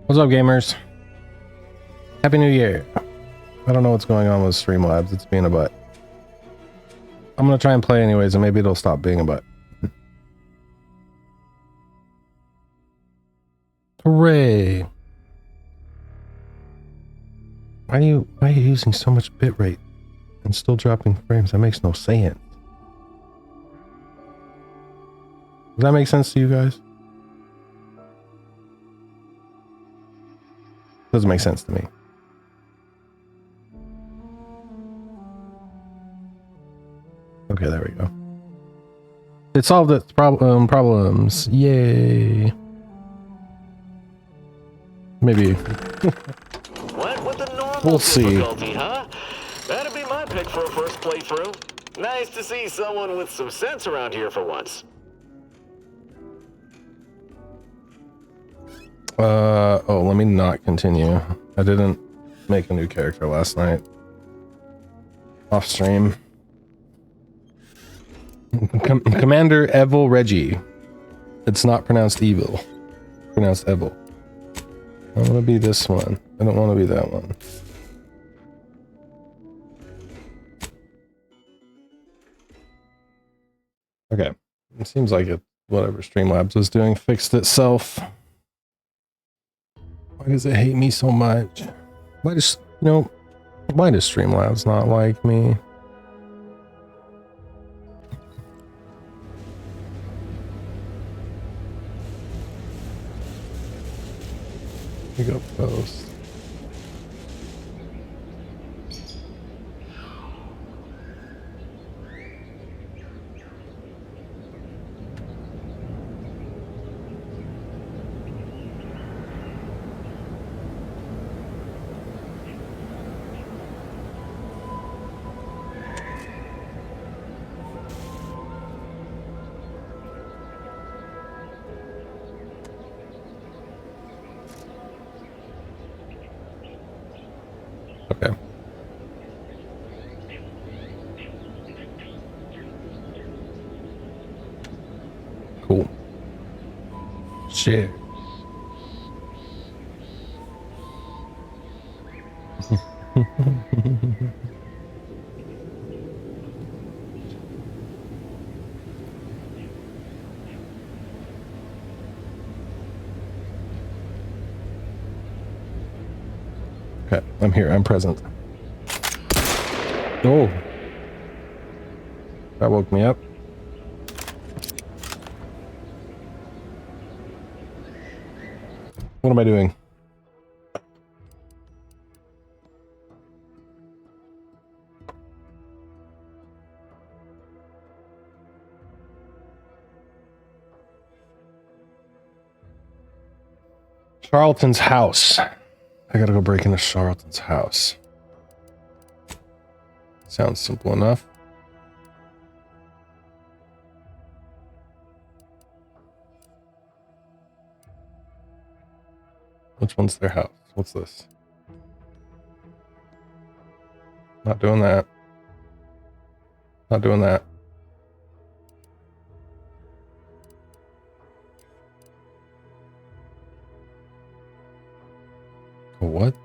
What's up, gamers? Happy New Year. I don't know what's going on with Streamlabs. It's being a butt. I'm gonna try and play anyways, and maybe it'll stop being a butt. Hooray! Why are you using so much bitrate and still dropping frames? That makes no sense. Does that make sense to you guys? Doesn't make sense to me. Okay, there we go. It solved its problems. Yay. Maybe. What with the normal We'll see. difficulty, huh? That'd be my pick for a first playthrough. Nice to see someone with some sense around here for once. Oh, let me not continue. I didn't make a new character last night. Off stream. Commander Evil Reggie. It's not pronounced evil. Pronounced Evil. I want to be this one. I don't want to be that one. Okay. It seems like it, whatever Streamlabs was doing fixed itself. Why does it hate me so much? Why does, why does Streamlabs not like me? Pick up post. Okay. Cool. Shit. Okay, I'm here. I'm present. Oh. That woke me up. What am I doing? Charlton's house. I gotta go break into Charlton's house. Sounds simple enough. Which one's their house? What's this? Not doing that. Not doing that. What?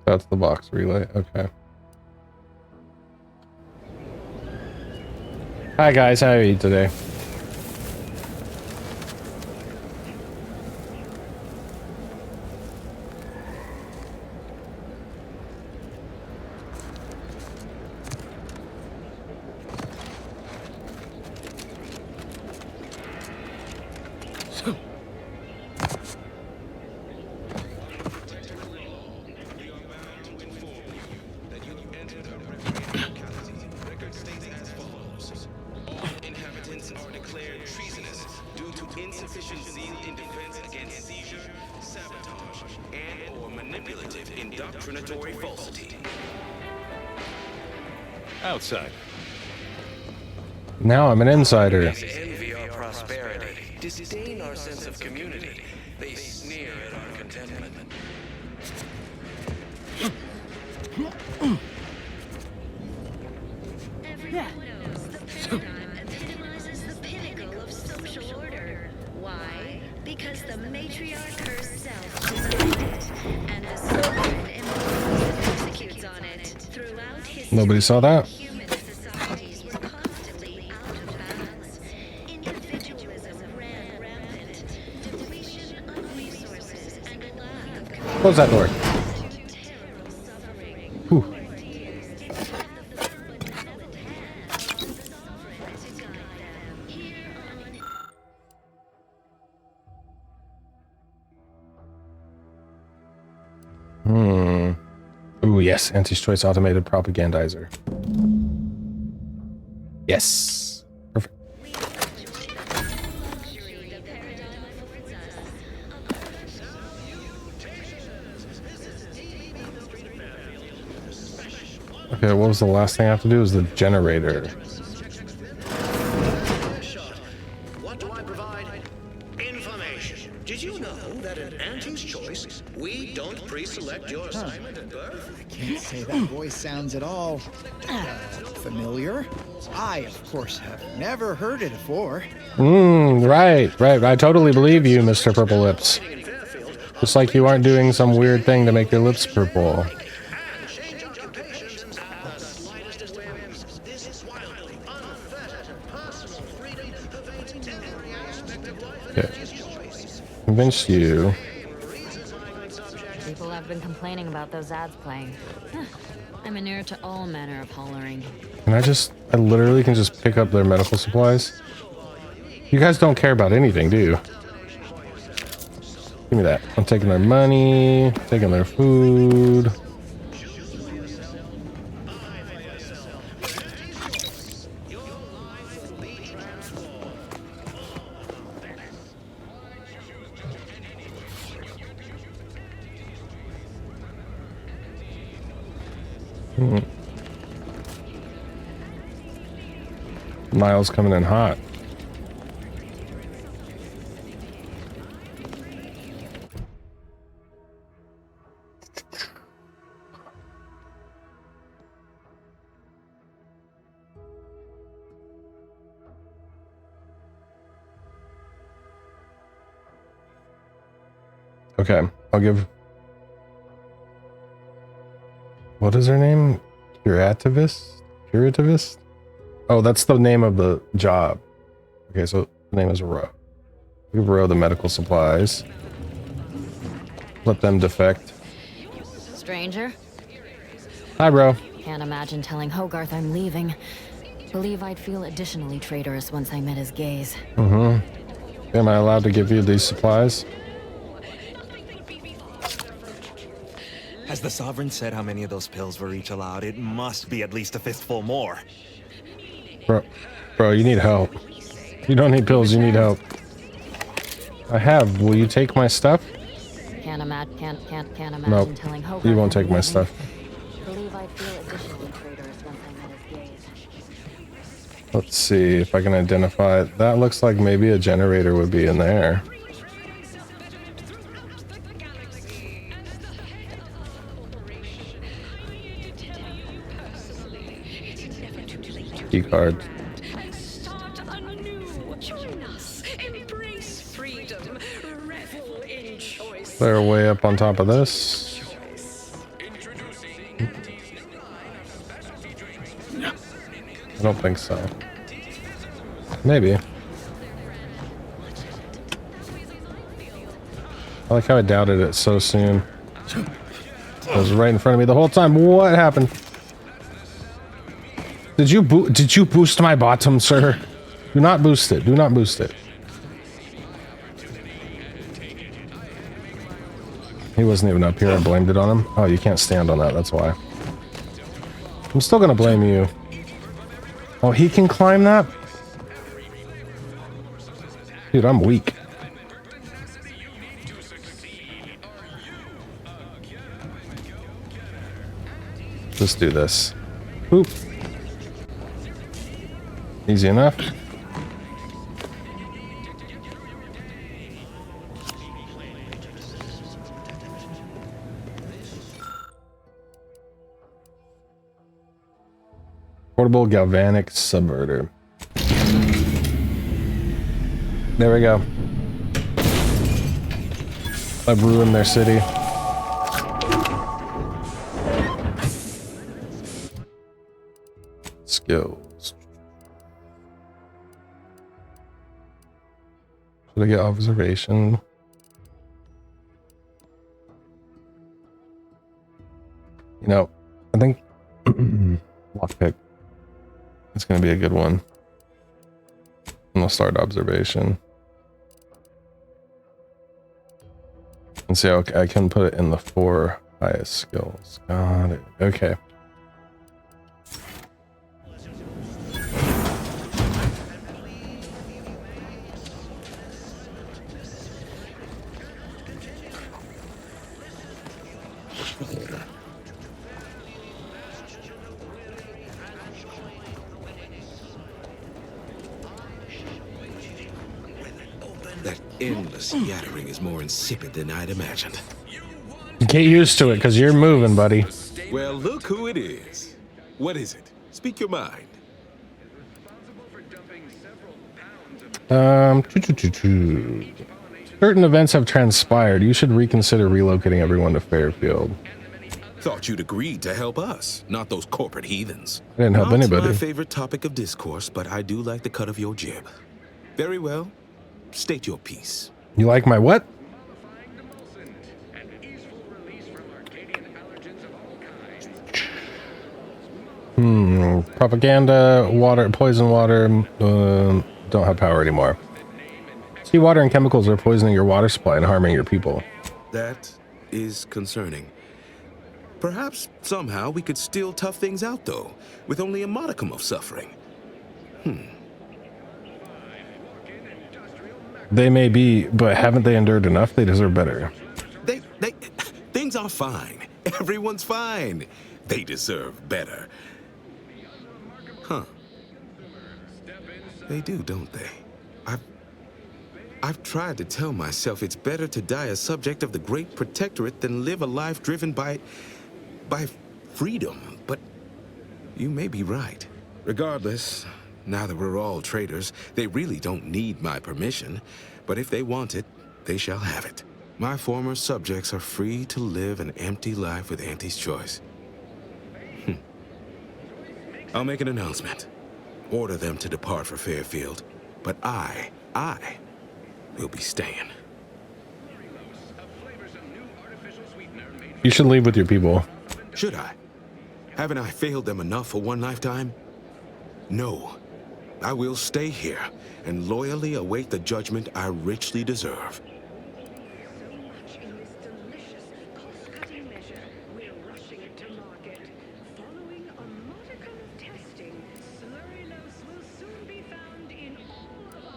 That's the box relay. Okay. Hi guys, how are you today? Outside. Now I'm an insider. Envy our prosperity, disdain our sense of community. They sneer at our contentment. Everyone knows the paradigm epitomizes the pinnacle of social order. Why? matriarch herself designed it, and the sovereign executes on it. Throughout history, Nobody saw that. human societies were constantly out of balance. Individualism ran rampant. Depletion of resources and a lack of Close that door. terrible suffering. Whew. Years to have the full benevolent hand of the sovereign to guide them. Here on Ooh, yes. Anti-choice automated propagandizer. Yes. Perfect. luxury, the paradigm affords us. Okay, what was the last thing I have to do? Is the generator. What do I provide? Information. Did you know that in Auntie's Choice, we don't pre-select your assignment at birth? Can't say that voice sounds at all familiar. I, of course, have never heard it before. Right. I totally believe you, Mr. Purple Lips. Just like you aren't doing some weird thing to make your lips purple. Change occupations at the slightest whim. This is wildly unfettered personal freedom pervades every aspect of life in Okay. Auntie's Choice. Convinced you. People have been complaining about those ads playing. Huh. I'm inured to all manner of hollering. Can I literally can just pick up their medical supplies? You guys don't care about anything, do you? Give me that. I'm taking their money, taking their food. Miles coming in hot. Okay, I'll give... What is her name? Curativist? Curativist? Oh, that's the name of the job. Okay, so the name is Ro. Give Ro the medical supplies. Let them defect. Stranger? Hi, bro. Can't imagine telling Hogarth I'm leaving. Believe I'd feel additionally traitorous once I met his gaze. Am I allowed to give you these supplies? Has the Sovereign said how many of those pills were each allowed? It must be at least a fistful more. Bro, you need help. You don't need pills, you need help. I have. Will you take my stuff? Can't imagine Nope. telling Hogarth You won't I'm take my leaving. stuff. Believe I'd feel additionally traitorous once I met his gaze. Let's see if I can identify it. That looks like maybe a generator would be in there. Key card. Start anew. Join us. Embrace freedom. Revel in choice. They're way up on top of this. I don't think so. Maybe. I like how I doubted it so soon. It was right in front of me the whole time. What happened? Did you boost my bottom, sir? Do not boost it. Do not boost it. He wasn't even up here. I blamed it on him. Oh, you can't stand on that. That's why. I'm still gonna blame you. Oh, he can climb that? Dude, I'm weak. Let's do this. Oop. Easy enough. Portable galvanic subverter. There we go. I've ruined their city. Skills. Should I get observation? You know, I think lockpick. It's gonna be a good one. And we'll start observation. And see, okay, I can put it in the 4 highest skills. Got it. Okay. That endless yattering is more insipid than I'd imagined. Get used to it, because you're moving, buddy. Well, look who it is. What is it? Speak your mind. Certain events have transpired. You should reconsider relocating everyone to Fairfield. Thought you'd agreed to help us, not those corporate heathens. I didn't help Not anybody. my favorite topic of discourse, but I do like the cut of your jib. Very well. State your piece. You like my what? Propaganda, water, poison water, don't have power anymore. Seawater and chemicals are poisoning your water supply and harming your people. That is concerning. Perhaps somehow we could still tough things out, though, with only a modicum of suffering. They may be, but haven't they endured enough? They deserve better. Things are fine. Everyone's fine. They deserve better. Huh. They do, don't they? I've tried to tell myself it's better to die a subject of the Great Protectorate than live a life driven by freedom, but you may be right. Regardless, now that we're all traitors, they really don't need my permission, but if they want it, they shall have it. My former subjects are free to live an empty life with Auntie's choice. I'll make an announcement. Order them to depart for Fairfield, but I will be staying. You should leave with your people. Should I? Haven't I failed them enough for one lifetime? No. I will stay here and loyally await the judgment I richly deserve.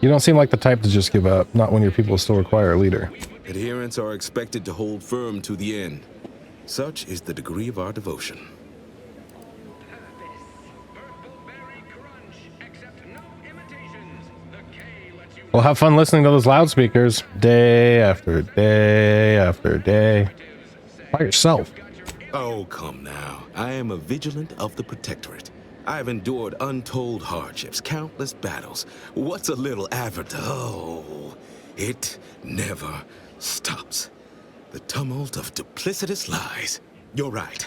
You don't seem like the type to just give up, not when your people still require a leader. Adherents are expected to hold firm to the end. Such is the degree of our devotion. Well, have fun listening to those loudspeakers day after day after day. By yourself. Oh, come now. I am a vigilant of the Protectorate. I have endured untold hardships, countless battles. What's a little advertisement? Oh, it never stops. The tumult of duplicitous lies. You're right.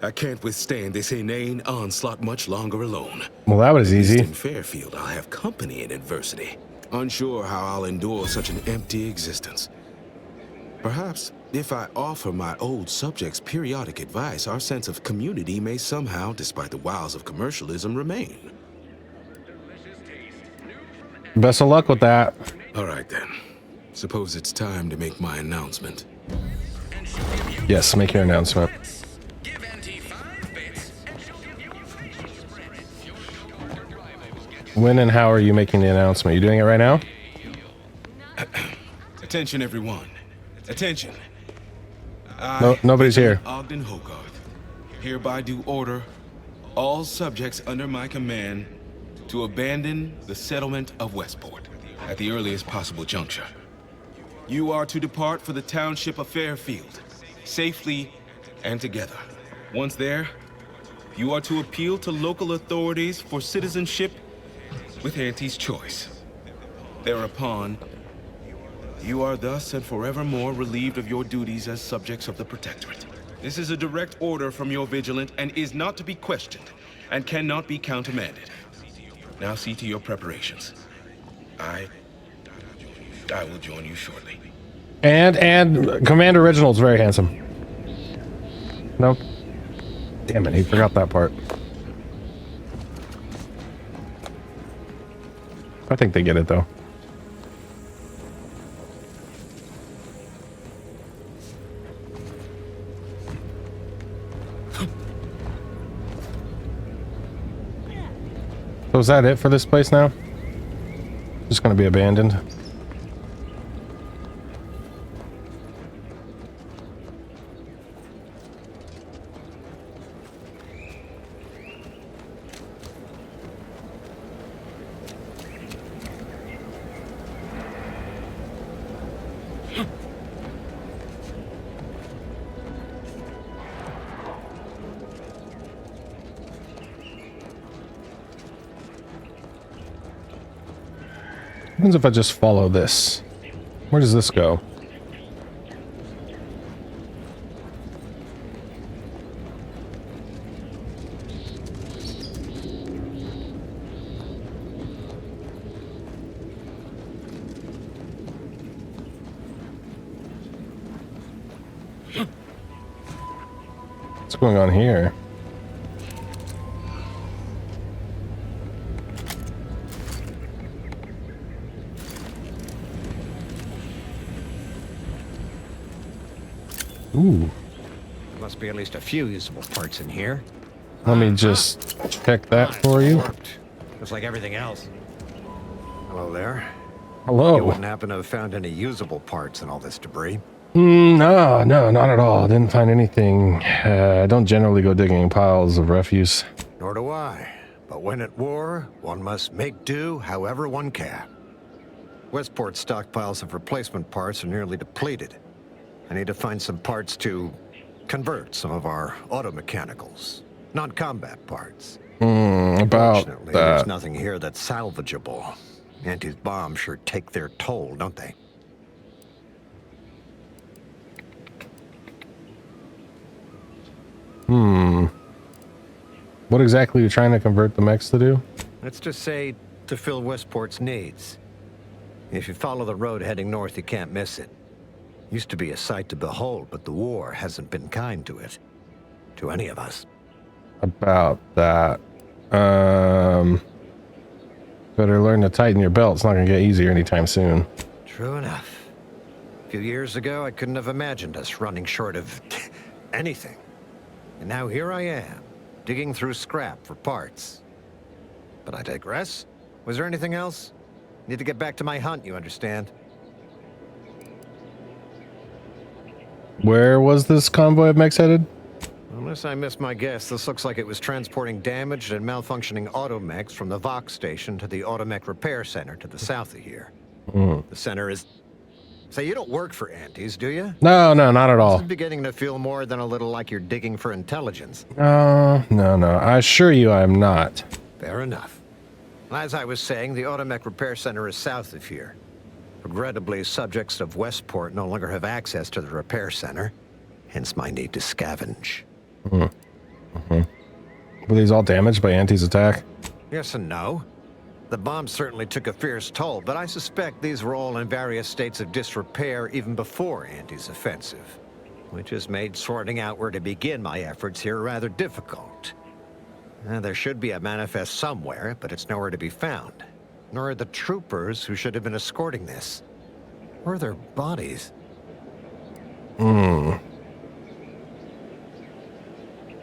I can't withstand this inane onslaught much longer alone. Well, that was easy. In Fairfield, I'll have company in adversity. Unsure how I'll endure such an empty existence. Perhaps, if I offer my old subjects periodic advice, our sense of community may somehow, despite the wiles of commercialism, remain. Best of luck with that. All right, then. Suppose it's time to make my announcement. Yes, make your announcement. When and how are you making the announcement? You doing it right now? Attention, everyone. Attention. No, nobody's here. Ogden Hogarth hereby do order all subjects under my command to abandon the settlement of Westport at the earliest possible juncture. You are to depart for the township of Fairfield, safely and together. Once there, you are to appeal to local authorities for citizenship with Auntie's choice. Thereupon, You are thus and forevermore relieved of your duties as subjects of the Protectorate. This is a direct order from your Vigilant and is not to be questioned and cannot be countermanded. Now see to your preparations. I will join you shortly. And Commander Reginald's very handsome. No? Damn it, he forgot that part. I think they get it though. So is that it for this place now? Just gonna be abandoned. What happens if I just follow this? Where does this go? What's going on here? Ooh. Must be at least a few usable parts in here. Let me just check that for you. Worked. Just like everything else. Hello there. Hello. You wouldn't happen to have found any usable parts in all this debris? No, not at all. Didn't find anything. I don't generally go digging piles of refuse. Nor do I. But when at war, one must make do however one can. Westport's stockpiles of replacement parts are nearly depleted. I need to find some parts to convert some of our auto-mechanicals. Non-combat parts. About Fortunately, that. there's nothing here that's salvageable. Auntie's bombs sure take their toll, don't they? What exactly are you trying to convert the mechs to do? Let's just say to fill Westport's needs. If you follow the road heading north, you can't miss it. Used to be a sight to behold, but the war hasn't been kind to it. To any of us. About that. Better learn to tighten your belt. It's not going to get easier anytime soon. True enough. A few years ago, I couldn't have imagined us running short of anything. And now here I am, digging through scrap for parts. But I digress. Was there anything else? Need to get back to my hunt, you understand? Where was this convoy of mechs headed? Unless I missed my guess, this looks like it was transporting damaged and malfunctioning automechs from the Vox station to the Automech Repair Center to the south of here. The center is... Say, you don't work for Antes, do you? No, not at all. This is beginning to feel more than a little like you're digging for intelligence. No. I assure you I am not. Fair enough. As I was saying, the Automech Repair Center is south of here. Regrettably, subjects of Westport no longer have access to the repair center, hence my need to scavenge. Were these all damaged by Anti's attack? Yes and no. The bomb certainly took a fierce toll, but I suspect these were all in various states of disrepair even before Anti's offensive, which has made sorting out where to begin my efforts here rather difficult. There should be a manifest somewhere, but it's nowhere to be found. Nor are the troopers who should have been escorting this. Where are their bodies?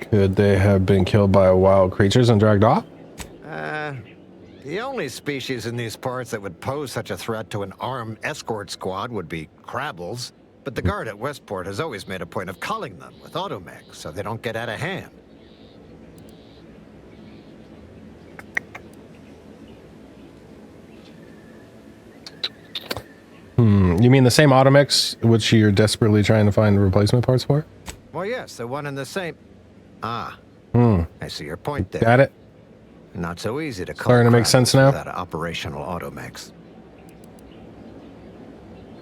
Could they have been killed by wild creatures and dragged off? The only species in these parts that would pose such a threat to an armed escort squad would be crabbles. But the guard at Westport has always made a point of culling them with automechs so they don't get out of hand. You mean the same automechs which you're desperately trying to find replacement parts for? Well, yes, the one in the same... I see your point there. Got it? Not so easy to call Starting to make sense now? that operational automechs.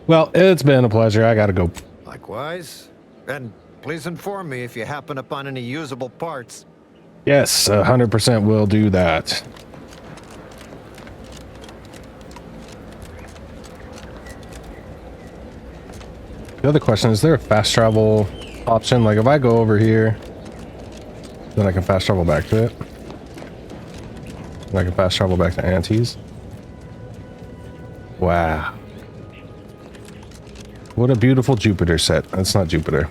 Well, it's been a pleasure. I gotta go. Likewise. And please inform me if you happen upon any usable parts. Yes, 100% will do that. The other question, is there a fast travel option? Like if I go over here, then I can fast travel back to it. And I can fast travel back to Auntie's. Wow. What a beautiful Jupiter set. That's not Jupiter.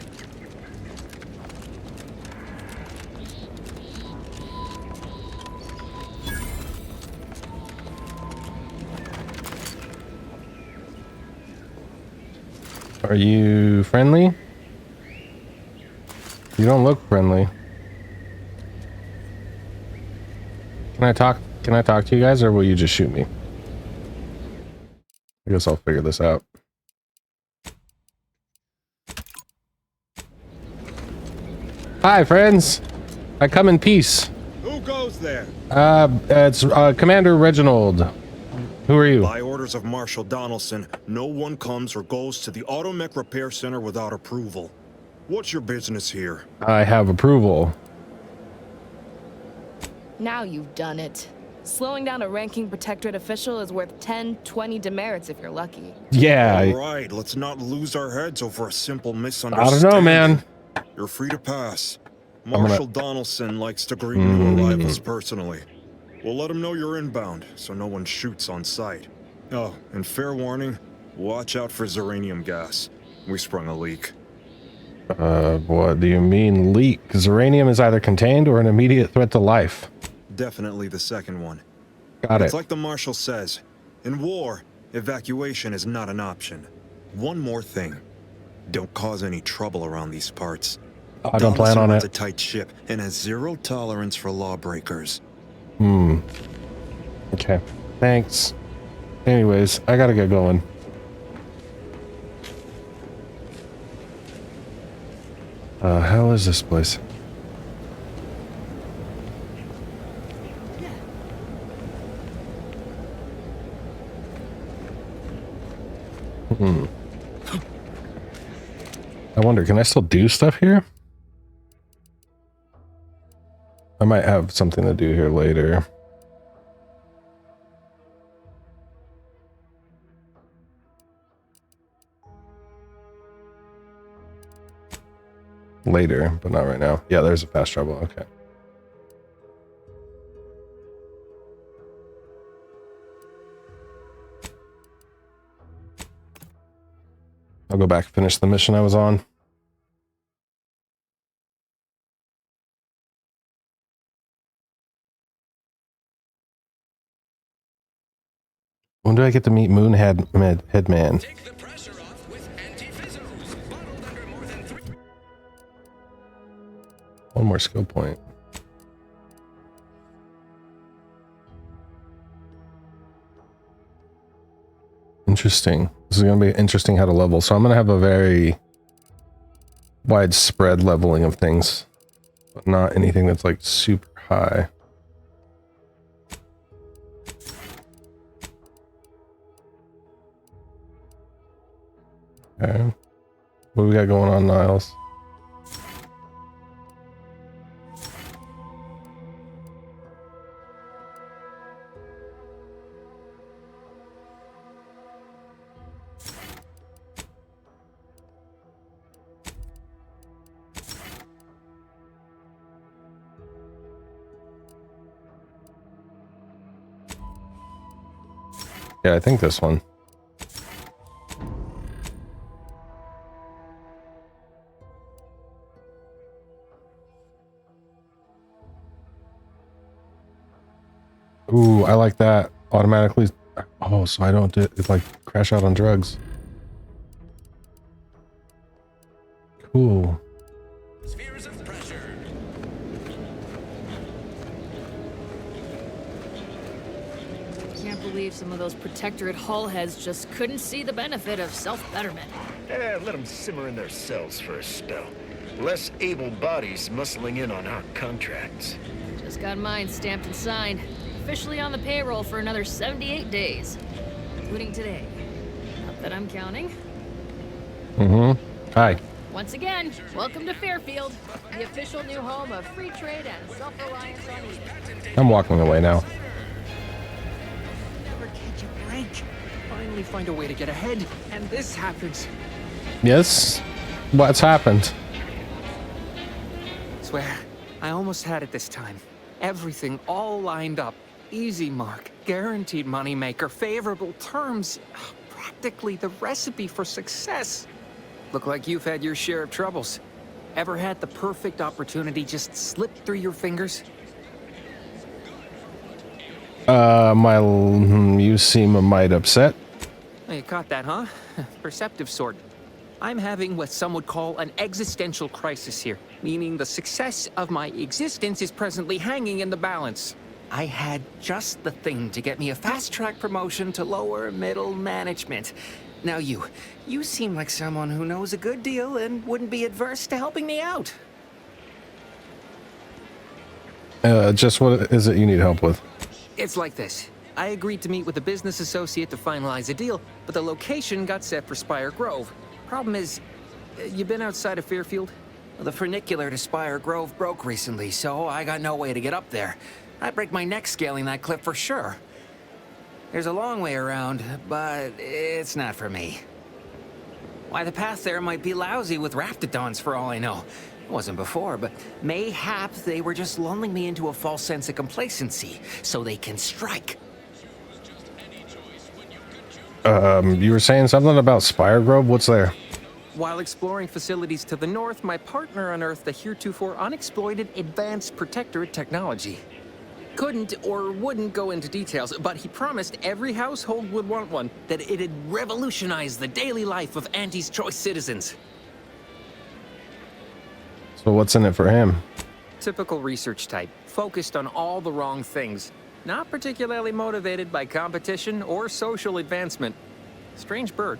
Are you friendly? You don't look friendly. Can I talk to you guys, or will you just shoot me? I guess I'll figure this out. Hi, friends. I come in peace. Who goes there? It's Commander Reginald. Who are you? By orders of Marshal Donaldson, no one comes or goes to the Automech Repair Center without approval. What's your business here? I have approval. Now you've done it. Slowing down a ranking Protectorate official is worth 10, 20 demerits if you're lucky. Yeah. All right, let's not lose our heads over a simple misunderstanding. I don't know, man. You're free to pass. Marshal Donaldson likes to greet new arrivals personally. We'll let him know you're inbound, so no one shoots on sight. Oh, and fair warning, watch out for Zeranium gas. We sprung a leak. What do you mean leak? Zeranium is either contained or an immediate threat to life. Definitely the second one. Got it. It's like the Marshal says. In war, evacuation is not an option. One more thing. Don't cause any trouble around these parts. I don't plan on it. It's a tight ship and has zero tolerance for lawbreakers. Okay. Thanks. Anyways, I gotta get going. Hell is this place? I wonder, can I still do stuff here? I might have something to do here later. Later, but not right now. Yeah, there's a fast travel. Okay. I'll go back and finish the mission I was on. When do I get to meet Moonhead Headman? One more skill point. Interesting. This is going to be interesting how to level. So I'm going to have a very widespread leveling of things, but not anything that's like super high. Okay. What do we got going on, Niles? Yeah, I think this one. Ooh, I like that. Automatically. Oh, so I don't do it, like crash out on drugs. Cool. Spheres of pressure. Can't believe some of those Protectorate hull heads just couldn't see the benefit of self-betterment. Let them simmer in their cells for a spell. Less able bodies muscling in on our contracts. Just got mine stamped and signed. Officially on the payroll for another 78 days, including today. Not that I'm counting. Hi. Once again, welcome to Fairfield, the official new home of free trade and self-reliance on Eden. I'm walking away now. Never catch a break. Finally find a way to get ahead, and this happens. Yes? What's happened? Swear, I almost had it this time. Everything all lined up. Easy mark, guaranteed moneymaker, favorable terms. Practically the recipe for success. Look like you've had your share of troubles. Ever had the perfect opportunity just slip through your fingers? You seem a mite upset. You caught that, huh? Perceptive sort. I'm having what some would call an existential crisis here, meaning the success of my existence is presently hanging in the balance. I had just the thing to get me a fast-track promotion to lower middle management. Now you seem like someone who knows a good deal and wouldn't be adverse to helping me out. Just what is it you need help with? It's like this. I agreed to meet with a business associate to finalize a deal, but the location got set for Spire Grove. Problem is, you been outside of Fairfield? The funicular to Spire Grove broke recently, so I got no way to get up there. I'd break my neck scaling that cliff for sure. There's a long way around, but it's not for me. Why, the path there might be lousy with raptidons for all I know. It wasn't before, but mayhaps they were just lulling me into a false sense of complacency so they can strike. You were saying something about Spire Grove? What's there? While exploring facilities to the north, my partner unearthed a heretofore unexploited advanced protectorate technology. Couldn't or wouldn't go into details, but he promised every household would want one, that it'd revolutionize the daily life of Anti's Choice citizens. So what's in it for him? Typical research type, focused on all the wrong things. Not particularly motivated by competition or social advancement. Strange bird.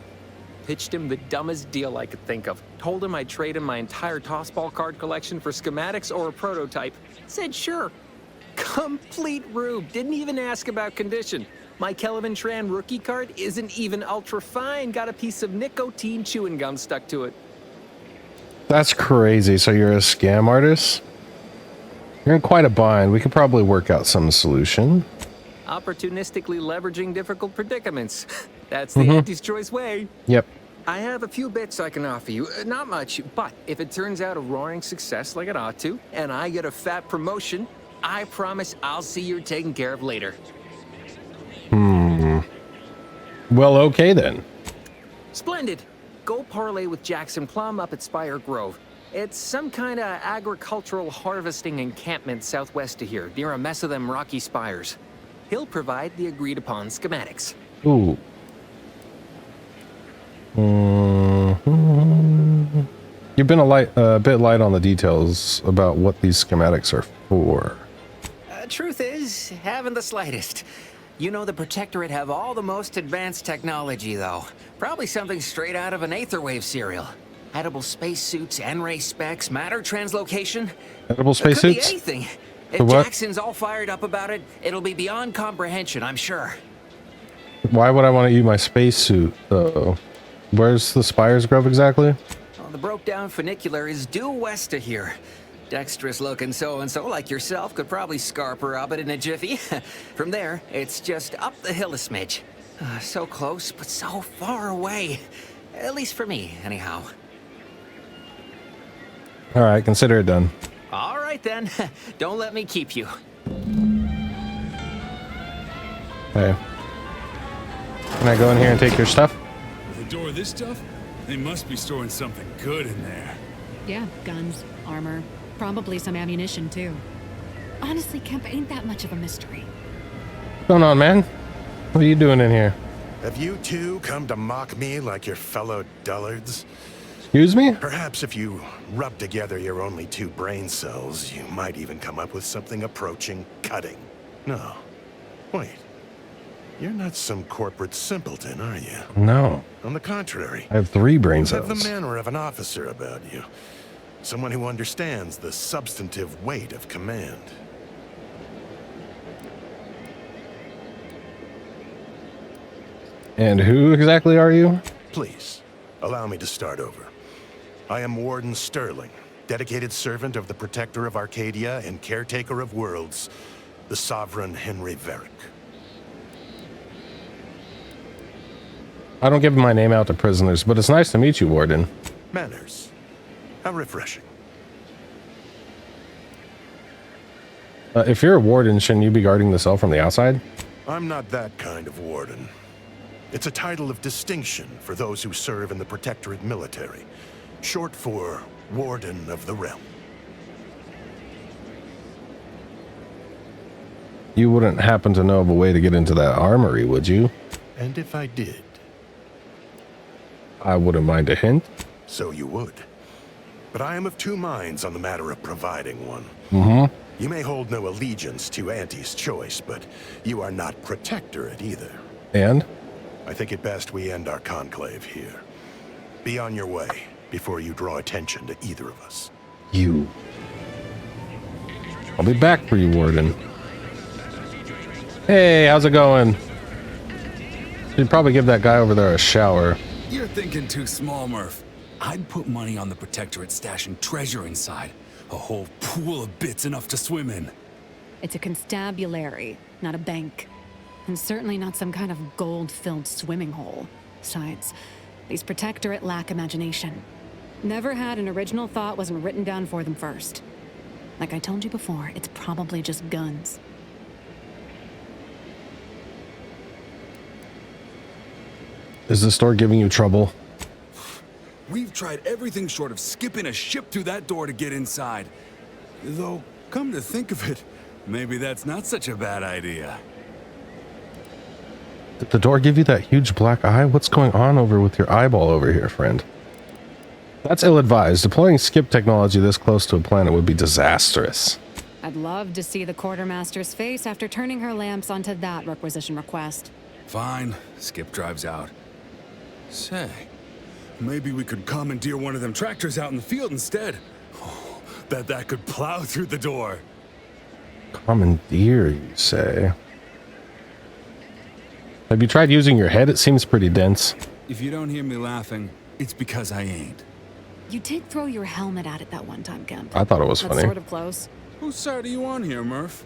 Pitched him the dumbest deal I could think of. Told him I'd trade him my entire tossball card collection for schematics or a prototype. Said sure. Complete rube. Didn't even ask about condition. My Kelvin Tran rookie card isn't even ultra fine. Got a piece of nicotine chewing gum stuck to it. That's crazy. So you're a scam artist? You're in quite a bind. We could probably work out some solution. Opportunistically leveraging difficult predicaments. That's the Anti's Choice way. Yep. I have a few bits I can offer you. Not much, but if it turns out a roaring success like it ought to, and I get a fat promotion, I promise I'll see you're taken care of later. Well, okay then. Splendid. Go parlay with Jackson Plum up at Spire Grove. It's some kind of agricultural harvesting encampment southwest of here, near a mess of them rocky spires. He'll provide the agreed-upon schematics. Ooh. You've been a bit light on the details about what these schematics are for. Truth is, haven't the slightest. You know the Protectorate have all the most advanced technology, though. Probably something straight out of an Aetherwave serial. Edible spacesuits, N-ray specs, matter translocation. Edible spacesuits? Could be anything. If what? Jackson's all fired up about it, it'll be beyond comprehension, I'm sure. Why would I want to use my spacesuit, though? Where's the Spires Grove exactly? Well, the broke-down funicular is due west of here. Dexterous-looking so-and-so like yourself could probably scarp her up it in a jiffy. From there, it's just up the hill a smidge. So close, but so far away. At least for me, anyhow. All right, consider it done. All right, then. Don't let me keep you. Hey. Can I go in here and take your stuff? The door of this stuff? They must be storing something good in there. Yeah, guns, armor, probably some ammunition too. Honestly, Kemp ain't that much of a mystery. What's going on, man? What are you doing in here? Have you two come to mock me like your fellow dullards? Excuse me? Perhaps if you rub together your only 2 brain cells, you might even come up with something approaching cutting. No. Wait. You're not some corporate simpleton, are you? No. On the contrary. I have 3 brain You cells. have the manner of an officer about you. Someone who understands the substantive weight of command. And who exactly are you? Please, Allow me to start over. I am Warden Sterling, dedicated servant of the Protector of Arcadia and caretaker of worlds, the Sovereign Henry Varick. I don't give my name out to prisoners, but it's nice to meet you, Warden. Manners. How refreshing. If you're a warden, shouldn't you be guarding the cell from the outside? I'm not that kind of warden. It's a title of distinction for those who serve in the Protectorate military, short for Warden of the Realm. You wouldn't happen to know of a way to get into that armory, would you? And if I did? I wouldn't mind a hint. So you would. But I am of two minds on the matter of providing one. Mm-hmm. You may hold no allegiance to Auntie's choice, but you are not Protectorate either. And? I think it best we end our conclave here. Be on your way before you draw attention to either of us. You. I'll be back for you, Warden. Hey, how's it going? You'd probably give that guy over there a shower. You're thinking too small, Murph. I'd put money on the Protectorate stashing treasure inside. A whole pool of bits enough to swim in. It's a constabulary, not a bank. And certainly not some kind of gold-filled swimming hole. Besides, these Protectorate lack imagination. Never had an original thought wasn't written down for them first. Like I told you before, it's probably just guns. Is the store giving you trouble? We've tried everything short of skipping a ship through that door to get inside. Though, come to think of it, maybe that's not such a bad idea. Did the door give you that huge black eye? What's going on over with your eyeball over here, friend? That's ill-advised. Deploying skip technology this close to a planet would be disastrous. I'd love to see the quartermaster's face after turning her lamps onto that requisition request. Fine, Skip drives out. Say, maybe we could commandeer one of them tractors out in the field instead. Oh, bet that could plow through the door. Commandeer, you say? Have you tried using your head? It seems pretty dense. If you don't hear me laughing, it's because I ain't. You did throw your helmet at it that one time, Kemp. I thought it was That's funny. sort of close. Whose side are you on here, Murph?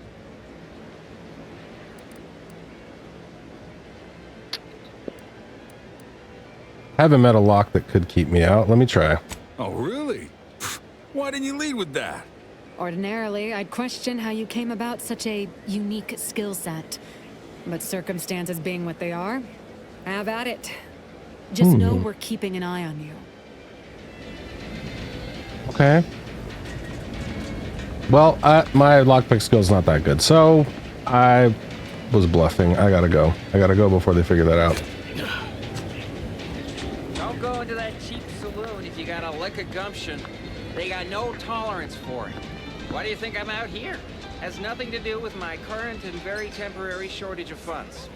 Haven't met a lock that could keep me out. Let me try. Oh, really? Why didn't you lead with that? Ordinarily, I'd question how you came about such a unique skill set. But circumstances being what they are, have at it. Just know we're keeping an eye on you. Okay. Well, my lockpick skill's not that good, so I was bluffing. I gotta go. I gotta go before they figure that out. Don't go into that cheap saloon if you got a lick of gumption. They got no tolerance for it. Why do you think I'm out here? Has nothing to do with my current and very temporary shortage of funds.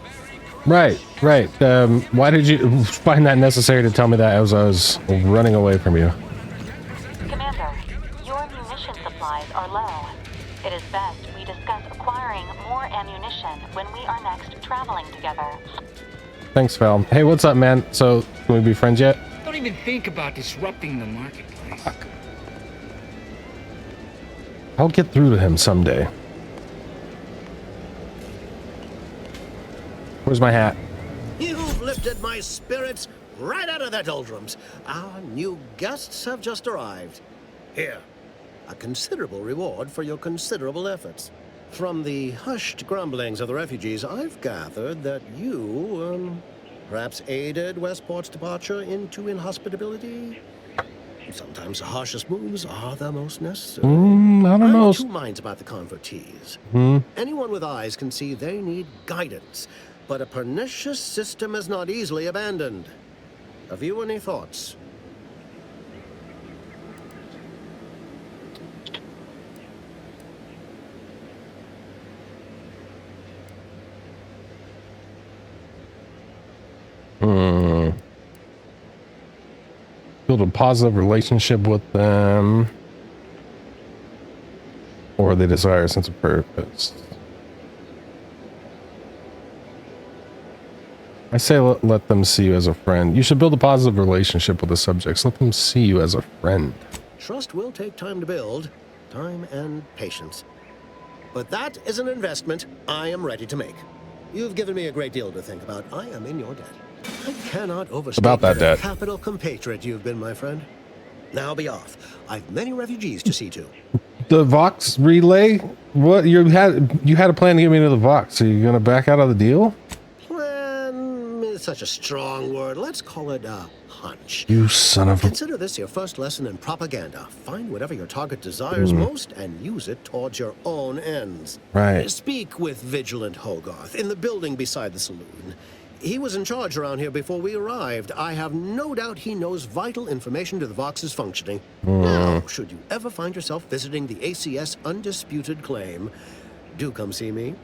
Right. Why did you find that necessary to tell me that as I was running away from you? Commander, your munition supplies are low. It is best we discuss acquiring more ammunition when we are next traveling together. Thanks, Val. Hey, what's up, man? So, can we be friends yet? Don't even think about disrupting the marketplace. Fuck. I'll get through to him someday. Where's my hat? You've lifted my spirits right out of their doldrums. Our new guests have just arrived. Here, a considerable reward for your considerable efforts. From the hushed grumblings of the refugees, I've gathered that you, perhaps aided Westport's departure into inhospitability. Sometimes the harshest moves are the most necessary. I don't know. I have two minds about the convertees. Anyone with eyes can see they need guidance, but a pernicious system is not easily abandoned. Have you any thoughts? Build a positive relationship with them, or they desire a sense of purpose. I say let them see you as a friend. You should build a positive relationship with the subjects. Let them see you as a friend. Trust will take time to build, time and patience. But that is an investment I am ready to make. You've given me a great deal to think about. I am in your debt. I cannot overstate About that the debt. capital compatriot you've been, my friend. Now be off. I've many refugees to see to. The Vox relay? What you had a plan to get me to the Vox. So you're gonna back out of the deal? Plan is such a strong word. Let's call it a hunch. You son of a... Consider this your first lesson in propaganda. Find whatever your target desires most and use it towards your own ends. Right. Speak with Vigilant Hogarth in the building beside the saloon. He was in charge around here before we arrived. I have no doubt he knows vital information to the Vox's functioning. Now, should you ever find yourself visiting the ACS Undisputed Claim, do come see me.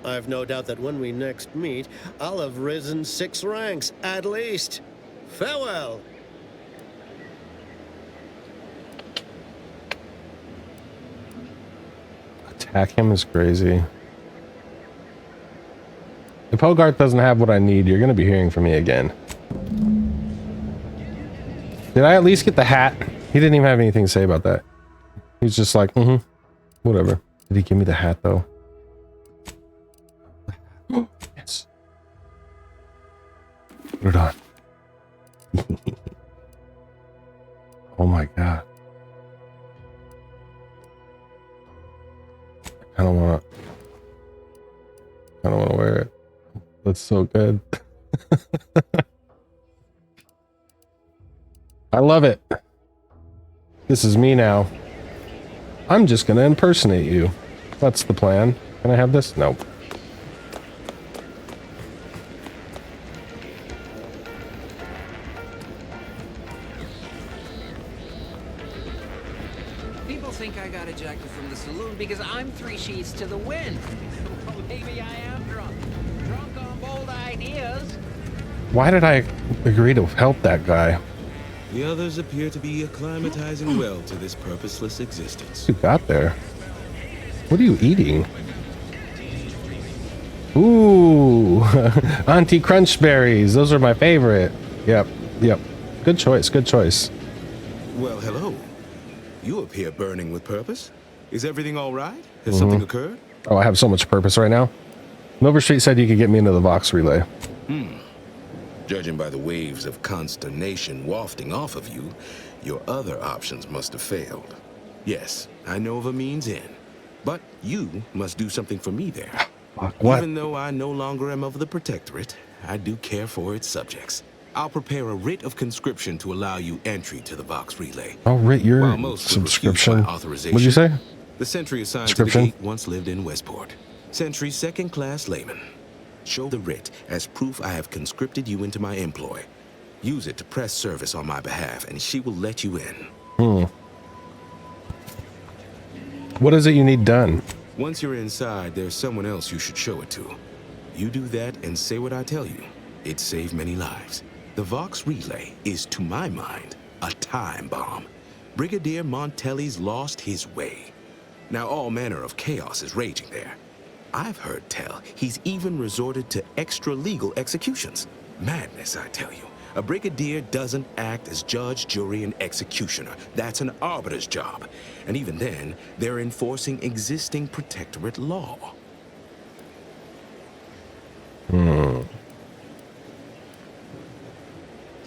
I've no doubt that when we next meet, I'll have risen 6 ranks, at least. Farewell. Attack him is crazy. If Hogarth doesn't have what I need, you're going to be hearing from me again. Did I at least get the hat? He didn't even have anything to say about that. He's just like, whatever. Did he give me the hat, though? Yes. Put it on. Oh my god. I don't want to wear it. That's so good. I love it. This is me now. I'm just gonna impersonate you. That's the plan. Can I have this? Nope. People think I got ejected from the saloon because I'm 3 sheets to the wind. Well, maybe I am drunk. Drunk on bold ideas. Why did I agree to help that guy? The others appear to be acclimatizing well to this purposeless existence. What you got there? What are you eating? Ooh, Auntie Crunch berries. Those are my favorite. Yep. Good choice. Good choice. Well, hello. You appear burning with purpose. Is everything all right? Has something occurred? Oh, I have so much purpose right now. Milver Street said you could get me into the Vox relay. Judging by the waves of consternation wafting off of you, your other options must have failed. Yes, I know of a means in, but you must do something for me there. What? Even though I no longer am of the Protectorate, I do care for its subjects. I'll prepare a writ of conscription to allow you entry to the Vox relay. I'll writ your While most would refuse subscription. my authorization, What'd you say? The sentry assigned to the gate once lived in Westport. Sentry second-class layman. Show the writ as proof I have conscripted you into my employ. Use it to press service on my behalf, and she will let you in. What is it you need done? Once you're inside, there's someone else you should show it to. You do that and say what I tell you. It saved many lives. The Vox relay is, to my mind, a time bomb. Brigadier Montelli's lost his way. Now all manner of chaos is raging there. I've heard tell he's even resorted to extra-legal executions. Madness, I tell you. A brigadier doesn't act as judge, jury, and executioner. That's an arbiter's job. And even then, they're enforcing existing Protectorate law.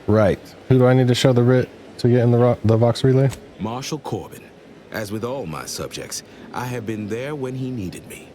Right. Who do I need to show the writ to get in the Vox relay? Marshal Corbin. As with all my subjects, I have been there when he needed me.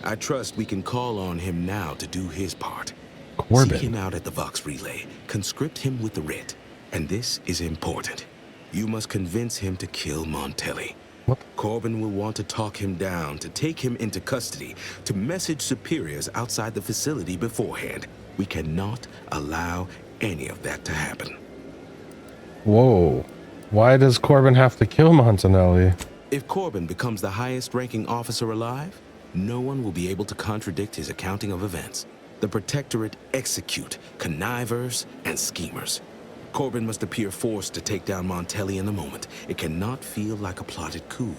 I trust we can call on him now to do his part. Corbin. Seek him out at the Vox relay. Conscript him with the writ. And this is important. You must convince him to kill Montelli. What? Corbin will want to talk him down, to take him into custody, to message superiors outside the facility beforehand. We cannot allow any of that to happen. Whoa. Why does Corbin have to kill Montanelli? If Corbin becomes the highest-ranking officer alive, no one will be able to contradict his accounting of events. The Protectorate execute connivers and schemers. Corbin must appear forced to take down Montelli in the moment. It cannot feel like a plotted coup.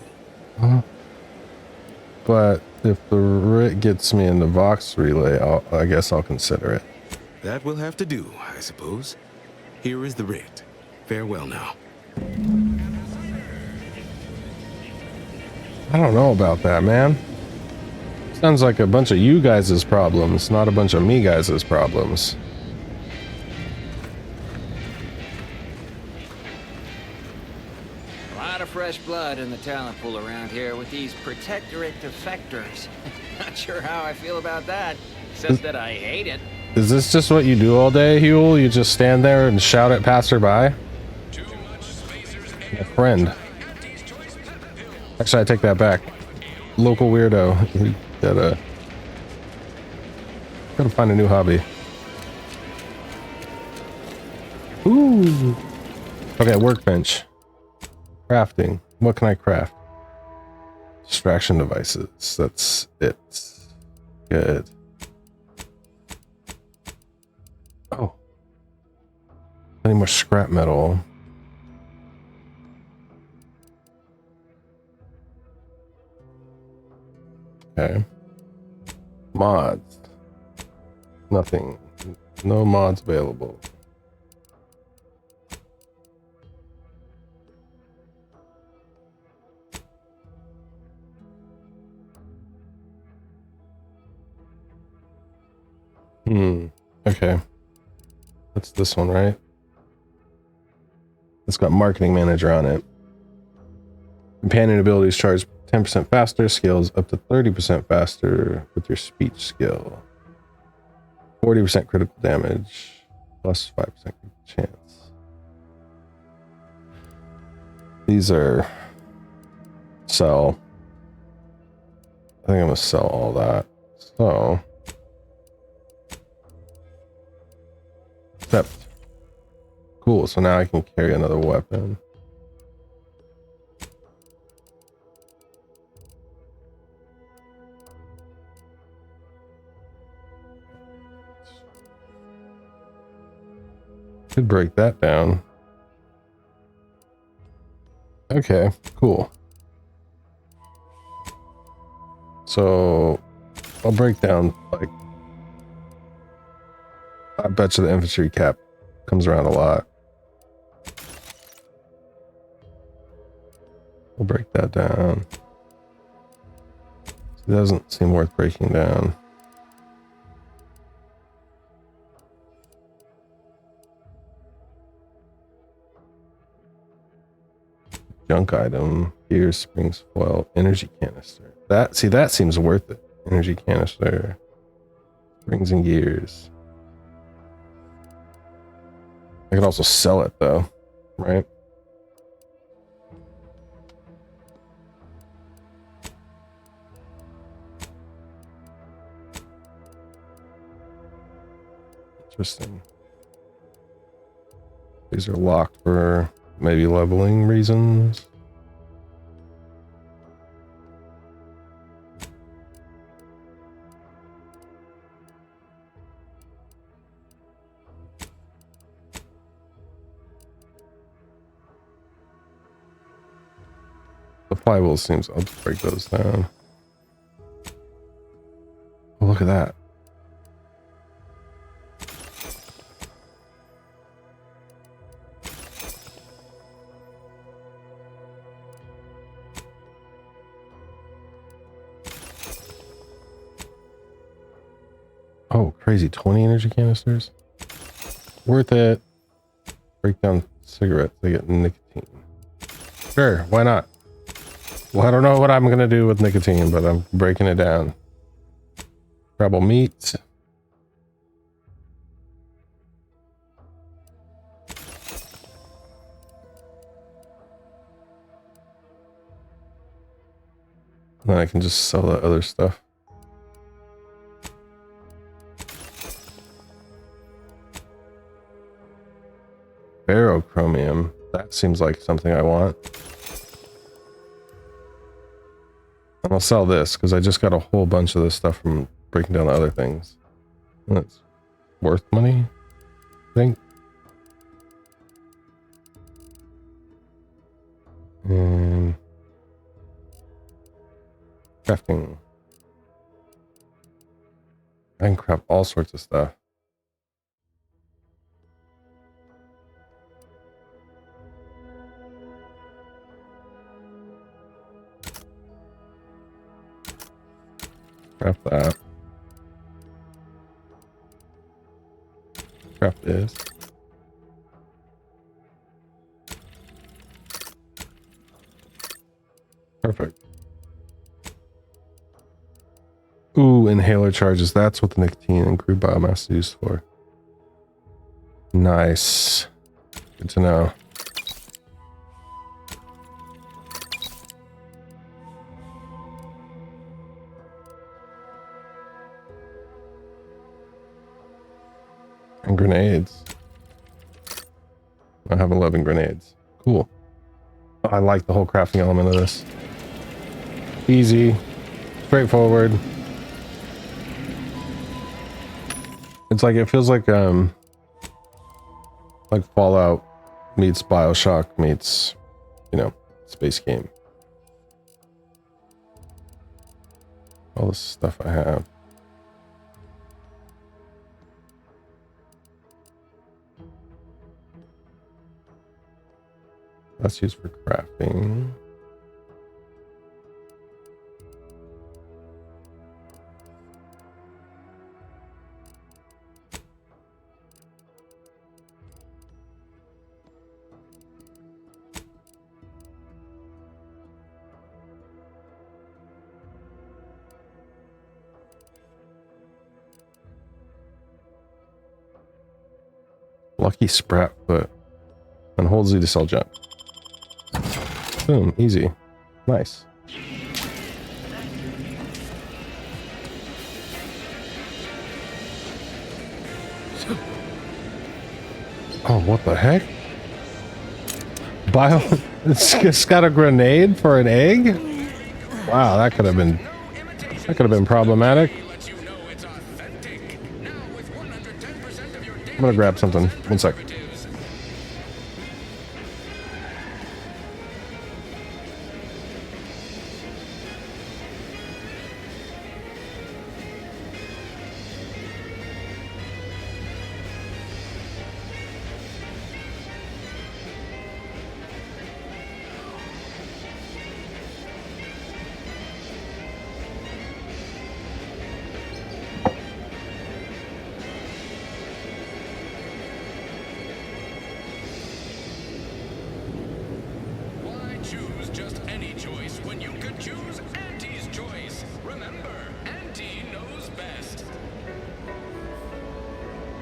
But if the writ gets me in the Vox relay, I guess I'll consider it. That will have to do, I suppose. Here is the writ. Farewell now. I don't know about that, man. Sounds like a bunch of you guys' problems, not a bunch of me guys' problems. A lot of fresh blood in the talent pool around here with these protectorate defectors. Not sure how I feel about that, except that I hate it. Is this just what you do all day, Huel? You just stand there and shout at passerby? A friend. Actually, I take that back. Local weirdo. You gotta find a new hobby. Ooh. Okay, workbench. Crafting. What can I craft? Distraction devices. That's it. Good. Oh. Any more scrap metal? Okay. Mods. Nothing. No mods available. Okay. That's this one, right? It's got marketing manager on it. Companion abilities charge 10% faster, scales up to 30% faster with your speech skill. 40% critical damage, plus 5% chance. These are sell. I think I'm gonna sell all that. So accept. Cool, so now I can carry another weapon. Could break that down. Okay, cool. So I'll break down, like, I bet you the infantry cap comes around a lot. We'll break that down. It doesn't seem worth breaking down. Junk item, gear, springs, foil, energy canister. That seems worth it. Energy canister, springs and gears. I could also sell it though, right? Interesting. These are locked for maybe leveling reasons. The flywheel seems, I'll just break those down. Oh, look at that. Oh, crazy. 20 energy canisters? Worth it. Break down cigarettes. They get nicotine. Sure, why not? Well, I don't know what I'm going to do with nicotine, but I'm breaking it down. Rebel meat. Then I can just sell that other stuff. Ferrochromium. That seems like something I want. And I'll sell this because I just got a whole bunch of this stuff from breaking down the other things. And it's worth money, I think. And crafting. I can craft all sorts of stuff. Craft that. Craft this. Perfect. Ooh, inhaler charges. That's what the nicotine and crude biomass is used for. Nice. Good to know. And grenades. I have 11 grenades. Cool. I like the whole crafting element of this. Easy. Straightforward. It's like, it feels like Fallout meets BioShock meets, you know, space game. All this stuff I have. That's used for crafting. Lucky Sprat Foot. And hold Z to sell junk. Boom, easy. Nice. Oh, what the heck? It's got a grenade for an egg? Wow, that could have been problematic. I'm gonna grab something. One sec.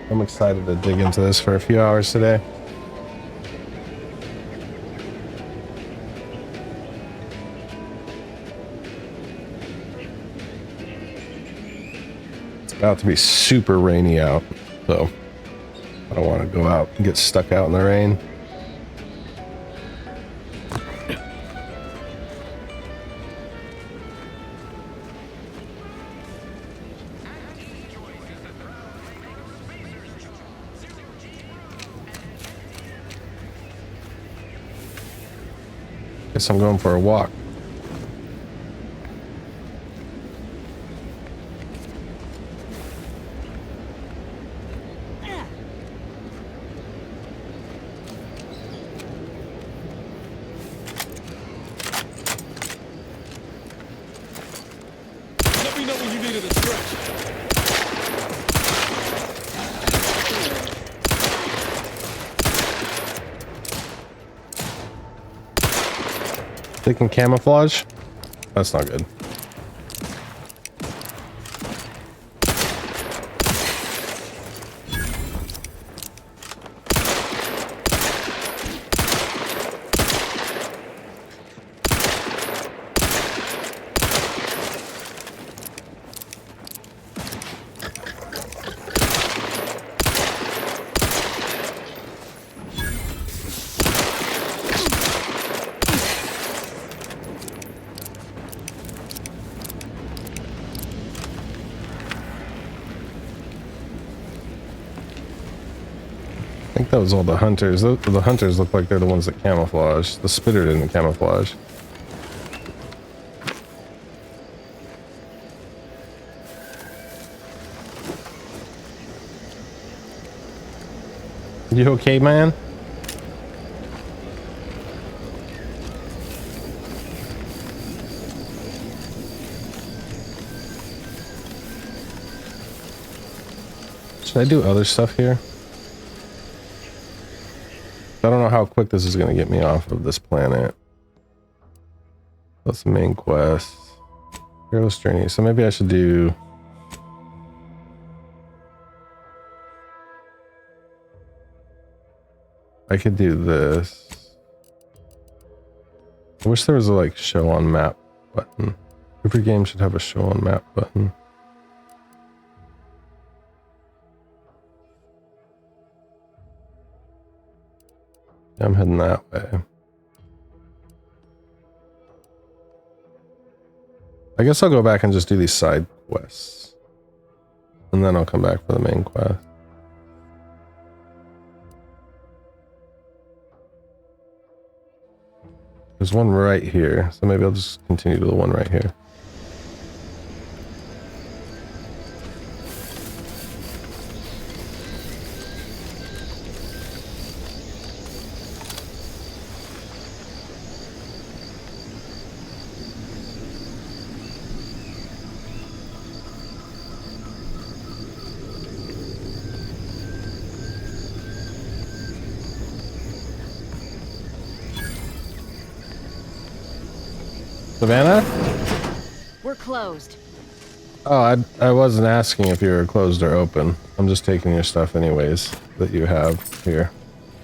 I'm excited to dig into this for a few hours today. It's about to be super rainy out, so I don't want to go out and get stuck out in the rain. Guess I'm going for a walk. Let me know when you needed a stretch. They can camouflage? That's not good. I think that was all the hunters. The hunters look like they're the ones that camouflage. The spitter didn't camouflage. You okay, man? Should I do other stuff here? I don't know how quick this is going to get me off of this planet. That's the main quest. Hero's Journey. So maybe I should do... I could do this. I wish there was a like show on map button. Every game should have a show on map button. I'm heading that way. I guess I'll go back and just do these side quests. And then I'll come back for the main quest. There's one right here, so maybe I'll just continue to the one right here. Savannah? We're closed. Oh, I wasn't asking if you were closed or open. I'm just taking your stuff anyways that you have here.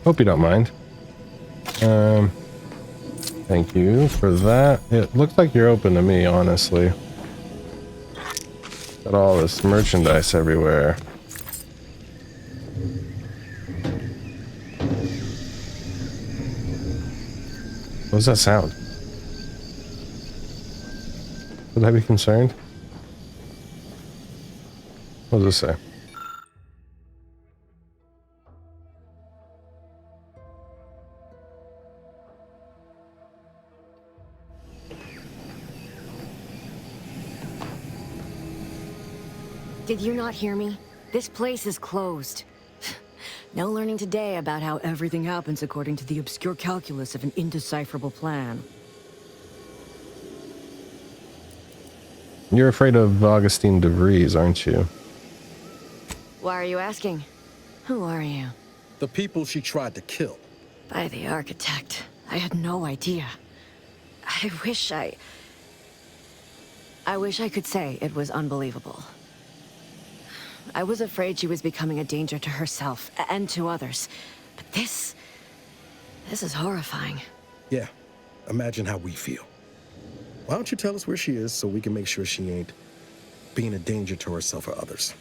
Hope you don't mind. Thank you for that. It looks like you're open to me, honestly. Got all this merchandise everywhere. What does that sound? Would I be concerned? What does it say? Did you not hear me? This place is closed. No learning today about how everything happens according to the obscure calculus of an indecipherable plan. You're afraid of Augustine de Vries, aren't you? Why are you asking? Who are you? The people she tried to kill. By the architect. I had no idea. I wish I could say it was unbelievable. I was afraid she was becoming a danger to herself and to others. But this is horrifying. Yeah, imagine how we feel. Why don't you tell us where she is so we can make sure she ain't being a danger to herself or others?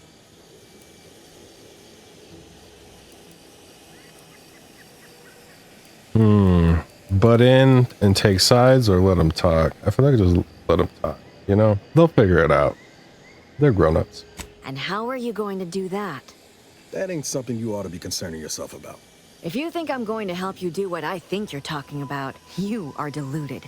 Butt in and take sides or let them talk? I feel like just let them talk, you know? They'll figure it out. They're grown-ups. And how are you going to do that? That ain't something you ought to be concerning yourself about. If you think I'm going to help you do what I think you're talking about, you are deluded.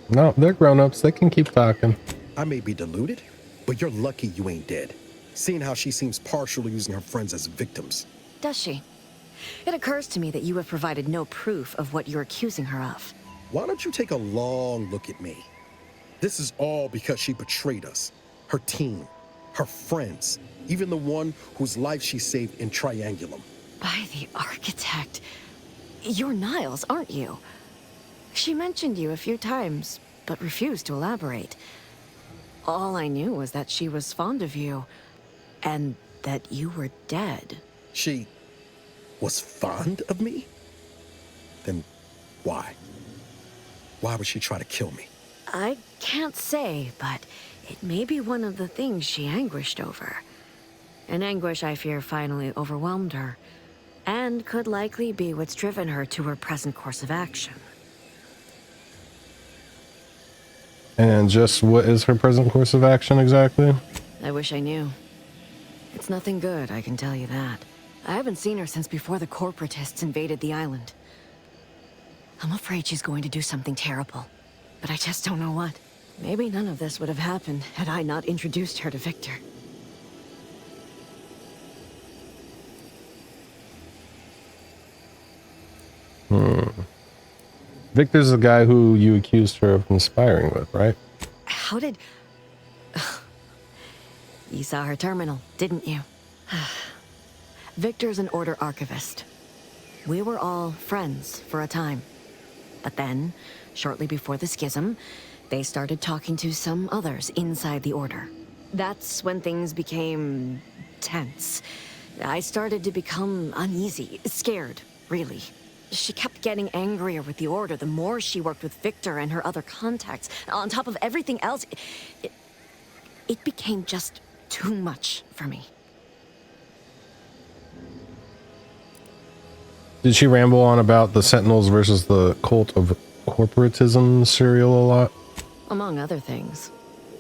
No, they're grown-ups. They can keep talking. I may be deluded, but you're lucky you ain't dead. Seeing how she seems partial to using her friends as victims. Does she? It occurs to me that you have provided no proof of what you're accusing her of. Why don't you take a long look at me? This is all because she betrayed us. Her team, her friends, even the one whose life she saved in Triangulum. By the architect. You're Niles, aren't you? She mentioned you a few times, but refused to elaborate. All I knew was that she was fond of you, and that you were dead. She was fond of me? Then why? Why would she try to kill me? I can't say, but it may be one of the things she anguished over. An anguish I fear finally overwhelmed her, and could likely be what's driven her to her present course of action. And just what is her present course of action exactly? I wish I knew. It's nothing good, I can tell you that. I haven't seen her since before the corporatists invaded the island. I'm afraid she's going to do something terrible, but I just don't know what. Maybe none of this would have happened had I not introduced her to Victor. Victor's the guy who you accused her of conspiring with, right? How did... You saw her terminal, didn't you? Victor's an Order archivist. We were all friends for a time. But then, shortly before the schism, they started talking to some others inside the Order. That's when things became tense. I started to become uneasy, scared, really. She kept getting angrier with the Order the more she worked with Victor and her other contacts. On top of everything else, it became just too much for me. Did she ramble on about the Sentinels versus the cult of corporatism serial a lot? Among other things.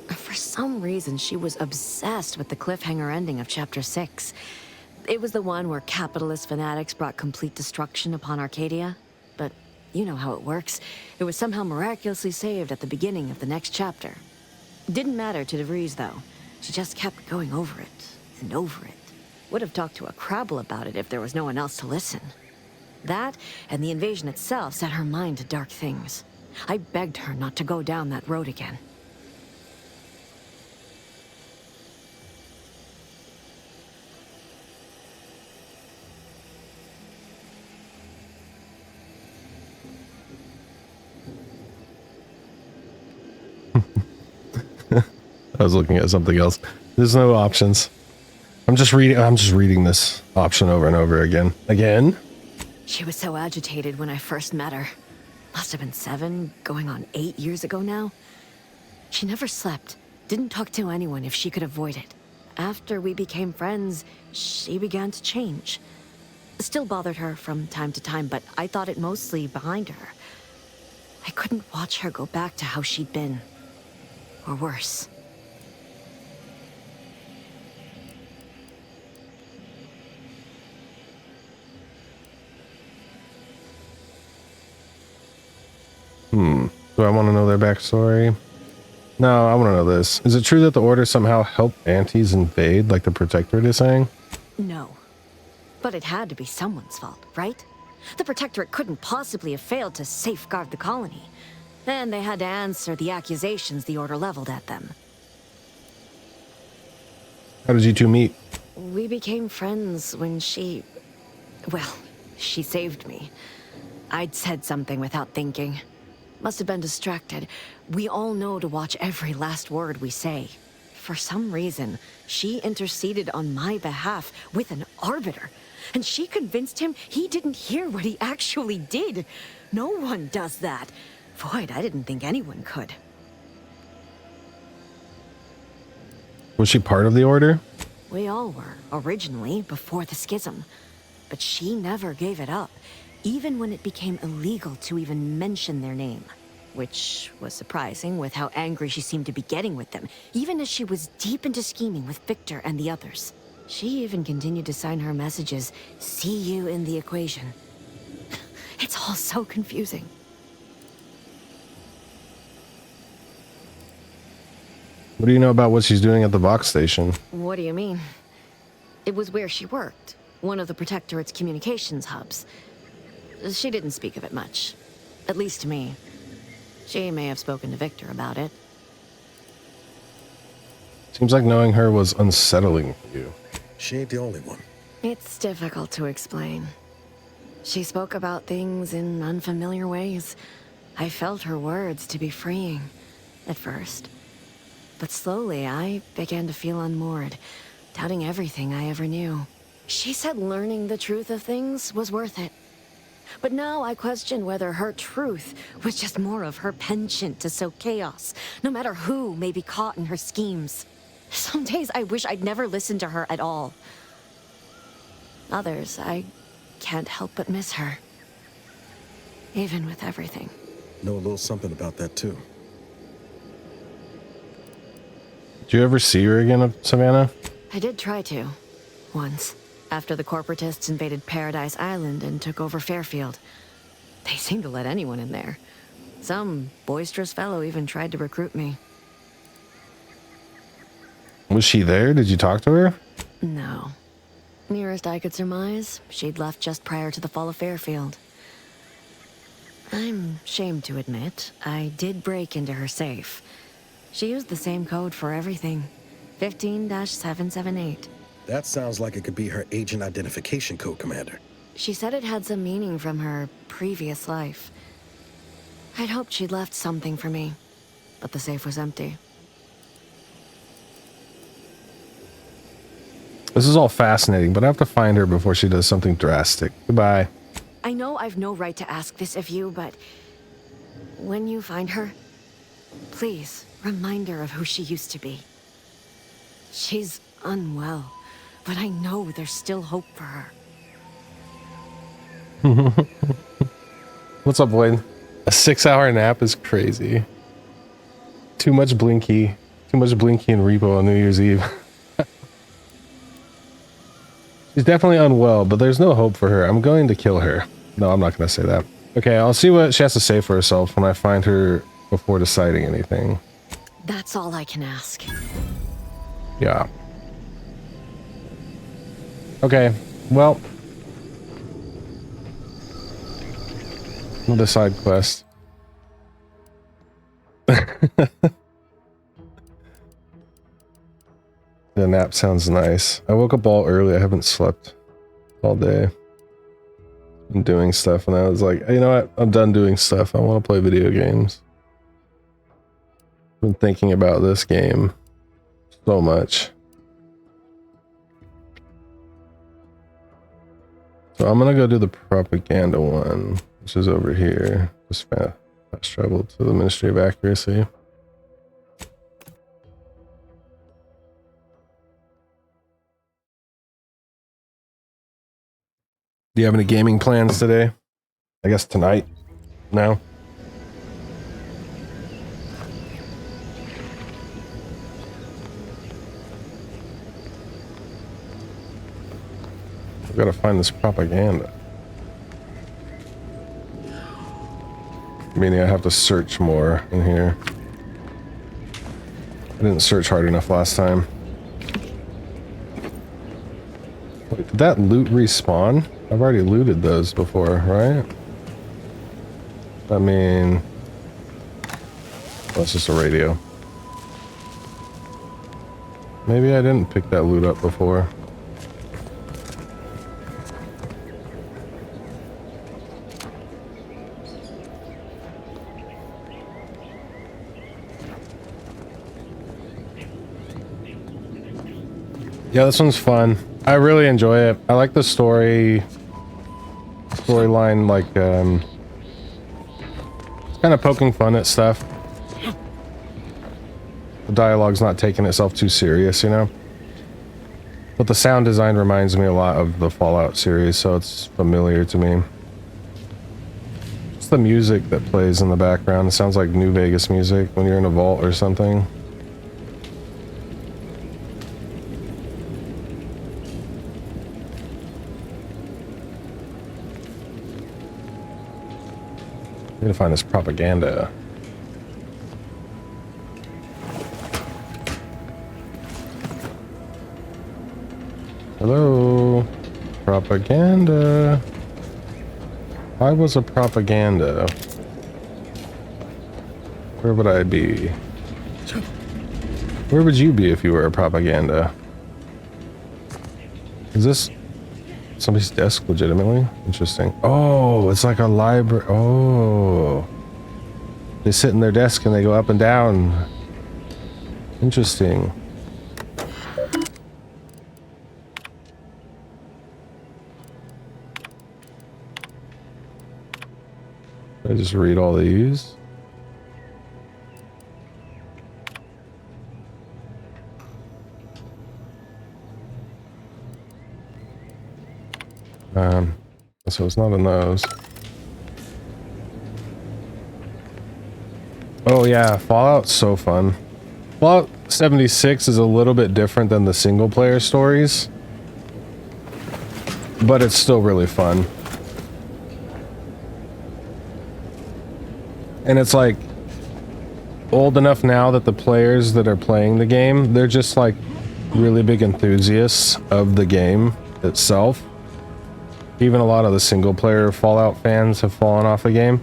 For some reason, she was obsessed with the cliffhanger ending of Chapter 6. It was the one where capitalist fanatics brought complete destruction upon Arcadia. But you know how it works. It was somehow miraculously saved at the beginning of the next chapter. Didn't matter to DeVries, though. She just kept going over it and over it. Would have talked to a Crabble about it if there was no one else to listen. That, and the invasion itself, set her mind to dark things. I begged her not to go down that road again. I was looking at something else. There's no options. I'm just reading this option over and over again. She was so agitated when I first met her. Must have been 7, going on 8 years ago now. She never slept, didn't talk to anyone if she could avoid it. After we became friends, she began to change. Still bothered her from time to time, but I thought it mostly behind her. I couldn't watch her go back to how she'd been. Or worse. Do I want to know their backstory? No, I want to know this. Is it true that the Order somehow helped Antes invade, like the Protectorate is saying? No. But it had to be someone's fault, right? The Protectorate couldn't possibly have failed to safeguard the colony. And they had to answer the accusations the Order leveled at them. How did you two meet? We became friends when she... Well, she saved me. I'd said something without thinking. Must have been distracted. We all know to watch every last word we say. For some reason, she interceded on my behalf with an arbiter. And she convinced him he didn't hear what he actually did. No one does that. Void, I didn't think anyone could. Was she part of the Order? We all were, originally, before the schism. But she never gave it up, even when it became illegal to even mention their name. Which was surprising with how angry she seemed to be getting with them, even as she was deep into scheming with Victor and the others. She even continued to sign her messages, "See you in the equation." It's all so confusing. What do you know about what she's doing at the Vox station? What do you mean? It was where she worked, one of the Protectorate's communications hubs. She didn't speak of it much, at least to me. She may have spoken to Victor about it. Seems like knowing her was unsettling for you. She ain't the only one. It's difficult to explain. She spoke about things in unfamiliar ways. I felt her words to be freeing, at first. But slowly, I began to feel unmoored, doubting everything I ever knew. She said learning the truth of things was worth it. But now I question whether her truth was just more of her penchant to sow chaos, no matter who may be caught in her schemes. Some days I wish I'd never listened to her at all. Others, I can't help but miss her. Even with everything. Know a little something about that, too. Did you ever see her again, Savannah? I did try to. Once. After the corporatists invaded Paradise Island and took over Fairfield. They seemed to let anyone in there. Some boisterous fellow even tried to recruit me. Was she there? Did you talk to her? No. Nearest I could surmise, she'd left just prior to the fall of Fairfield. I'm ashamed to admit, I did break into her safe. She used the same code for everything. 15-778. That sounds like it could be her agent identification code, Commander. She said it had some meaning from her previous life. I'd hoped she'd left something for me, but the safe was empty. This is all fascinating, but I have to find her before she does something drastic. Goodbye. I know I've no right to ask this of you, but when you find her, please remind her of who she used to be. She's unwell, but I know there's still hope for her. What's up, Boyd? A 6-hour nap is crazy. Too much Blinky. Too much Blinky and Repo on New Year's Eve. She's definitely unwell, but there's no hope for her. I'm going to kill her. No, I'm not going to say that. Okay, I'll see what she has to say for herself when I find her before deciding anything. That's all I can ask. Yeah. Okay, well. Another side quest. The nap sounds nice. I woke up all early. I haven't slept all day. I'm doing stuff, and I was like, you know what? I'm done doing stuff. I want to play video games. I've been thinking about this game so much. So I'm gonna go do the propaganda one, which is over here. Just fast travel to the Ministry of Accuracy. Do you have any gaming plans today? I guess tonight? No? I've got to find this propaganda. Meaning I have to search more in here. I didn't search hard enough last time. Wait, did that loot respawn? I've already looted those before, right? I mean... That's just a radio. Maybe I didn't pick that loot up before. Yeah, this one's fun. I really enjoy it. I like the storyline, like, it's kind of poking fun at stuff. The dialogue's not taking itself too serious, you know? But the sound design reminds me a lot of the Fallout series, so it's familiar to me. It's the music that plays in the background. It sounds like New Vegas music when you're in a vault or something. I need to find this propaganda. Hello? Propaganda. Why was a propaganda? Where would I be? Where would you be if you were a propaganda? Is this somebody's desk legitimately? Interesting. Oh, it's like a library. Oh. They sit in their desk and they go up and down. Interesting. I just read all these. So it's not in those. Oh yeah, Fallout's so fun. Fallout 76 is a little bit different than the single player stories, but it's still really fun. And it's like old enough now that the players that are playing the game, they're just like really big enthusiasts of the game itself. Even a lot of the single player Fallout fans have fallen off the game.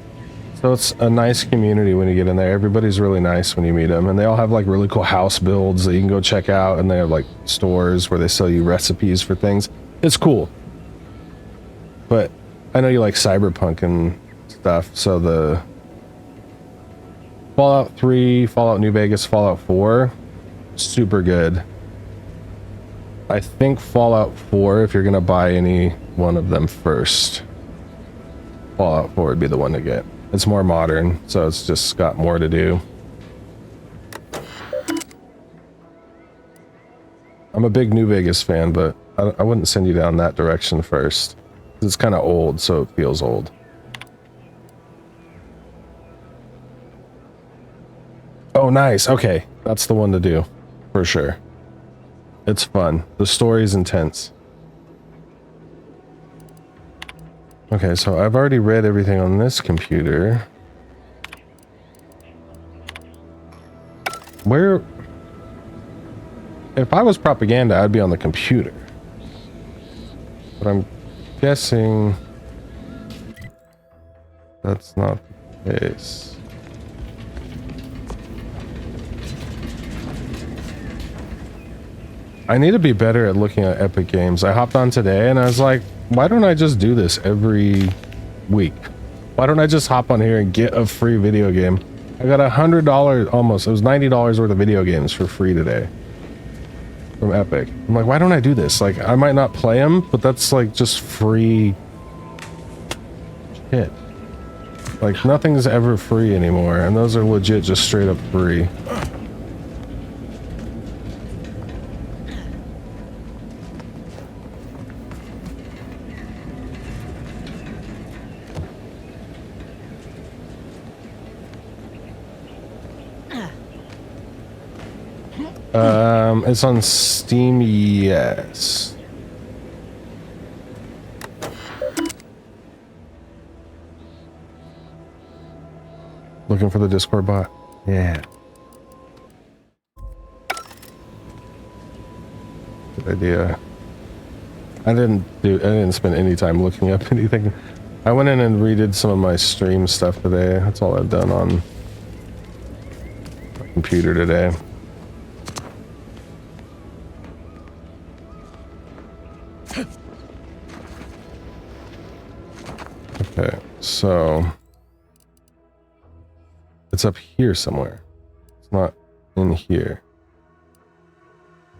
So it's a nice community when you get in there. Everybody's really nice when you meet them, and they all have like really cool house builds that you can go check out, and they have like stores where they sell you recipes for things. It's cool. But I know you like Cyberpunk and stuff, so the Fallout 3, Fallout New Vegas, Fallout 4, super good. I think Fallout 4, if you're gonna buy any one of them first, Fallout 4 would be the one to get. It's more modern, so it's just got more to do. I'm a big New Vegas fan, but I wouldn't send you down that direction first. It's kind of old, so it feels old. Oh, nice. Okay, that's the one to do, for sure. It's fun. The story's intense. Okay, so I've already read everything on this computer. Where... If I was propaganda, I'd be on the computer. But I'm guessing... that's not the case. I need to be better at looking at Epic Games. I hopped on today and I was like, why don't I just do this every week? Why don't I just hop on here and get a free video game? I got $100, almost, it was $90 worth of video games for free today from Epic. I'm like, why don't I do this? Like, I might not play them, but that's like just free shit. Like, nothing's ever free anymore, and those are legit just straight up free. It's on Steam, yes. Looking for the Discord bot? Yeah. Good idea. I didn't spend any time looking up anything. I went in and redid some of my stream stuff today. That's all I've done on my computer today. Okay, so it's up here somewhere. It's not in here.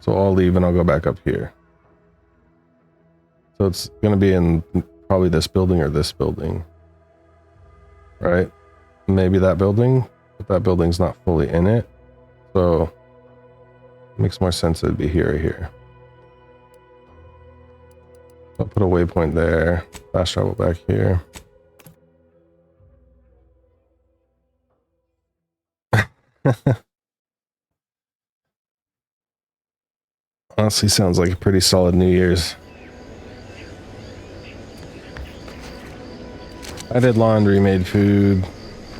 So I'll leave and I'll go back up here. So it's gonna be in probably this building or this building. Right? Maybe that building, but that building's not fully in it. So it makes more sense it'd be here or here. I'll put a waypoint there. Fast travel back here. Honestly, sounds like a pretty solid New Year's. I did laundry, made food,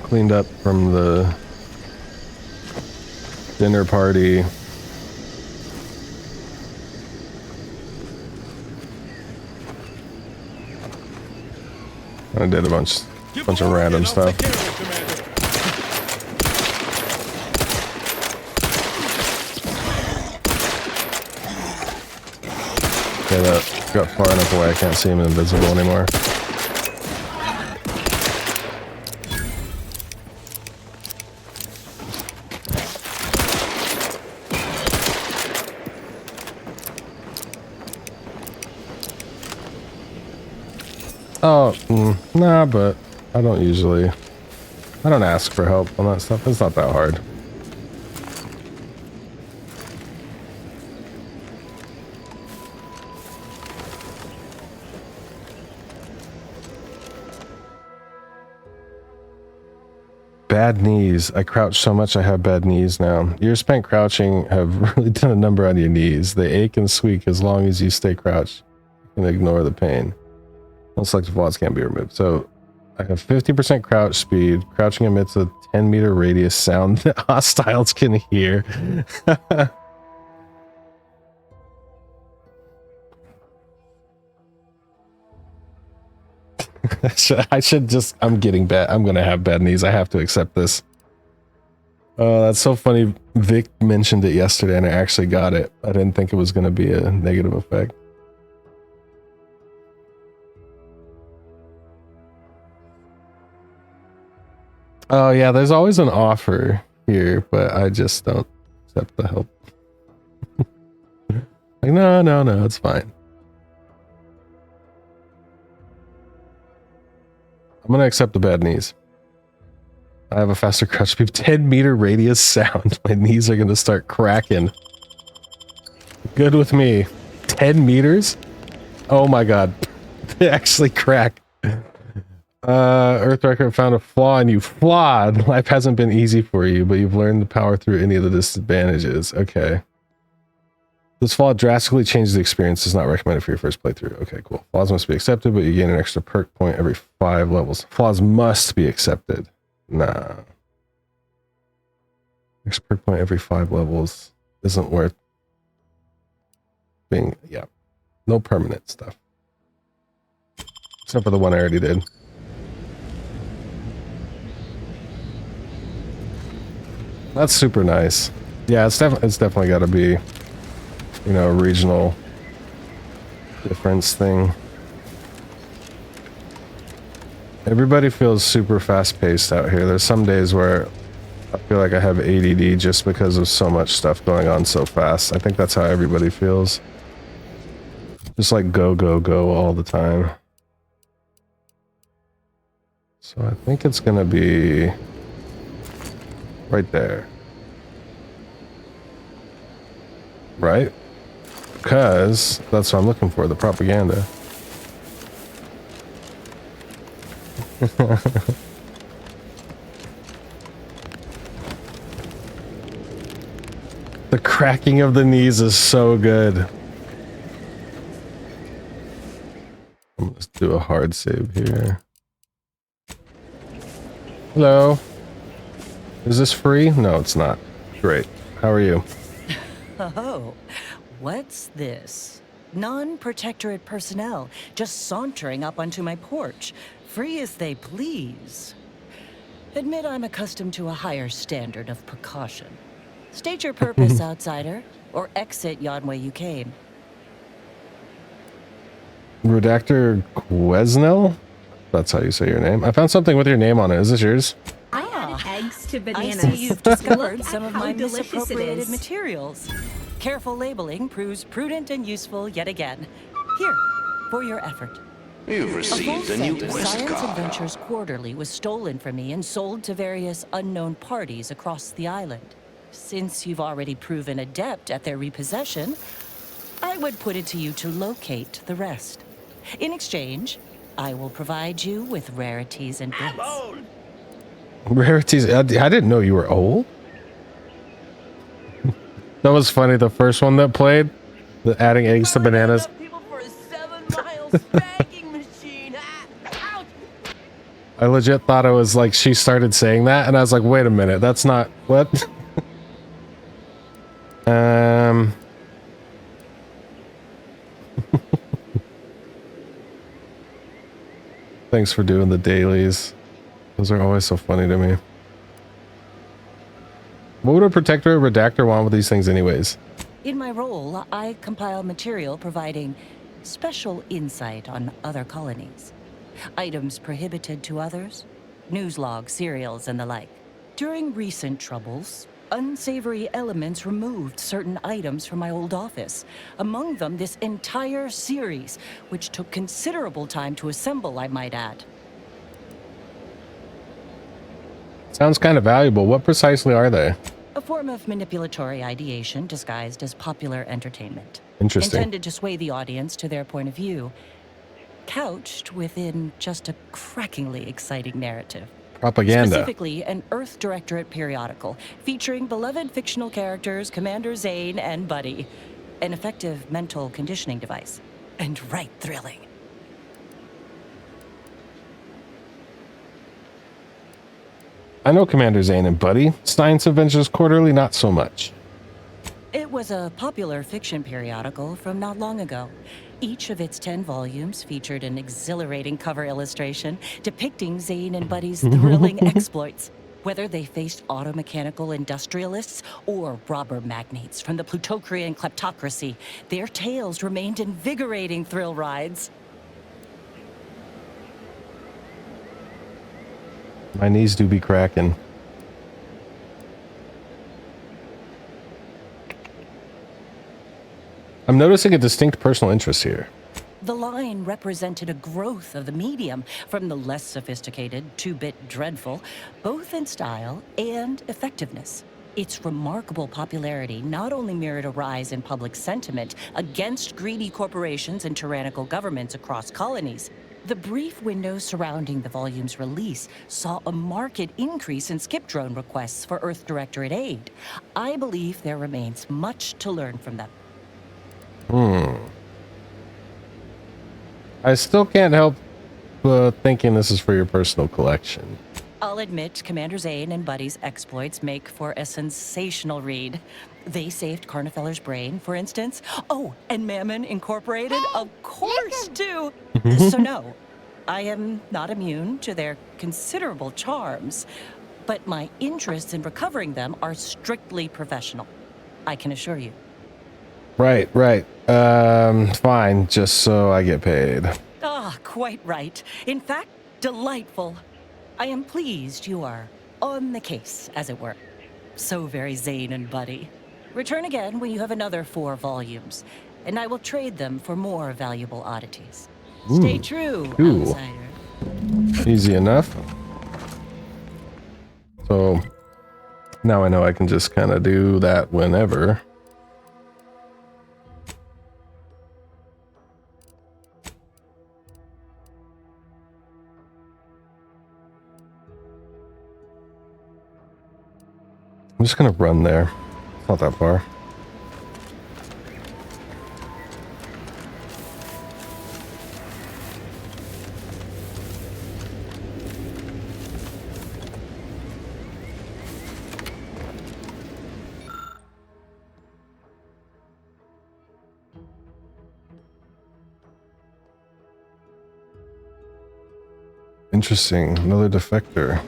cleaned up from the dinner party. I did a bunch of random stuff. Okay, that got far enough away I can't see him invisible anymore. Oh, nah, but I don't ask for help on that stuff. It's not that hard. Bad knees. I crouch so much I have bad knees now. Years spent crouching have really done a number on your knees. They ache and squeak as long as you stay crouched and ignore the pain. No selective walls can't be removed. So I have 50% crouch speed. Crouching emits a 10-meter radius sound that hostiles can hear. I should just, I'm getting bad. I'm gonna have bad knees. I have to accept this. That's so funny. Vic mentioned it yesterday and I actually got it. I didn't think it was gonna be a negative effect. Oh yeah, there's always an offer here, but I just don't accept the help. Like, no, it's fine. I'm gonna accept the bad knees. I have a faster crouch speed, 10-meter radius sound. My knees are gonna start cracking. Good with me. 10 meters? Oh my god. They actually crack. Earthwrecker found a flaw and you flawed. Life hasn't been easy for you, but you've learned to power through any of the disadvantages. Okay. This flaw drastically changes the experience. Is not recommended for your first playthrough. Okay, cool. Flaws must be accepted, but you gain an extra perk point every 5 levels. Flaws must be accepted. Nah. Extra perk point every 5 levels isn't worth being, yeah. No permanent stuff. Except for the one I already did. That's super nice. Yeah, it's definitely got to be, you know, a regional difference thing. Everybody feels super fast-paced out here. There's some days where I feel like I have ADD just because of so much stuff going on so fast. I think that's how everybody feels. Just like go, go, go all the time. So I think it's gonna be right there. Right? Because that's what I'm looking for, the propaganda. The cracking of the knees is so good. Let's do a hard save here. Hello. Is this free? No, it's not. Great. How are you? Oh, what's this? Non-protectorate personnel just sauntering up onto my porch, free as they please. Admit I'm accustomed to a higher standard of precaution. State your purpose, outsider, or exit yon way you came. Redactor Quesnel? That's how you say your name. I found something with your name on it. Is this yours? I added eggs to bananas. I see you've discovered some of my misappropriated materials. Careful labeling proves prudent and useful yet again. Here, for your effort. You've received a new quest Science card. Adventures Quarterly was stolen from me and sold to various unknown parties across the island. Since you've already proven adept at their repossession, I would put it to you to locate the rest. In exchange, I will provide you with rarities and bits. Rarities? I didn't know you were old. That was funny. The first one that played, the adding eggs to bananas. I legit thought it was like she started saying that, and I was like, wait a minute, that's not what. Thanks for doing the dailies. Those are always so funny to me. What would a protector or redactor want with these things anyways? In my role, I compile material providing special insight on other colonies. Items prohibited to others, news logs, serials, and the like. During recent troubles, unsavory elements removed certain items from my old office. Among them, this entire series, which took considerable time to assemble, I might add. Sounds kind of valuable. What precisely are they? A form of manipulatory ideation disguised as popular entertainment. Interesting. Intended to sway the audience to their point of view. Couched within just a crackingly exciting narrative. Propaganda. Specifically, an Earth Directorate periodical featuring beloved fictional characters Commander Zane and Buddy. An effective mental conditioning device. And right thrilling. I know Commander Zane and Buddy. Science Adventures Quarterly, not so much. It was a popular fiction periodical from not long ago. Each of its 10 volumes featured an exhilarating cover illustration depicting Zane and Buddy's thrilling exploits. Whether they faced automechanical industrialists or robber magnates from the Plutocrian kleptocracy, their tales remained invigorating thrill rides. My knees do be cracking. I'm noticing a distinct personal interest here. The line represented a growth of the medium from the less sophisticated 2-bit dreadful, both in style and effectiveness. Its remarkable popularity not only mirrored a rise in public sentiment against greedy corporations and tyrannical governments across colonies. The brief window surrounding the volume's release saw a marked increase in skip drone requests for Earth Directorate aid. I believe there remains much to learn from them. I still can't help thinking this is for your personal collection. I'll admit Commander Zane and Buddy's exploits make for a sensational read. They saved Carnifeller's brain, for instance. Oh, and Mammon Incorporated, of course, too. So no, I am not immune to their considerable charms, but my interests in recovering them are strictly professional. I can assure you. Right. Fine, just so I get paid. Ah, quite right. In fact, delightful. I am pleased you are on the case, as it were. So very Zane and Buddy. Return again when you have another 4 volumes, and I will trade them for more valuable oddities. Stay true, outsider. Easy enough. So now I know I can just kind of do that whenever. I'm just gonna run there. It's not that far. Interesting. Another defector.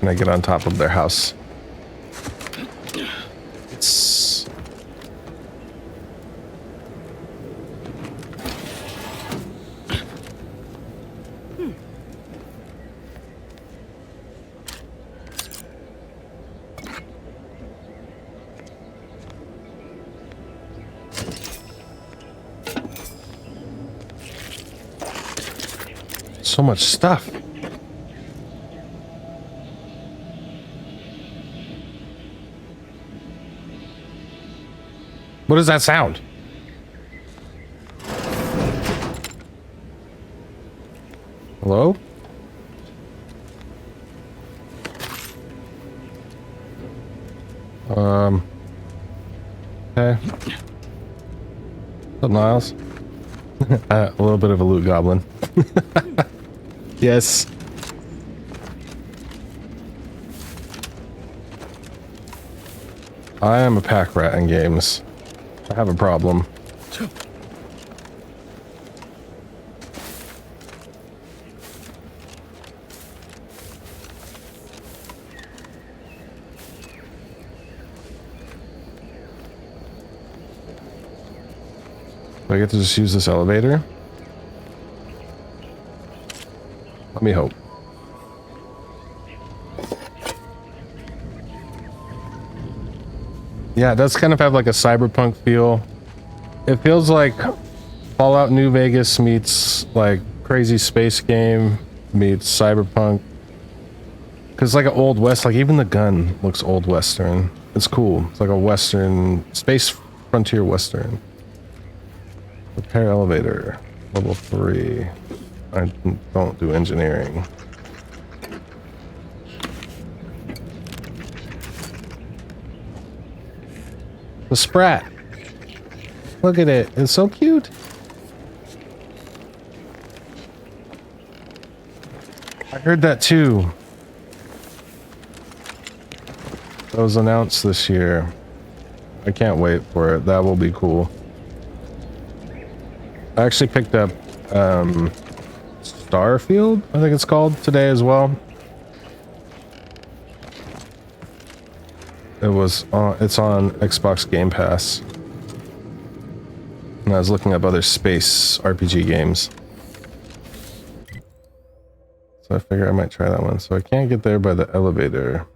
Can I get on top of their house? It's... So much stuff. What does that sound? Hello? Okay. What's up, Niles? A little bit of a loot goblin. Yes. I am a pack rat in games. I have a problem. Do I get to just use this elevator? Let me hope. Yeah, it does kind of have like a cyberpunk feel. It feels like Fallout New Vegas meets like crazy space game meets cyberpunk. Cause like an old west, like even the gun looks old western. It's cool. It's like a western, space frontier western. Repair elevator, level 3. I don't do engineering. The Sprat. Look at it. It's so cute. I heard that too. that was announced this year. I can't wait for it. That will be cool. I actually picked up Starfield, I think it's called, today as well. It's on Xbox Game Pass. And I was looking up other space RPG games. So I figure I might try that one. So I can't get there by the elevator.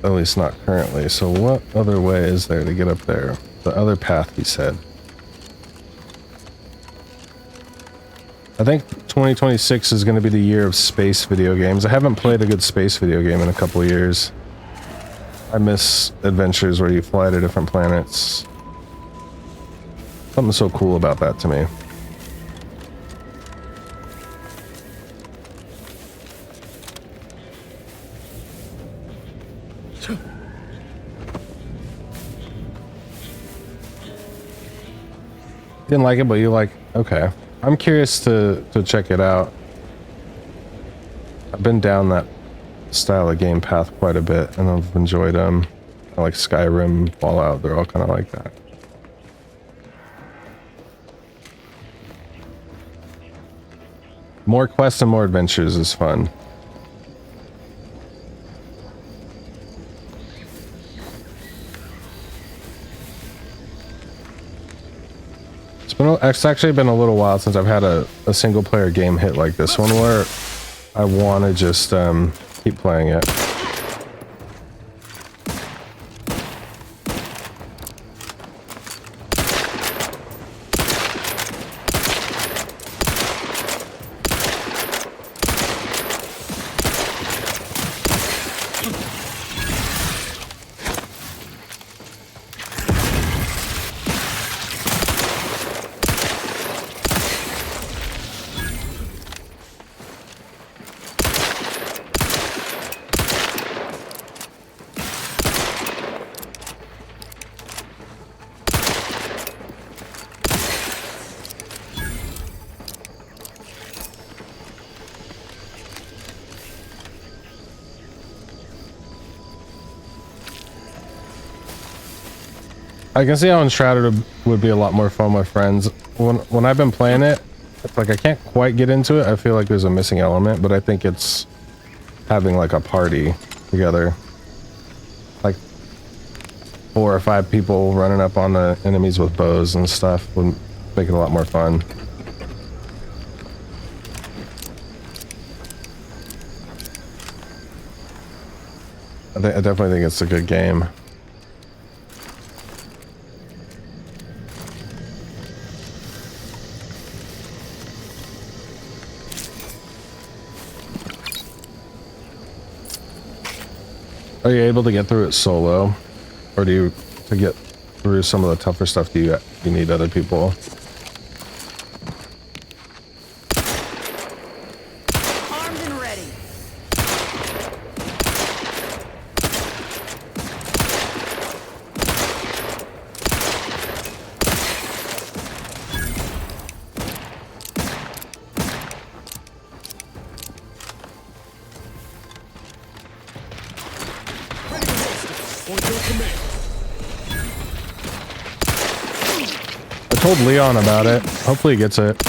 At least not currently. So what other way is there to get up there? The other path, he said. I think 2026 is going to be the year of space video games. I haven't played a good space video game in a couple of years. I miss adventures where you fly to different planets. Something so cool about that to me. Didn't like it, but you like, okay. I'm curious to check it out. I've been down that style of game path quite a bit, and I've enjoyed them. I like Skyrim, Fallout, they're all kind of like that. More quests and more adventures is fun. It's actually been a little while since I've had a single player game hit like this one where I want to just keep playing it. I can see how Enshrouded would be a lot more fun with friends. When I've been playing it, it's like I can't quite get into it. I feel like there's a missing element, but I think it's having like a party together. Like 4 or 5 people running up on the enemies with bows and stuff would make it a lot more fun. I definitely think it's a good game. Are you able to get through it solo, or do you, to get through some of the tougher stuff, do you need other people? Armed and ready. I told Leon about it. Hopefully he gets it.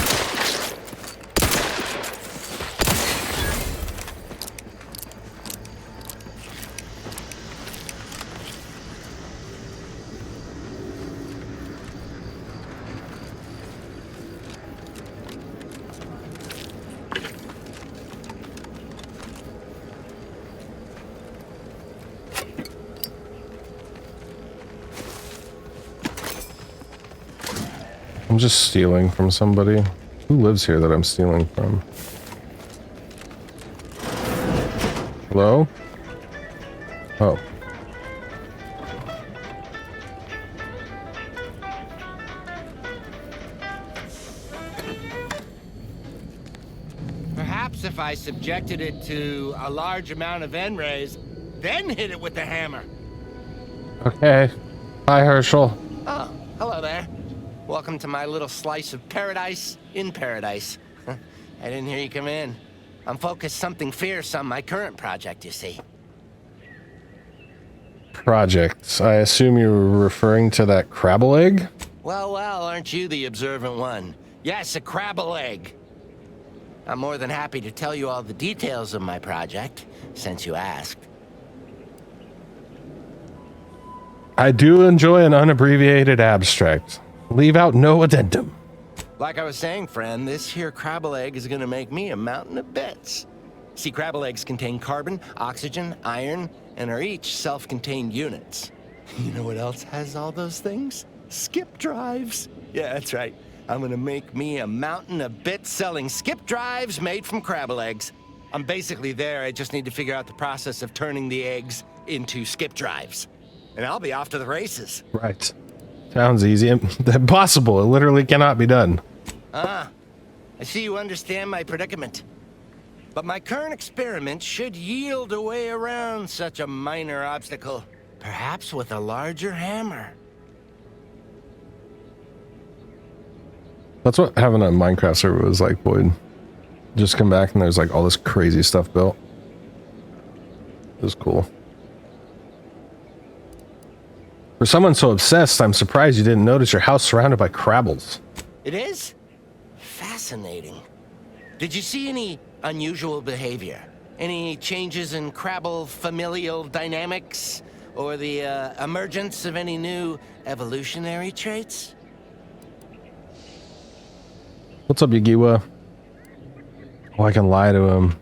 I'm just stealing from somebody. Who lives here that I'm stealing from? Hello? Oh. Perhaps if I subjected it to a large amount of N-rays, then hit it with the hammer. Okay. Hi, Herschel. Oh, hello there. Welcome to my little slice of paradise in paradise. I didn't hear you come in. I'm focused something fierce on my current project, you see. Projects. I assume you were referring to that crabble egg? Well, aren't you the observant one? Yes, a crabble egg. I'm more than happy to tell you all the details of my project, since you asked. I do enjoy an unabbreviated abstract. Leave out no addendum. Like I was saying, friend, this here crabble egg is gonna make me a mountain of bits. See, crabble eggs contain carbon, oxygen, iron, and are each self-contained units. You know what else has all those things? Skip drives. Yeah, that's right. I'm gonna make me a mountain of bits selling skip drives made from crabble eggs. I'm basically there. I just need to figure out the process of turning the eggs into skip drives. And I'll be off to the races. Right. Sounds easy. Impossible. It literally cannot be done. I see you understand my predicament. But my current experiment should yield a way around such a minor obstacle. Perhaps with a larger hammer. That's what having a Minecraft server was like, Boyd. Just come back and there's like all this crazy stuff built. It was cool. For someone so obsessed, I'm surprised you didn't notice your house surrounded by crabbles. It is? Fascinating. Did you see any unusual behavior? Any changes in crabble familial dynamics? Or the emergence of any new evolutionary traits? What's up, Yagiwa? Oh, I can lie to him.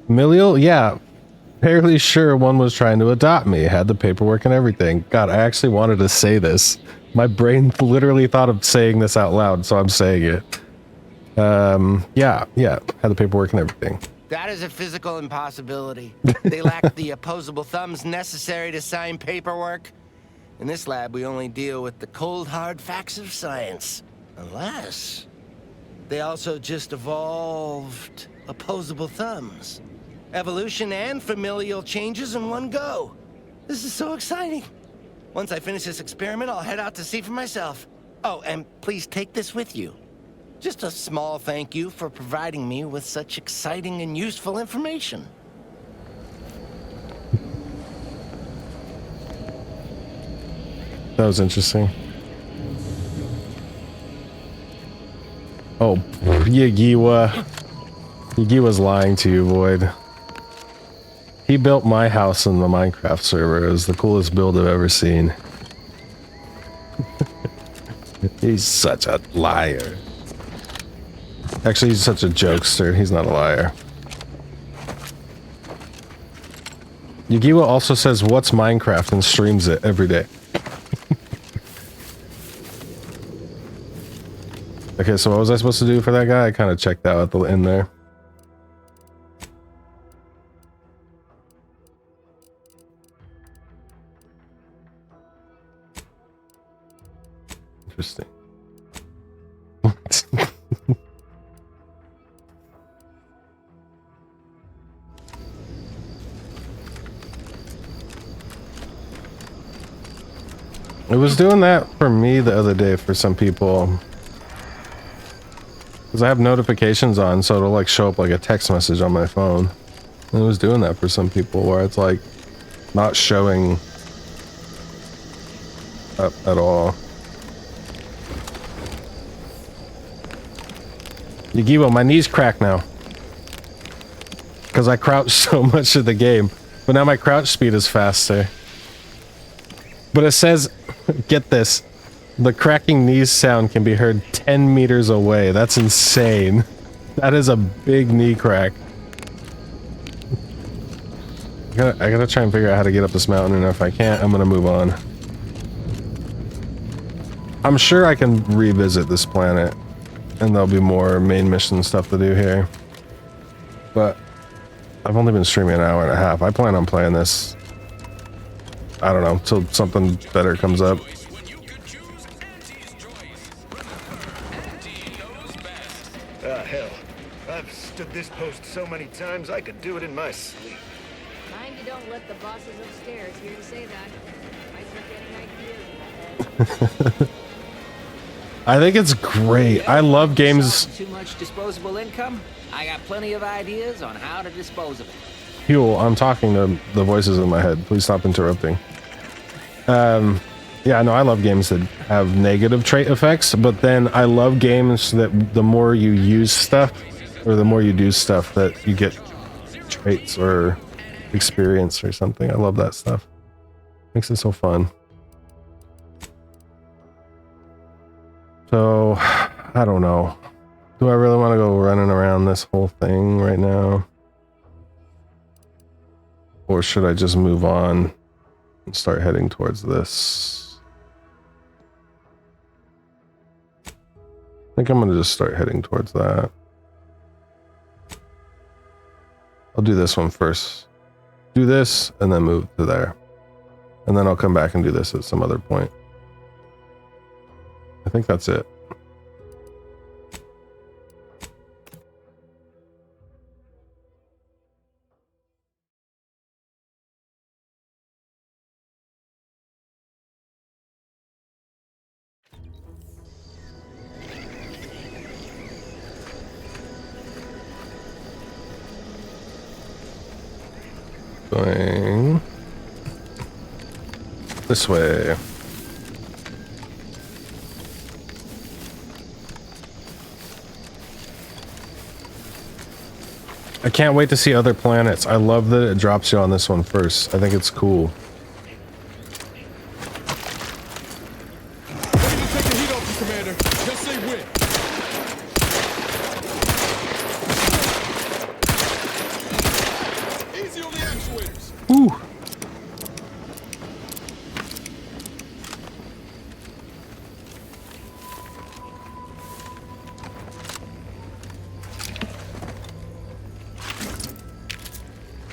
Familial? Yeah. Fairly sure one was trying to adopt me. Had the paperwork and everything. God, I actually wanted to say this. My brain literally thought of saying this out loud, so I'm saying it. Yeah. Had the paperwork and everything. That is a physical impossibility. They lack the opposable thumbs necessary to sign paperwork. In this lab, we only deal with the cold, hard facts of science. Unless they also just evolved opposable thumbs. Evolution and familial changes in one go. This is so exciting. Once I finish this experiment, I'll head out to see for myself. Oh, and please take this with you. Just a small thank you for providing me with such exciting and useful information. That was interesting. Oh, Yagiwa. Yagiwa's lying to you, Void. He built my house in the Minecraft server. It was the coolest build I've ever seen. He's such a liar. Actually, he's such a jokester. He's not a liar. Yagiwa also says, "What's Minecraft?" and streams it every day. Okay, so what was I supposed to do for that guy? I kind of checked out at the end there. Interesting. What? It was doing that for me the other day for some people. Because I have notifications on, so it'll like show up like a text message on my phone. And it was doing that for some people where it's like not showing up at all. Yagiwa, my knees crack now. Because I crouched so much of the game. But now my crouch speed is faster. But it says, get this, the cracking knees sound can be heard 10 meters away. That's insane. That is a big knee crack. I gotta try and figure out how to get up this mountain, and if I can't, I'm gonna move on. I'm sure I can revisit this planet, and there'll be more main mission stuff to do here. But I've only been streaming an hour and a half. I plan on playing this, I don't know, till something better comes up. Hell. I've stood this post so many times I could do it in my sleep. Mind you don't let the bosses upstairs hear you say that. Might start getting ideas in my head. I think it's great. I love games. Too much disposable income? I got plenty of ideas on how to dispose of it. Huel, I'm talking to the voices in my head. Please stop interrupting. Yeah, no, I love games that have negative trait effects, but then I love games that the more you use stuff, or the more you do stuff, that you get traits or experience or something. I love that stuff. Makes it so fun. So, I don't know. Do I really want to go running around this whole thing right now? Or should I just move on and start heading towards this? I think I'm going to just start heading towards that. I'll do this one first. Do this and then move to there. And then I'll come back and do this at some other point. I think that's it. Going this way. I can't wait to see other planets. I love that it drops you on this one first. I think it's cool. Woo.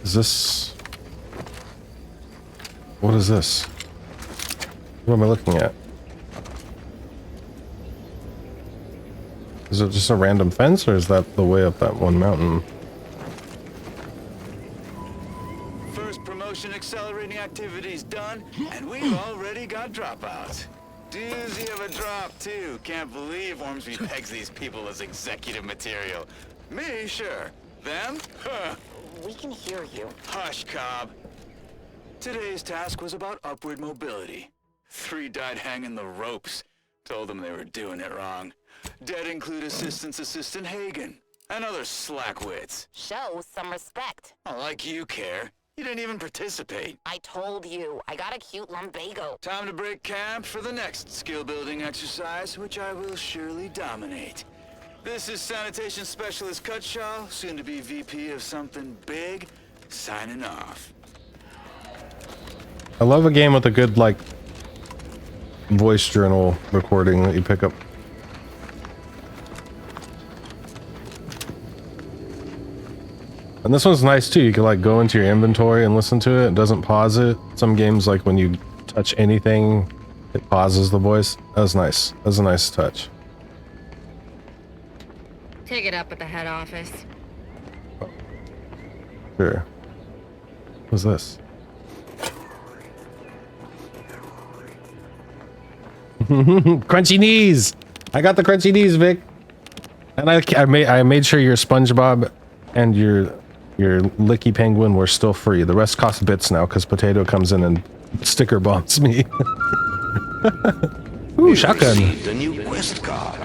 Is this... What is this? What am I looking at? Is it just a random fence, or is that the way up that one mountain? First promotion accelerating activities done, and we've already got dropouts. Doozy of a drop, too. Can't believe Ormsby pegs these people as executive material. Me, sure. Them? Huh. We can hear you. Hush, Cobb. Today's task was about upward mobility. 3 died hanging the ropes. Told them they were doing it wrong. Dead include Assistant Hagen and other slackwits. Show some respect. Oh, like you care. You didn't even participate. I told you, I got a cute lumbago. Time to break camp for the next skill-building exercise, which I will surely dominate. This is Sanitation Specialist Cutshaw, soon to be VP of something big, signing off. I love a game with a good, like, voice journal recording that you pick up. And this one's nice too. You can like go into your inventory and listen to it. It doesn't pause it. Some games, like when you touch anything, it pauses the voice. That was nice. That was a nice touch. Take it up at the head office. Sure. What's this? Crunchy knees. I got the crunchy knees, Vic. And I made sure your SpongeBob and your Licky Penguin were still free. The rest cost bits now because Potato comes in and sticker bombs me. Ooh, shotgun. The new quest card.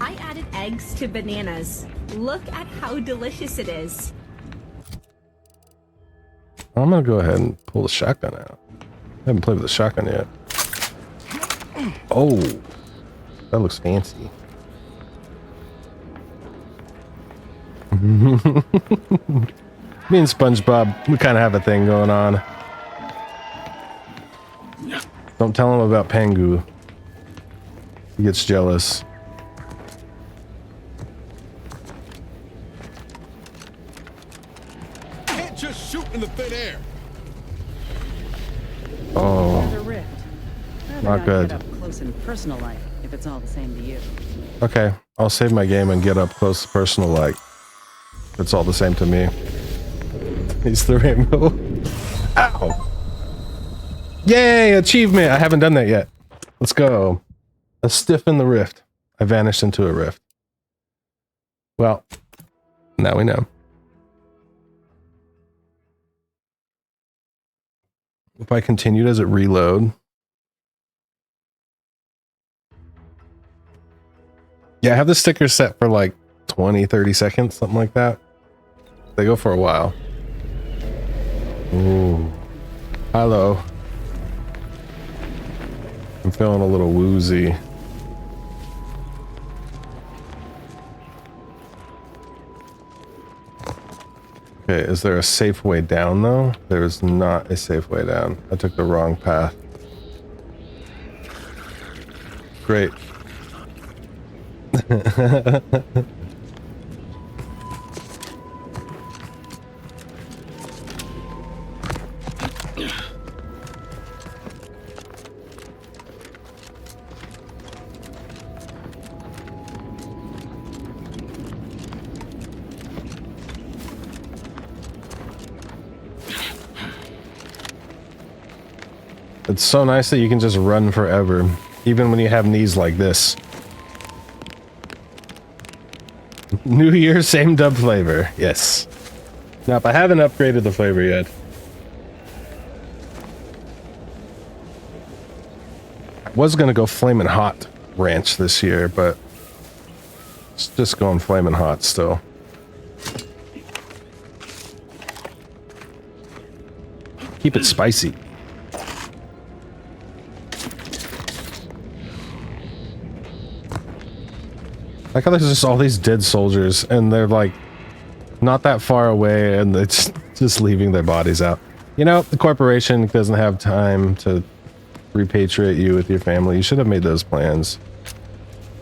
I added eggs to bananas. Look at how delicious it is. I'm gonna go ahead and pull the shotgun out. I haven't played with the shotgun yet. Oh, that looks fancy. Me and SpongeBob, we kind of have a thing going on. Don't tell him about Pangu. He gets jealous. Can't just shoot in the thin air. Oh, not good. Get up close and personal like, if it's all the same to you. Okay, I'll save my game and get up close, personal like. It's all the same to me. He's the rainbow. Ow! Yay, achievement! I haven't done that yet. Let's go. A stiff in the rift. I vanished into a rift. Well, now we know. If I continue, does it reload? Yeah, I have the sticker set for like 20, 30 seconds, something like that. They go for a while. Ooh. Hello. I'm feeling a little woozy. Okay, is there a safe way down though? There is not a safe way down. I took the wrong path. Great. It's so nice that you can just run forever, even when you have knees like this. New Year, same dub flavor. Yes. Now, if I haven't upgraded the flavor yet. I was gonna go Flamin' Hot Ranch this year, but it's just going Flamin' Hot still. Keep it spicy. Like how there's just all these dead soldiers and they're like not that far away and it's just leaving their bodies out. You know, the corporation doesn't have time to repatriate you with your family. You should have made those plans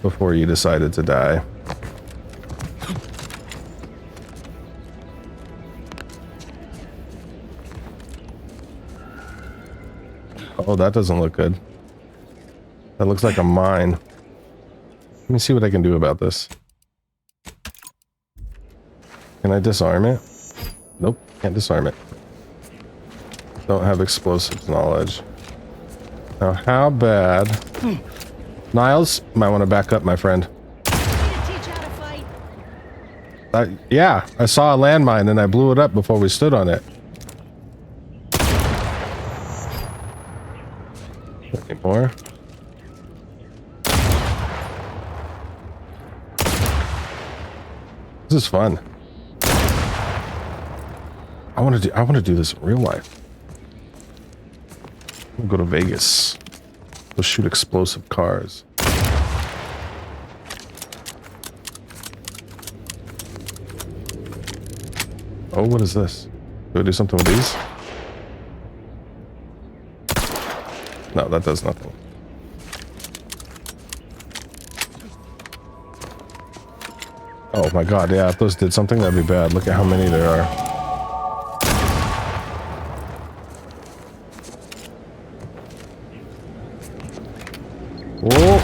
before you decided to die. Oh, that doesn't look good. That looks like a mine. Let me see what I can do about this. Can I disarm it? Nope, can't disarm it. Don't have explosives knowledge. Now, how bad... Niles, might want to back up, my friend. Yeah, I saw a landmine and I blew it up before we stood on it. Any more? This is fun. I want to do this in real life. We'll go to Vegas. We'll shoot explosive cars. Oh, what is this? Do I do something with these? No, that does nothing. Oh my god, yeah, if those did something, that'd be bad. Look at how many there are. Whoa!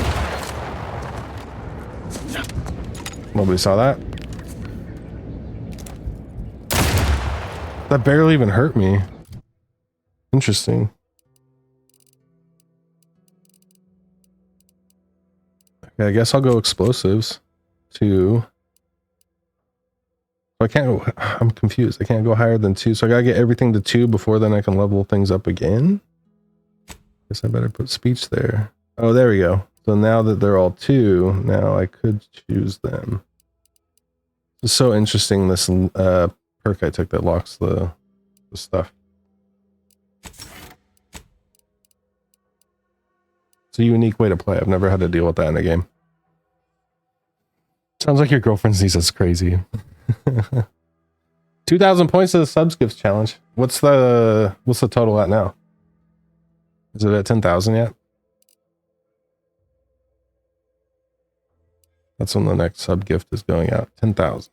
Nobody saw that. That barely even hurt me. Interesting. Okay, I guess I'll go explosives to... I can't go, I'm confused. I can't go higher than 2, so I gotta get everything to 2 before then I can level things up again. Guess I better put speech there. Oh, there we go. So now that they're all 2, now I could choose them. It's so interesting, this perk I took that locks the stuff. It's a unique way to play. I've never had to deal with that in a game. Sounds like your girlfriend sees us crazy. 2,000 points to the subs gifts challenge. What's the total at now? Is it at 10,000 yet? That's when the next sub gift is going out. 10,000.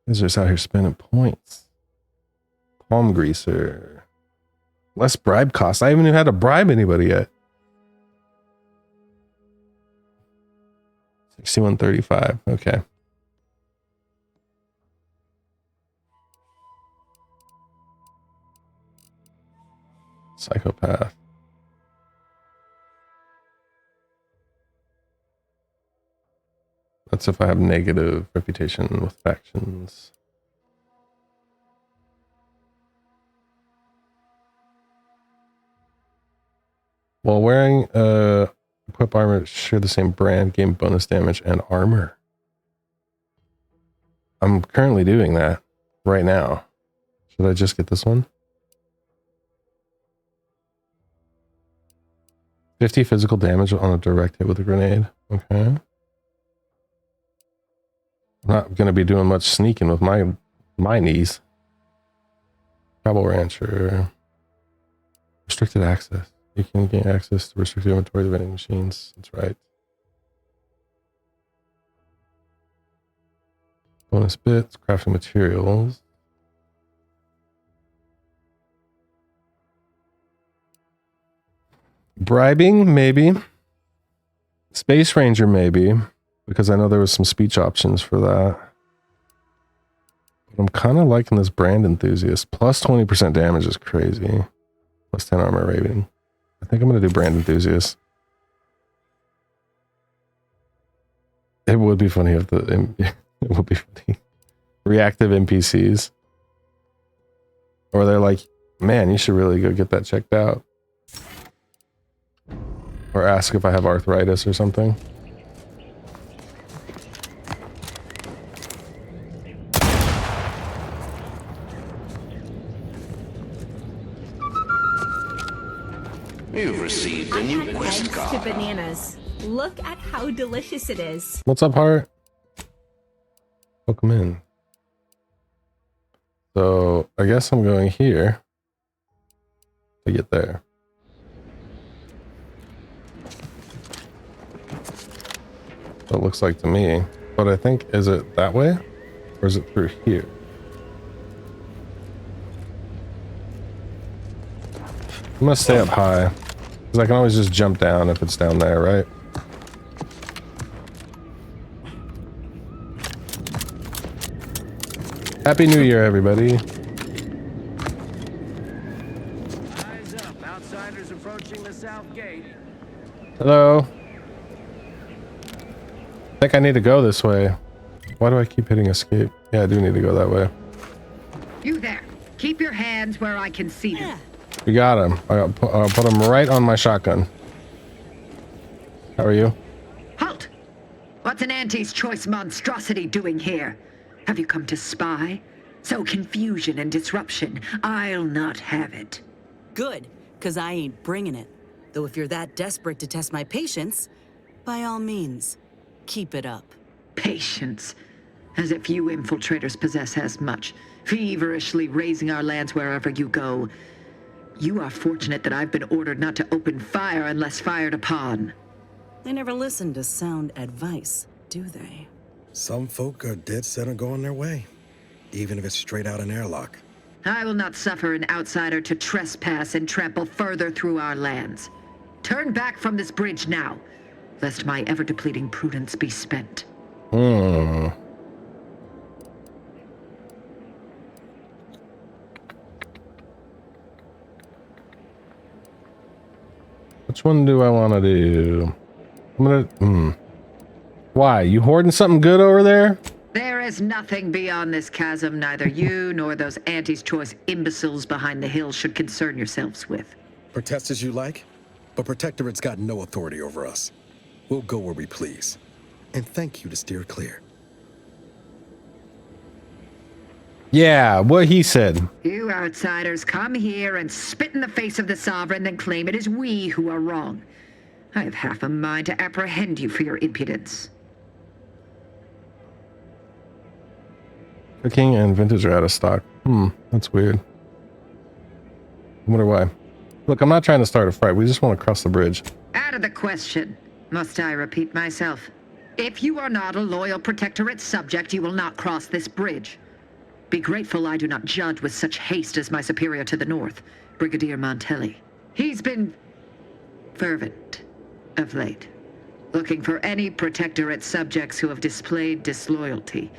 He's just out here spending points. Palm greaser. Less bribe cost. I haven't even had to bribe anybody yet. 6135. Okay. Psychopath. That's if I have negative reputation with factions. While wearing equip armor, share the same brand, gain bonus damage and armor. I'm currently doing that right now. Should I just get this one? 50 physical damage on a direct hit with a grenade. Okay. I'm not going to be doing much sneaking with my knees. Tribal Rancher. Restricted access. You can gain access to restricted inventory of vending machines. That's right. Bonus bits, crafting materials. Bribing, maybe. Space Ranger, maybe. Because I know there was some speech options for that. But I'm kind of liking this brand enthusiast. Plus 20% damage is crazy. Plus 10 armor rating. I think I'm going to do brand enthusiast. It would be funny if it would be funny. Reactive NPCs. Or they're like, man, you should really go get that checked out. Or ask if I have arthritis or something. You've received a new quest card. To bananas. Look at how delicious it is. What's up, Heart? Welcome in. So I guess I'm going here to get there. It looks like to me, but I think, is it that way or is it through here? I'm gonna stay up high because I can always just jump down if it's down there, right? Happy New Year, everybody. Eyes up, outsiders approaching the south gate. Hello. I think I need to go this way. Why do I keep hitting escape? Yeah, I do need to go that way. You there. Keep your hands where I can see them. We got him. I'll put him right on my shotgun. How are you? Halt! What's an Auntie's choice monstrosity doing here? Have you come to spy? So confusion and disruption. I'll not have it. Good, because I ain't bringing it. Though if you're that desperate to test my patience, by all means, keep it up. Patience. As if you infiltrators possess as much. Feverishly raising our lands wherever you go. You are fortunate that I've been ordered not to open fire unless fired upon. They never listen to sound advice, do they? Some folk are dead set on going their way, even if it's straight out an airlock. I will not suffer an outsider to trespass and trample further through our lands. Turn back from this bridge now, lest my ever-depleting prudence be spent. Which one do I want to do? I'm gonna... Why? You hoarding something good over there? There is nothing beyond this chasm neither you nor those Auntie's choice imbeciles behind the hill should concern yourselves with. Protest as you like, but Protectorate's got no authority over us. We'll go where we please. And thank you to steer clear. Yeah, what he said. You outsiders come here and spit in the face of the Sovereign, then claim it is we who are wrong. I have half a mind to apprehend you for your impudence. Cooking and vintage are out of stock. That's weird. I wonder why. Look, I'm not trying to start a fight. We just want to cross the bridge. Out of the question. Must I repeat myself? If you are not a loyal Protectorate subject, you will not cross this bridge. Be grateful I do not judge with such haste as my superior to the north, Brigadier Montelli. He's been fervent of late, looking for any Protectorate subjects who have displayed disloyalty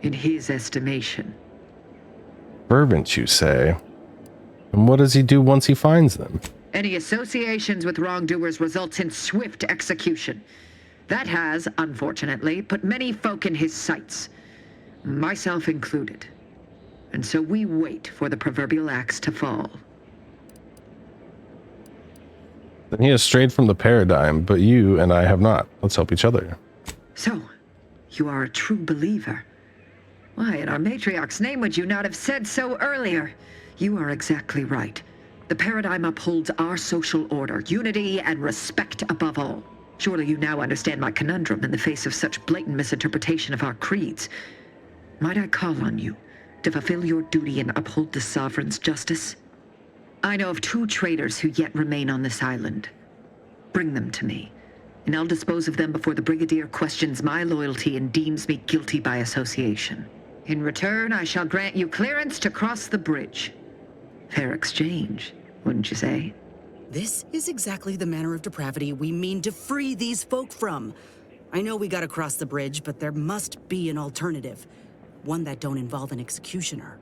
in his estimation. Fervent, you say? And what does he do once he finds them? Any associations with wrongdoers results in swift execution. That has, unfortunately, put many folk in his sights, myself included. And so we wait for the proverbial axe to fall. Then he has strayed from the paradigm, but you and I have not. Let's help each other. So, you are a true believer. Why, in our matriarch's name would you not have said so earlier? You are exactly right. The paradigm upholds our social order, unity and respect above all. Surely you now understand my conundrum in the face of such blatant misinterpretation of our creeds. Might I call on you to fulfill your duty and uphold the Sovereign's justice? I know of 2 traitors who yet remain on this island. Bring them to me, and I'll dispose of them before the Brigadier questions my loyalty and deems me guilty by association. In return, I shall grant you clearance to cross the bridge. Fair exchange, wouldn't you say? This is exactly the manner of depravity we mean to free these folk from. I know we gotta cross the bridge, but there must be an alternative. One that don't involve an executioner.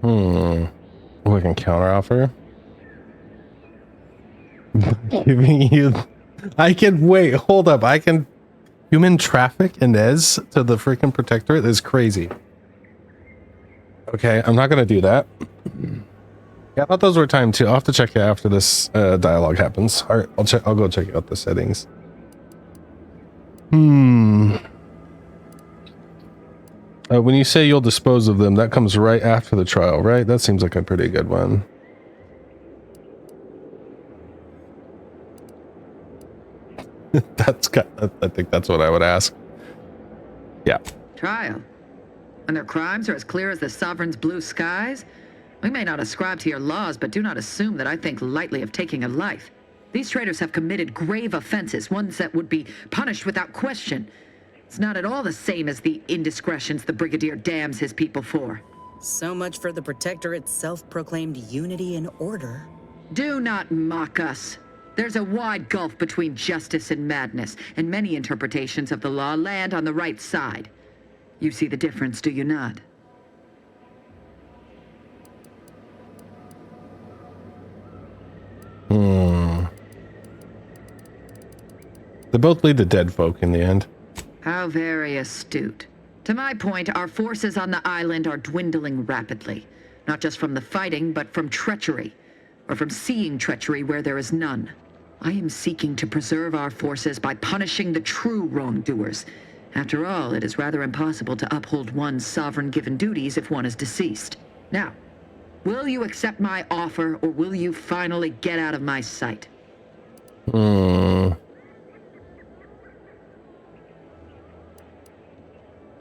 We can counteroffer. Giving you... I can... Wait, hold up. I can human traffic Inez to the freaking Protectorate? Is crazy. Okay, I'm not gonna do that. Yeah, I thought those were timed too. I'll have to check it after this dialogue happens. All right, I'll go check out the settings. When you say you'll dispose of them, that comes right after the trial, right? That seems like a pretty good one. I think that's what I would ask. Yeah. Trial? And their crimes are as clear as the Sovereign's blue skies? We may not ascribe to your laws, but do not assume that I think lightly of taking a life. These traitors have committed grave offenses, ones that would be punished without question. It's not at all the same as the indiscretions the Brigadier damns his people for. So much for the Protectorate's self-proclaimed unity and order. Do not mock us. There's a wide gulf between justice and madness, and many interpretations of the law land on the right side. You see the difference, do you not? They both lead to dead folk in the end. How very astute. To my point, our forces on the island are dwindling rapidly. Not just from the fighting, but from treachery. Or from seeing treachery where there is none. I am seeking to preserve our forces by punishing the true wrongdoers. After all, it is rather impossible to uphold one's sovereign-given duties if one is deceased. Now, will you accept my offer, or will you finally get out of my sight?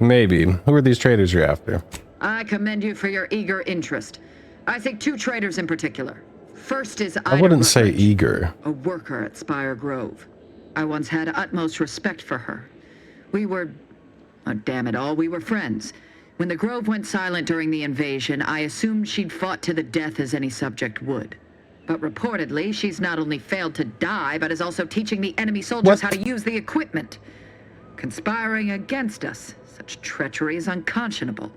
Maybe. Who are these traitors you're after? I commend you for your eager interest. I think 2 traitors in particular. First is I wouldn't say eager. A worker at Spire Grove. I once had utmost respect for her. We were... oh, damn it all, we were friends. When the Grove went silent during the invasion, I assumed she'd fought to the death as any subject would. But reportedly, she's not only failed to die, but is also teaching the enemy soldiers how to use the equipment. Conspiring against us. Such treachery is unconscionable.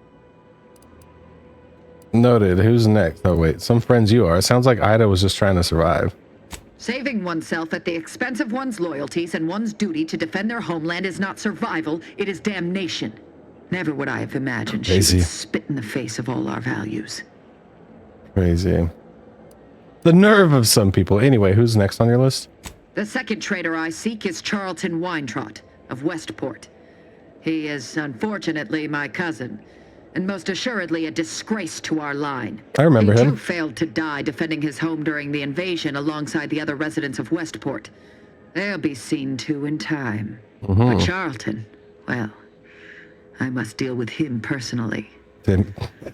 Noted. Who's next? Oh, wait. Some friends you are. It sounds like Ida was just trying to survive. Saving oneself at the expense of one's loyalties and one's duty to defend their homeland is not survival, it is damnation. Never would I have imagined she would spit in the face of all our values. Crazy. The nerve of some people. Anyway, who's next on your list? The second traitor I seek is Charlton Weintraut of Westport. He is, unfortunately, my cousin, and most assuredly a disgrace to our line. I remember him. He too failed to die defending his home during the invasion alongside the other residents of Westport. They'll be seen to in time. But Charlton, well, I must deal with him personally.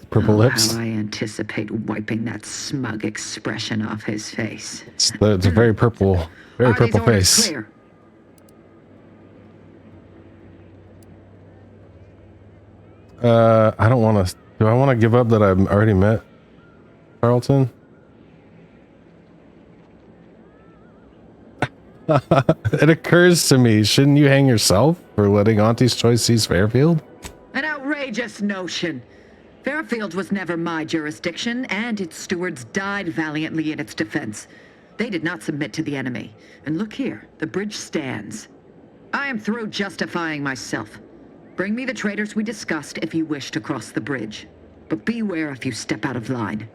Purple lips. How I anticipate wiping that smug expression off his face. It's a very purple face. Clear? I don't want to. Do I want to give up that I've already met Charlton? It occurs to me, shouldn't you hang yourself for letting Auntie's Choice seize Fairfield? An outrageous notion. Fairfield was never my jurisdiction, and its stewards died valiantly in its defense. They did not submit to the enemy. And look here, the bridge stands. I am through justifying myself. Bring me the traders we discussed if you wish to cross the bridge. But beware if you step out of line.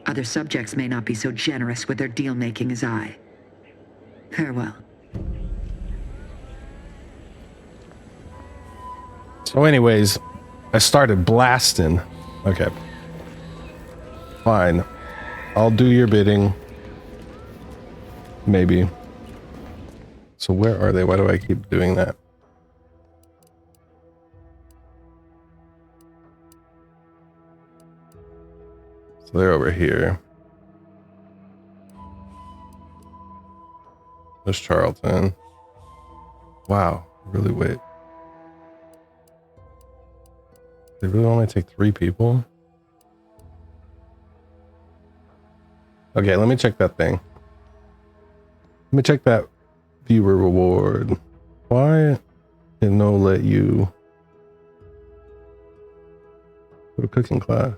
Other subjects may not be so generous with their deal-making as I. Farewell. So anyways, I started blasting. Okay. Fine. I'll do your bidding. Maybe. So where are they? Why do I keep doing that? So they're over here. There's Charlton. Wow, really wait. They really only take 3 people? Okay, let me check that thing. Let me check that viewer reward. Why did no let you go to cooking class?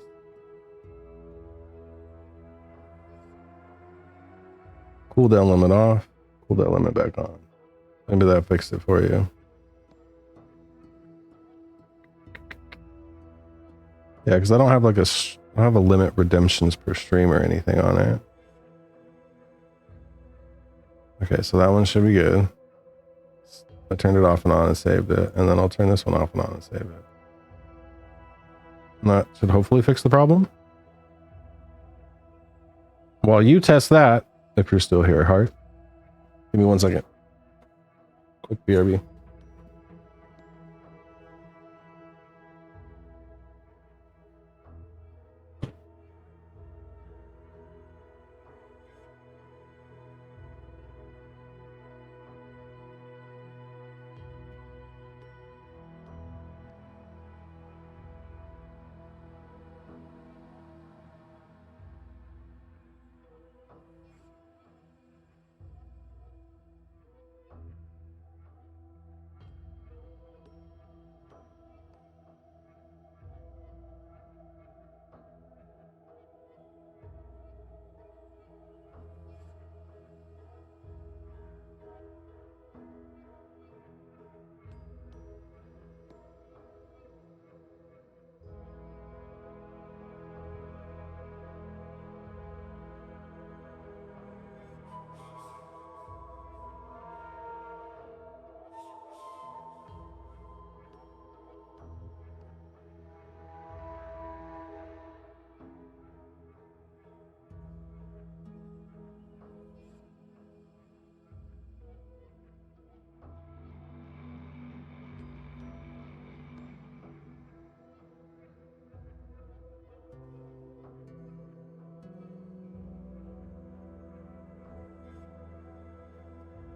Cooldown limit off, cooldown limit back on. Maybe that fixed it for you. Yeah, because I don't have like I don't have a limit redemptions per stream or anything on it. Okay, so that one should be good. I turned it off and on and saved it, and then I'll turn this one off and on and save it. And that should hopefully fix the problem. While you test that, if you're still here, Hart, give me 1 second. Quick BRB.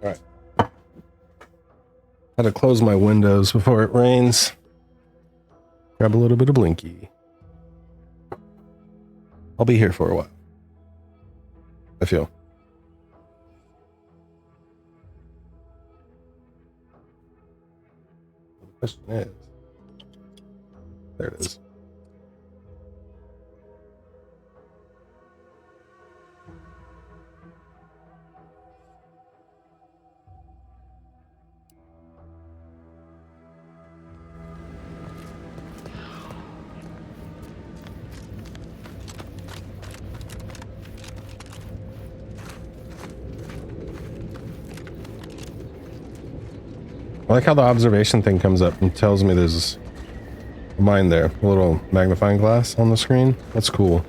All right. Had to close my windows before it rains. Grab a little bit of Blinky. I'll be here for a while. I feel. The question is, there it is. I like how the observation thing comes up and tells me there's a mine there. A little magnifying glass on the screen. That's cool.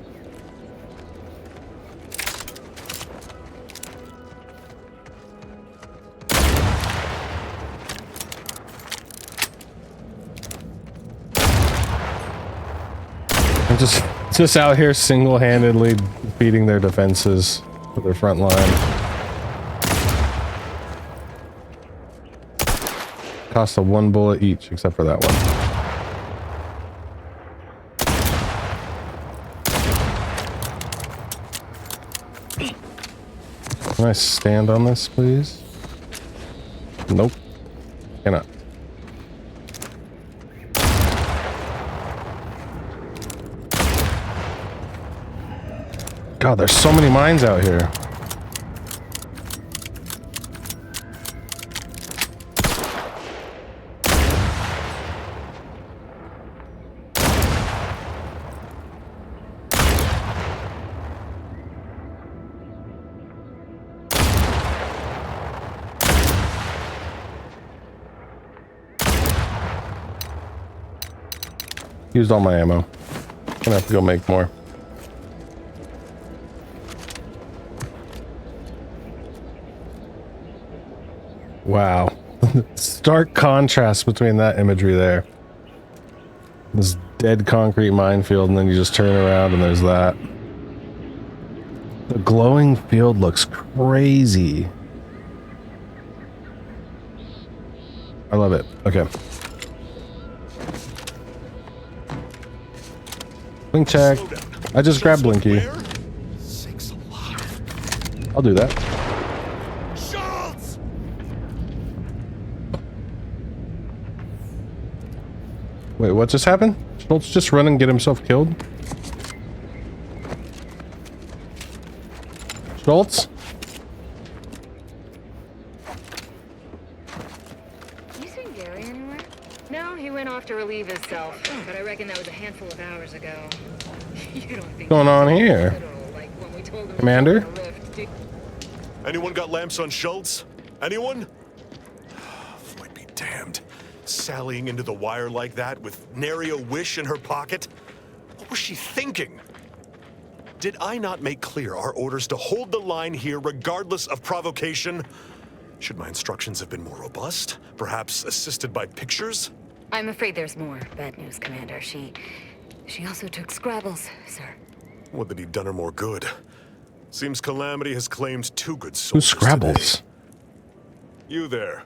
I'm just out here single-handedly beating their defenses for their front line. Cost of 1 bullet each, except for that one. Can I stand on this, please? Nope. Cannot. God, there's so many mines out here. Used all my ammo. Gonna have to go make more. Wow. Stark contrast between that imagery there. This dead concrete minefield, and then you just turn around and there's that. The glowing field looks crazy. I love it. Okay. Blink check. I just grabbed Blinky. I'll do that. Wait, what just happened? Schultz just run and get himself killed? Schultz? You seen Gary anywhere? No, he went off to relieve himself, but I reckon that was a handful of hours ago. You don't think What's going on here? Commander? Anyone got lamps on Schultz? Anyone? Floyd be damned. Sallying into the wire like that with nary a wish in her pocket? What was she thinking? Did I not make clear our orders to hold the line here regardless of provocation? Should my instructions have been more robust? Perhaps assisted by pictures? I'm afraid there's more bad news, Commander. She also took Scrabbles, sir. Would that he'd done her more good. Seems Calamity has claimed two good Who's soldiers Scrabbles? today. You there.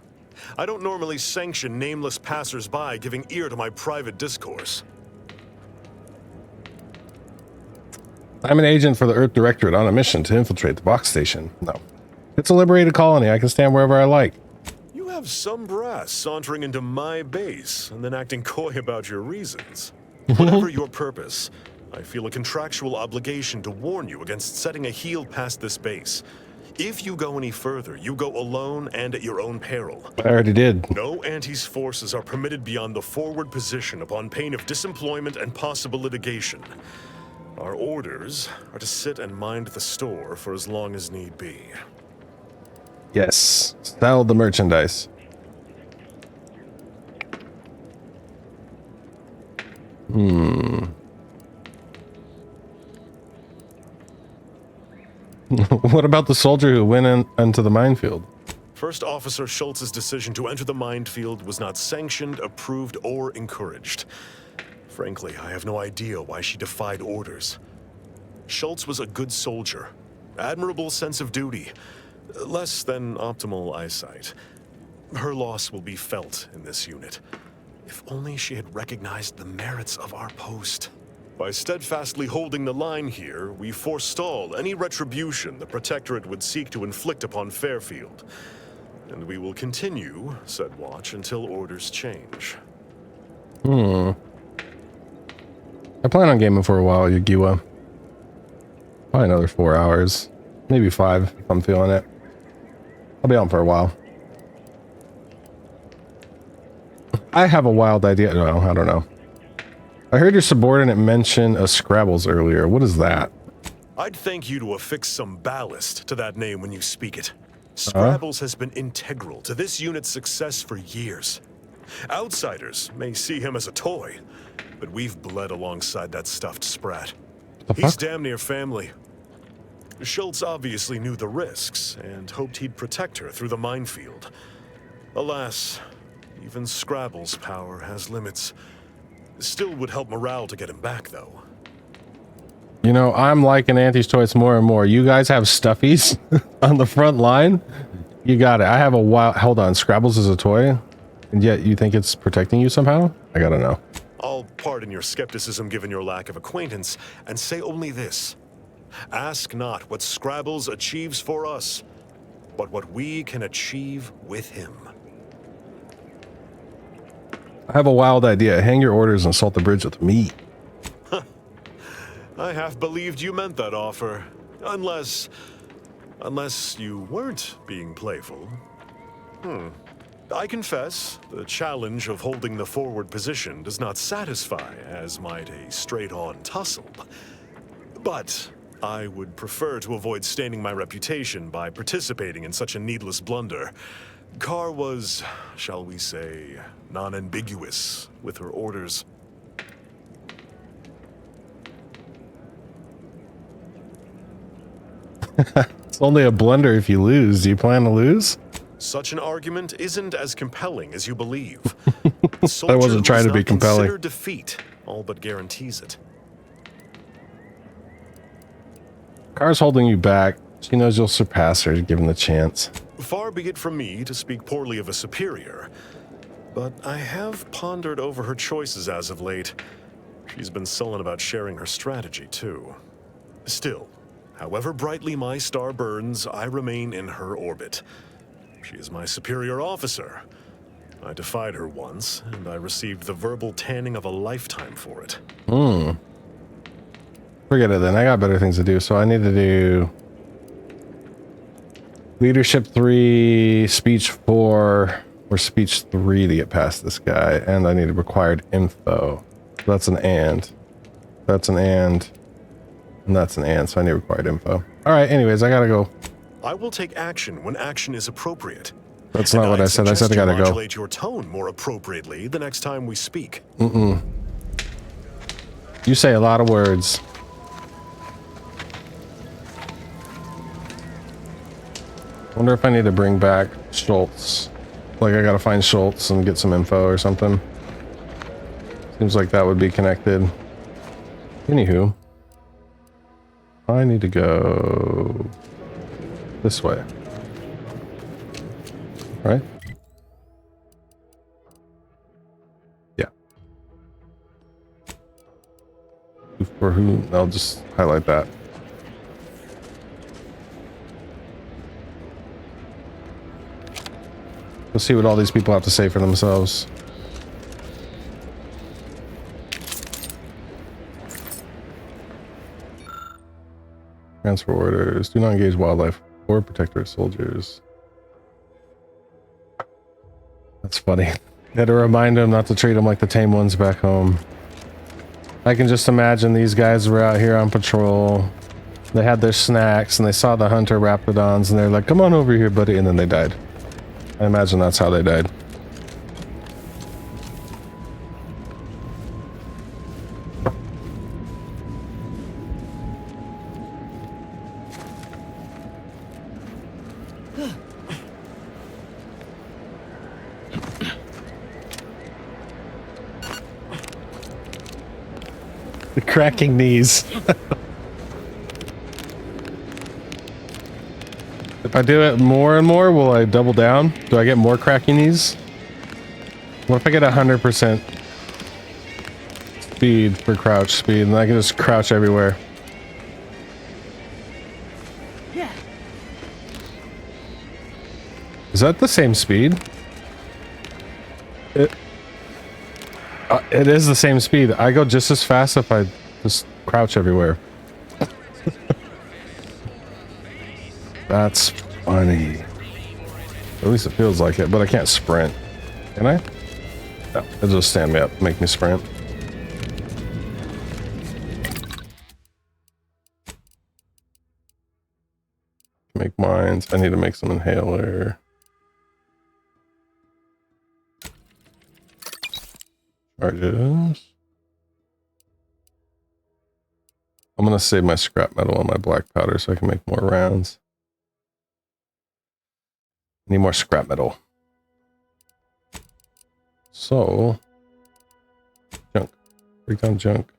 I don't normally sanction nameless passers-by giving ear to my private discourse. I'm an agent for the Earth Directorate on a mission to infiltrate the box station. No. It's a liberated colony. I can stand wherever I like. You have some brass sauntering into my base and then acting coy about your reasons. Whatever your purpose, I feel a contractual obligation to warn you against setting a heel past this base. If you go any further, you go alone and at your own peril. I already did. No Antes forces are permitted beyond the forward position upon pain of disemployment and possible litigation. Our orders are to sit and mind the store for as long as need be. Yes. Sell the merchandise. What about the soldier who went into the minefield? First Officer Schultz's decision to enter the minefield was not sanctioned, approved, or encouraged. Frankly, I have no idea why she defied orders. Schultz was a good soldier, admirable sense of duty, less than optimal eyesight. Her loss will be felt in this unit. If only she had recognized the merits of our post. By steadfastly holding the line here, we forestall any retribution the Protectorate would seek to inflict upon Fairfield. And we will continue said watch until orders change. I plan on gaming for a while, Yugiwa. Probably another 4 hours. Maybe 5 if I'm feeling it. I'll be on for a while. I have a wild idea. No, I don't know. I heard your subordinate mention a Scrabbles earlier. What is that? I'd thank you to affix some ballast to that name when you speak it. Scrabbles has been integral to this unit's success for years. Outsiders may see him as a toy, but we've bled alongside that stuffed sprat. He's damn near family. Schultz obviously knew the risks and hoped he'd protect her through the minefield. Alas, even Scrabble's power has limits. Still would help morale to get him back, though. You know, I'm liking Auntie's Toys more and more. You guys have stuffies on the front line? You got it. I have a wild... Hold on. Scrabbles is a toy? And yet you think it's protecting you somehow? I gotta know. I'll pardon your skepticism given your lack of acquaintance, and say only this. Ask not what Scrabbles achieves for us, but what we can achieve with him. I have a wild idea. Hang your orders and assault the bridge with me. I half believed you meant that offer. Unless you weren't being playful. I confess, the challenge of holding the forward position does not satisfy as might a straight-on tussle. But I would prefer to avoid staining my reputation by participating in such a needless blunder. Carr was, shall we say, non-ambiguous with her orders. It's only a blunder if you lose. Do you plan to lose? Such an argument isn't as compelling as you believe. I wasn't trying to be compelling. Consider defeat all but guarantees it. Car's holding you back. She knows you'll surpass her given the chance. Far be it from me to speak poorly of a superior, but I have pondered over her choices as of late. She's been sullen about sharing her strategy, too. Still, however brightly my star burns, I remain in her orbit. She is my superior officer. I defied her once, and I received the verbal tanning of a lifetime for it. Forget it then. I got better things to do, so I need to do leadership 3, speech 4, or speech 3 to get past this guy, and I need required info. So that's an and. That's an and that's an and, so I need required info. Alright, anyways, I gotta go. I will take action when action is appropriate. That's not what I said. I said I gotta go. Modulate your tone more appropriately the next time we speak. You say a lot of words. Wonder if I need to bring back Schultz. Like I gotta find Schultz and get some info or something. Seems like that would be connected. Anywho, I need to go this way. Right? Yeah. For who? I'll just highlight that. Let's see what all these people have to say for themselves. Transfer orders. Do not engage wildlife or protectorate soldiers. That's funny. Had to remind them not to treat them like the tame ones back home. I can just imagine these guys were out here on patrol. They had their snacks and they saw the hunter raptidons and they're like, come on over here, buddy. And then they died. I imagine that's how they died. The cracking knees. If I do it more and more, will I double down? Do I get more cracking knees? What if I get 100% speed for crouch speed and I can just crouch everywhere? Yeah. Is that the same speed? It is the same speed. I go just as fast if I just crouch everywhere. That's funny. At least it feels like it, but I can't sprint. Can I? No, it'll just stand me up, make me sprint. Make mines. I need to make some inhaler. Charges. I'm gonna save my scrap metal and my black powder so I can make more rounds. Need more scrap metal. So, junk. Break down junk.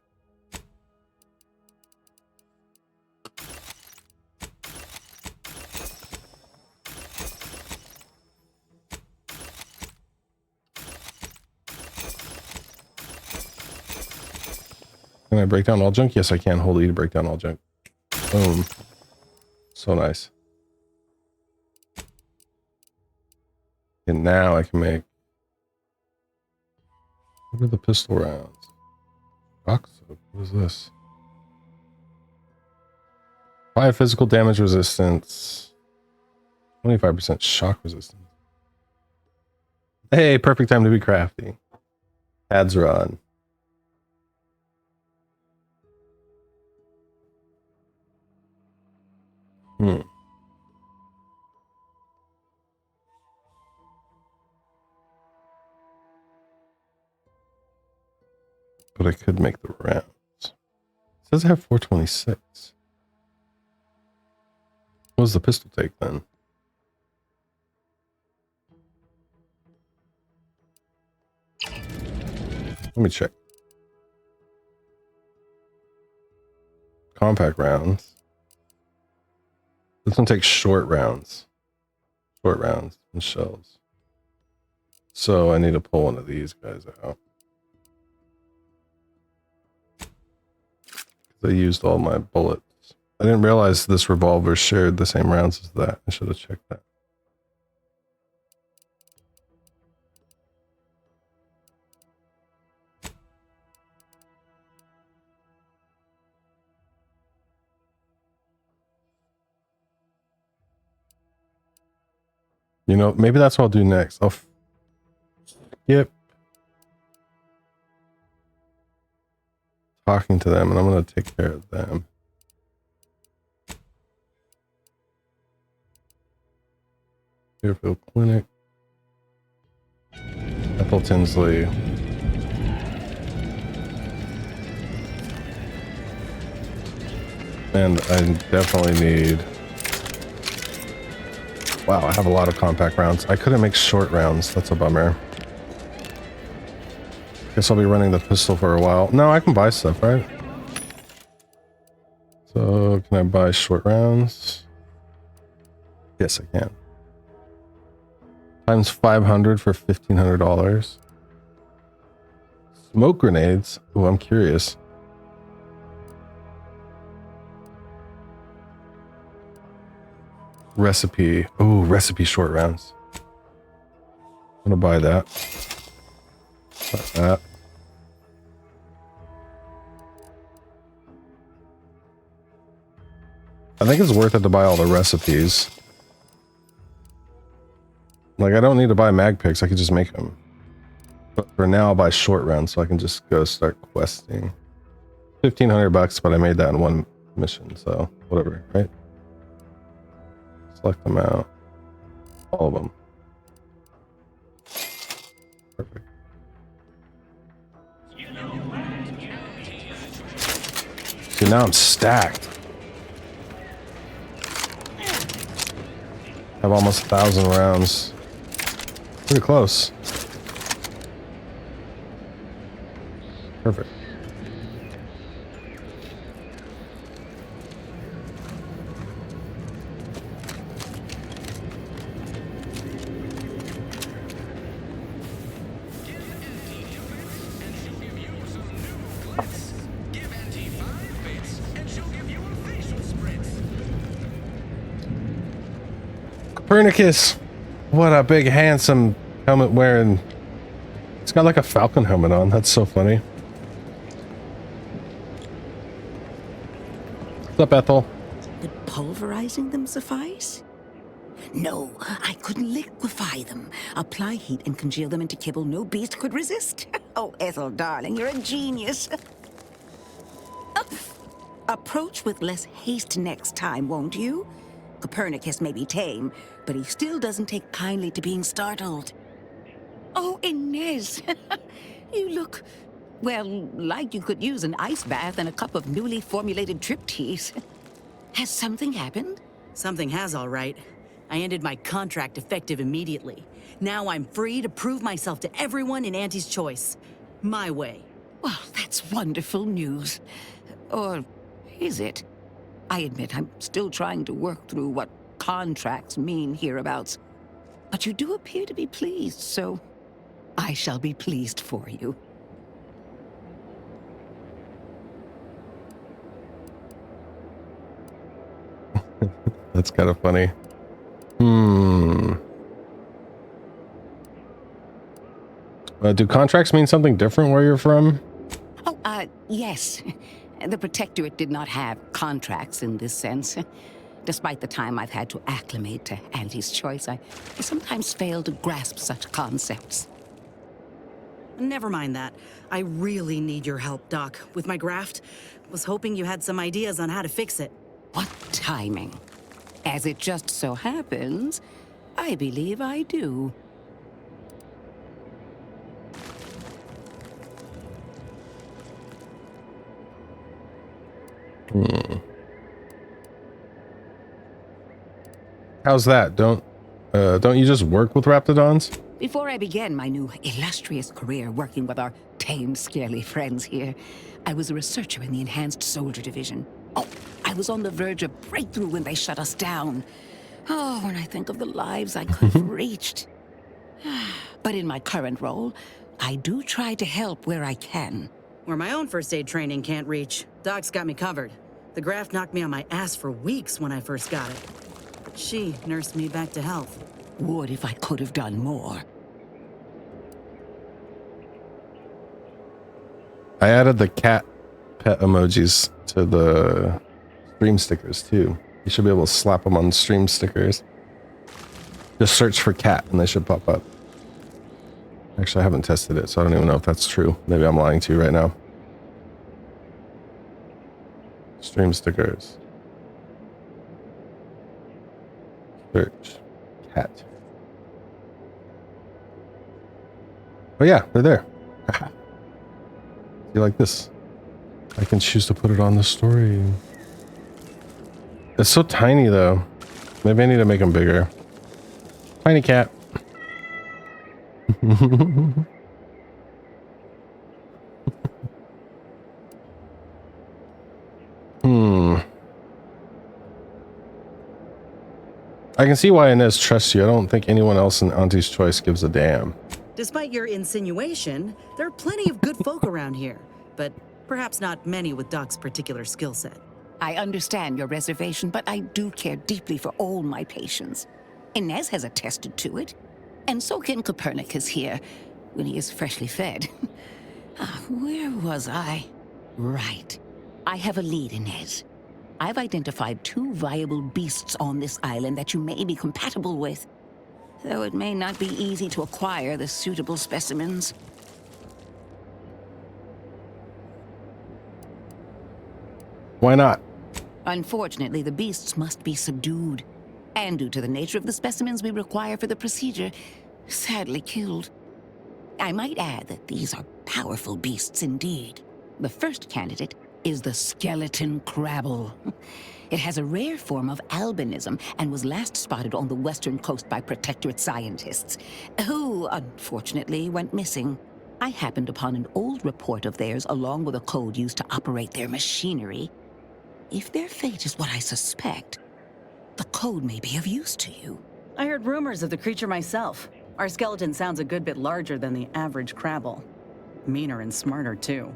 Can I break down all junk? Yes, I can. Hold E to break down all junk. Boom. So nice. And now I can make... What are the pistol rounds? Rock soap. What is this? 5 physical damage resistance. 25% shock resistance. Hey, perfect time to be crafty. Ads are on. But I could make the rounds. It says I have 426. What does the pistol take then? Let me check. Compact rounds. This one takes short rounds. Short rounds and shells. So I need to pull one of these guys out. I used all my bullets. I didn't realize this revolver shared the same rounds as that. I should have checked that. You know, maybe that's what I'll do next. I'll skip talking to them and I'm going to take care of them. Fairfield Clinic. Ethel Tinsley. And I definitely need... Wow, I have a lot of compact rounds. I couldn't make short rounds. That's a bummer. Guess I'll be running the pistol for a while. No, I can buy stuff, right? So, can I buy short rounds? Yes, I can. Times 500 for $1,500. Smoke grenades. Oh, I'm curious. Recipe. Oh, recipe short rounds. I'm gonna buy that. Buy that. I think it's worth it to buy all the recipes. Like, I don't need to buy mag picks. I could just make them. But for now, I'll buy short rounds so I can just go start questing. $1,500, but I made that in one mission, so whatever, right? Select them out. All of them. Perfect. See, now I'm stacked. I have almost 1,000 rounds. Pretty close. Perfect. Copernicus! What a big, handsome helmet wearing. It's got like a falcon helmet on. That's so funny. What's up, Ethel? Would pulverizing them suffice? No, I couldn't liquefy them. Apply heat and congeal them into kibble no beast could resist. Oh, Ethel, darling, you're a genius. Approach with less haste next time, won't you? Copernicus may be tame, but he still doesn't take kindly to being startled. Oh, Inez, you look, well, like you could use an ice bath and a cup of newly formulated trip teas. Has something happened? Something has, all right. I ended my contract effective immediately. Now I'm free to prove myself to everyone in Auntie's Choice. My way. Well, that's wonderful news. Or is it? I admit I'm still trying to work through what contracts mean hereabouts. But you do appear to be pleased, so I shall be pleased for you. That's kind of funny. Do contracts mean something different where you're from? Oh, yes. The Protectorate did not have contracts in this sense. Despite the time I've had to acclimate to Auntie's choice, I sometimes fail to grasp such concepts. Never mind that. I really need your help, Doc, with my graft. Was hoping you had some ideas on how to fix it. What timing? As it just so happens, I believe I do. How's that? Don't you just work with Raptidons? Before I began my new illustrious career working with our tame, scaly friends here, I was a researcher in the Enhanced Soldier Division. Oh, I was on the verge of breakthrough when they shut us down. Oh, when I think of the lives I could have reached. But in my current role, I do try to help where I can. Where my own first aid training can't reach, Doc's got me covered. The graft knocked me on my ass for weeks when I first got it. But she nursed me back to health. Would if I could have done more. I added the cat pet emojis to the stream stickers too. You should be able to slap them on stream stickers. Just search for cat and they should pop up. Actually, I haven't tested it, so I don't even know if that's true. Maybe I'm lying to you right now. Stream stickers. Search cat. Oh yeah, they're there. You like this? I can choose to put it on the story. It's so tiny though. Maybe I need to make them bigger. Tiny cat. I can see why Inez trusts you. I don't think anyone else in Auntie's Choice gives a damn. Despite your insinuation, there are plenty of good folk around here, but perhaps not many with Doc's particular skill set. I understand your reservation, but I do care deeply for all my patients. Inez has attested to it, and so can Copernicus here, when he is freshly fed. Where was I? Right. I have a lead, Inez. I've identified 2 viable beasts on this island that you may be compatible with, though it may not be easy to acquire the suitable specimens. Why not? Unfortunately, the beasts must be subdued, and due to the nature of the specimens we require for the procedure, sadly killed. I might add that these are powerful beasts indeed. The first candidate is the skeleton crabble. It has a rare form of albinism and was last spotted on the western coast by Protectorate scientists, who unfortunately went missing. I happened upon an old report of theirs along with a code used to operate their machinery. If their fate is what I suspect, the code may be of use to you. I heard rumors of the creature myself. Our skeleton sounds a good bit larger than the average crabble. Meaner and smarter, too.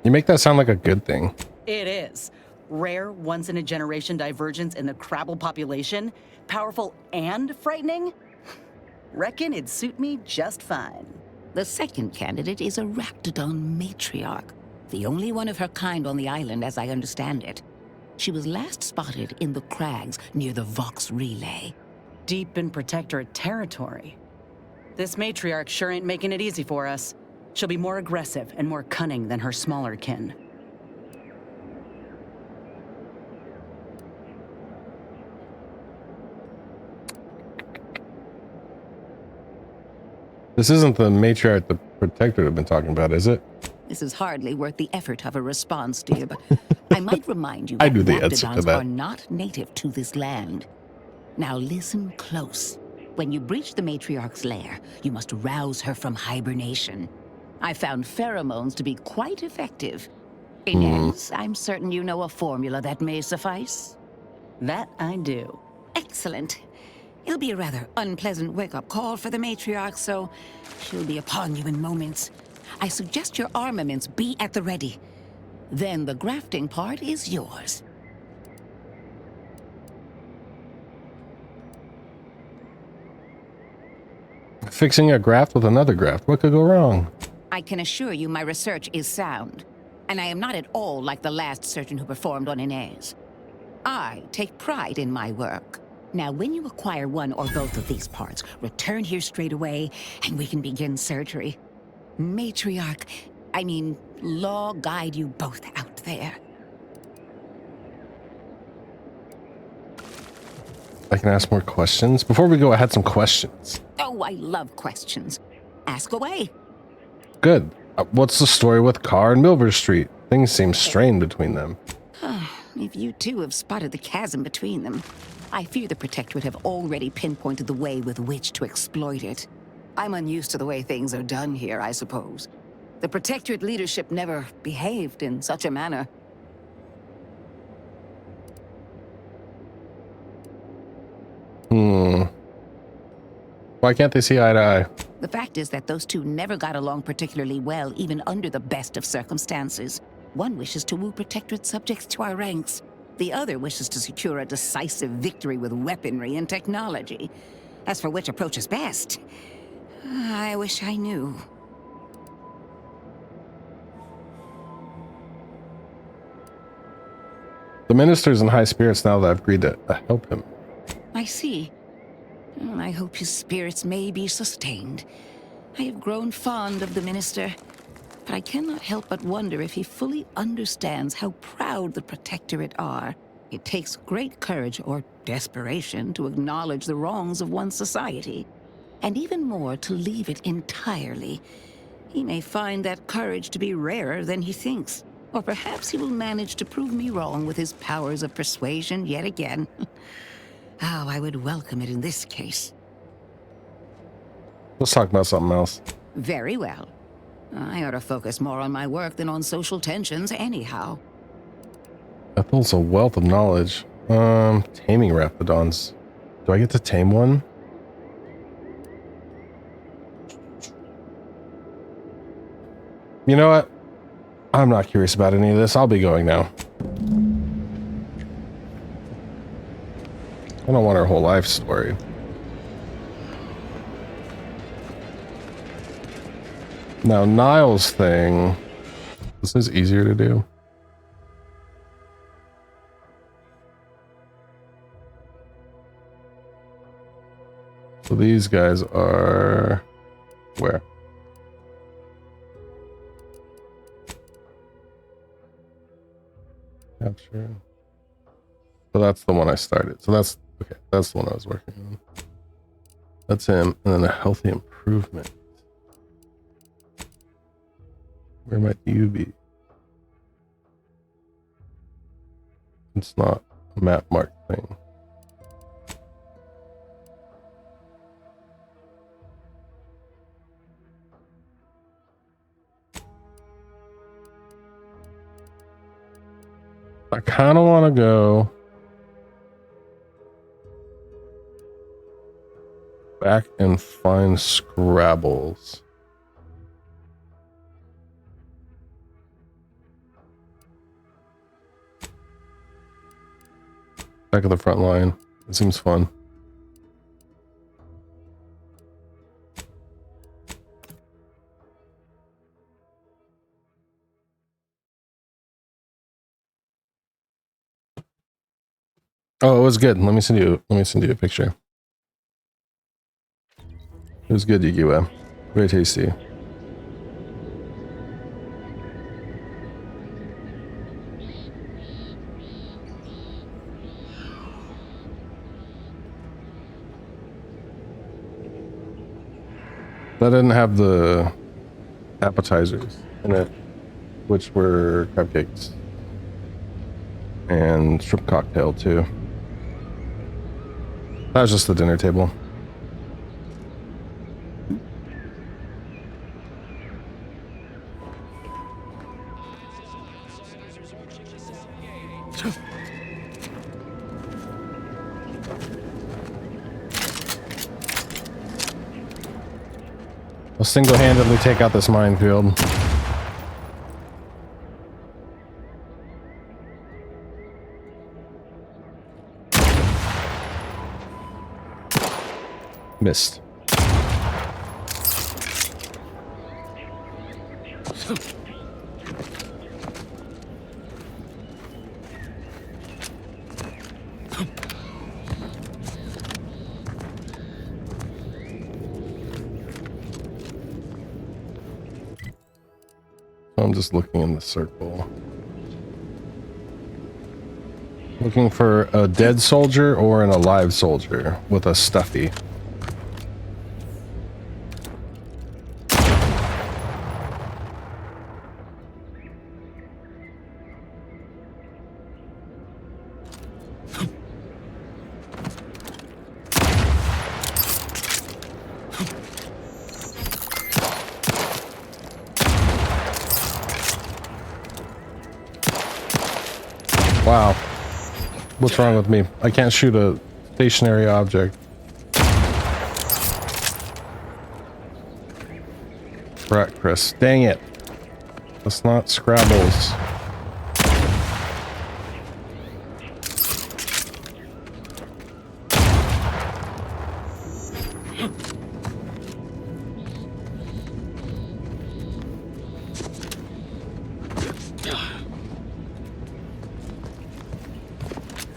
You make that sound like a good thing. It is. Rare, once-in-a-generation divergence in the crabble population. Powerful and frightening. Reckon it'd suit me just fine. The second candidate is a Raptidon matriarch, the only one of her kind on the island as I understand it. She was last spotted in the crags near the Vox Relay. Deep in Protectorate territory. This matriarch sure ain't making it easy for us. She'll be more aggressive and more cunning than her smaller kin. This isn't the matriarch the Protectorate have been talking about, is it? This is hardly worth the effort of a response, dear, but I might remind you I that knew the answer to Raptidons that. are not native to this land. Now listen close. When you breach the matriarch's lair, you must rouse her from hibernation. I found pheromones to be quite effective. Inez, I'm certain you know a formula that may suffice. That I do. Excellent. It'll be a rather unpleasant wake-up call for the matriarch, so she'll be upon you in moments. I suggest your armaments be at the ready. Then the grafting part is yours. fixing a graft with another graft. What could go wrong? I can assure you my research is sound, and I am not at all like the last surgeon who performed on Inez. I take pride in my work. Now, when you acquire one or both of these parts, return here straight away, and we can begin surgery. Matriarch, I mean, Law guide you both out there. I can ask more questions. Before we go, I had some questions. Oh, I love questions. Ask away. Good. What's the story with Carr and Milver Street? Things seem strained between them. If you two have spotted the chasm between them, I fear the Protectorate have already pinpointed the way with which to exploit it. I'm unused to the way things are done here, I suppose. The Protectorate leadership never behaved in such a manner. Why can't they see eye to eye? The fact is that those two never got along particularly well, even under the best of circumstances. One wishes to woo Protectorate subjects to our ranks. The other wishes to secure a decisive victory with weaponry and technology. As for which approach is best, I wish I knew. The minister's in high spirits now that I've agreed to help him. I see. I hope his spirits may be sustained. I have grown fond of the minister, but I cannot help but wonder if he fully understands how proud the Protectorate are. It takes great courage or desperation to acknowledge the wrongs of one's society, and even more to leave it entirely. He may find that courage to be rarer than he thinks, or perhaps he will manage to prove me wrong with his powers of persuasion yet again. How I would welcome it in this case. Let's talk about something else. Very well. I ought to focus more on my work than on social tensions anyhow. Ethel's a wealth of knowledge. Taming rapidons. Do I get to tame one? You know what? I'm not curious about any of this. I'll be going now. I don't want her whole life story. Now, Niles' thing. This is easier to do. So these guys are where? Capture. So that's the one I started. So that's okay. That's the one I was working on. That's him, and then a healthy improvement. Where might you be? It's not a map mark thing. I kind of want to go back and find Scrabbles. Back of the front line. It seems fun. Oh, it was good. Let me send you a picture. It was good, Yugiwa. Very tasty. That didn't have the appetizers in it, which were cupcakes and shrimp cocktail too. That was just the dinner table. I'll single-handedly take out this minefield. Missed. I'm just looking in the circle. Looking for a dead soldier or an alive soldier with a stuffy. Wow. What's wrong with me? I can't shoot a stationary object. Right, Chris. Dang it. That's not Scrabbles.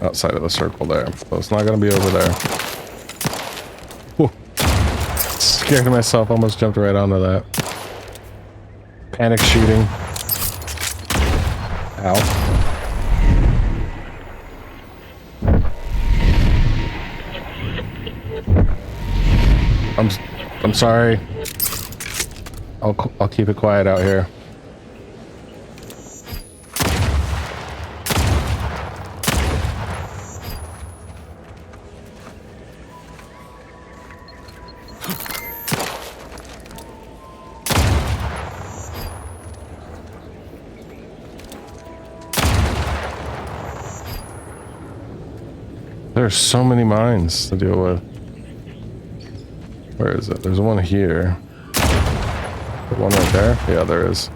Outside of the circle there, so it's not gonna be over there. Whew. Scared myself, almost jumped right onto that. Panic shooting. Ow. I'm sorry. I'll keep it quiet out here. There's so many mines to deal with. Where is it? There's one here. The one right there? Yeah, there is.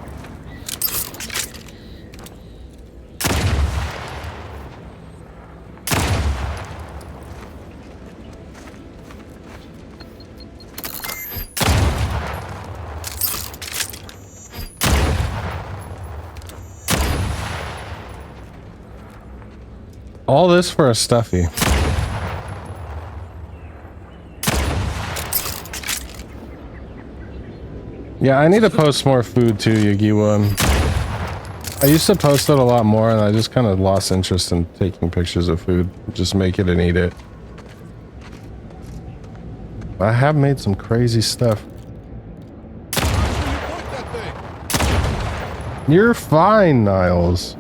All this for a stuffy. Yeah, I need to post more food too, Yagiwa. I used to post it a lot more and I just kind of lost interest in taking pictures of food. Just make it and eat it. I have made some crazy stuff. You're fine, Niles.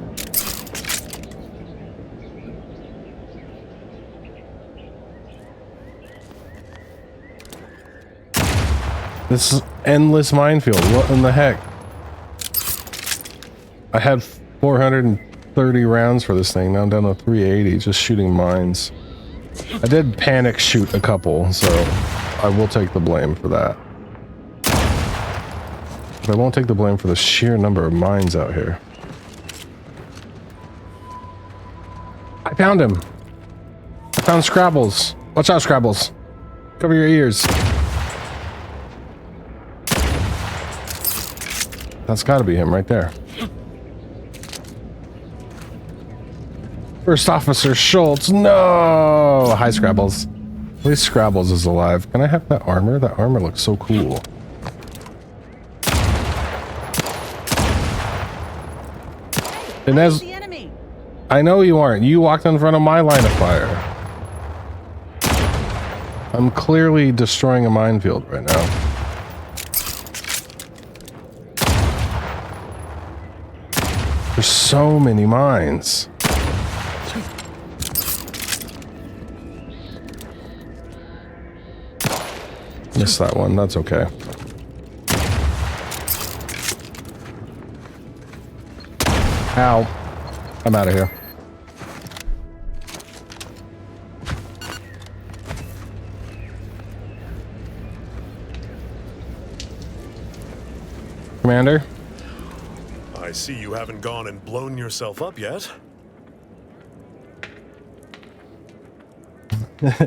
This is endless minefield. What in the heck? I had 430 rounds for this thing. Now I'm down to 380 just shooting mines. I did panic shoot a couple, so I will take the blame for that. But I won't take the blame for the sheer number of mines out here. I found him. I found Scrabbles. Watch out, Scrabbles. Cover your ears. That's gotta be him right there. First Officer Schultz. No! Hi, Scrabbles. At least Scrabbles is alive. Can I have that armor? That armor looks so cool. Inez, I know you aren't. You walked in front of my line of fire. I'm clearly destroying a minefield right now. There's so many mines. Missed that one. That's okay. Ow. I'm out of here. Commander? I see you haven't gone and blown yourself up yet.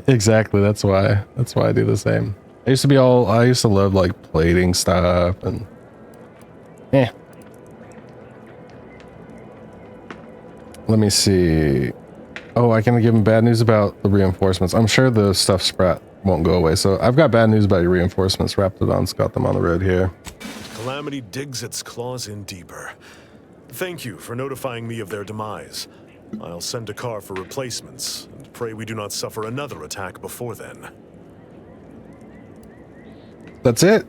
Exactly, that's why I do the same. I used to love like plating stuff and Let me see. Oh, I can give him bad news about the reinforcements. I'm sure the stuff Sprat won't go away. So I've got bad news about your reinforcements. Raptidon's got them on the road here. Calamity digs its claws in deeper. Thank you for notifying me of their demise. I'll send a car for replacements, and pray we do not suffer another attack before then. That's it?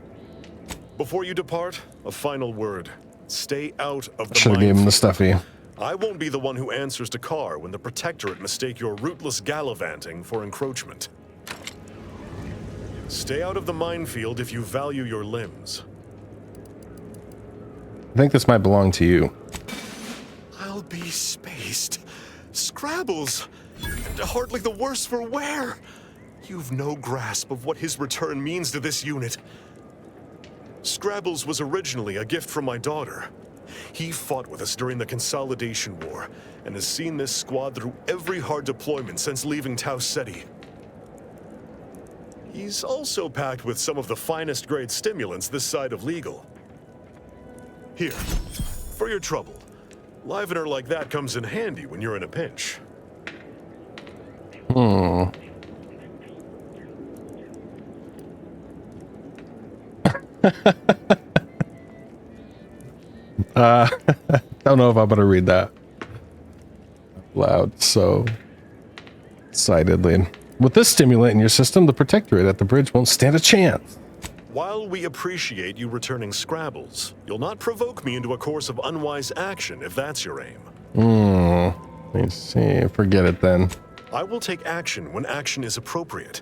Before you depart, a final word. Stay out of the Should have given him the stuffy. I won't be the one who answers to Carr when the Protectorate mistake your rootless gallivanting for encroachment. Stay out of the minefield if you value your limbs. I think this might belong to you. I'll be spaced. Scrabbles! And hardly the worse for wear! You've no grasp of what his return means to this unit. Scrabbles was originally a gift from my daughter. He fought with us during the Consolidation War, and has seen this squad through every hard deployment since leaving Tau Ceti. He's also packed with some of the finest grade stimulants this side of legal. Here, for your trouble. Livener like that comes in handy when you're in a pinch. Don't know if I'm gonna read that loud so excitedly. With this stimulant in your system, the Protectorate at the bridge won't stand a chance. While we appreciate you returning Scrabbles, you'll not provoke me into a course of unwise action if that's your aim. Let me see. Forget it then. I will take action when action is appropriate.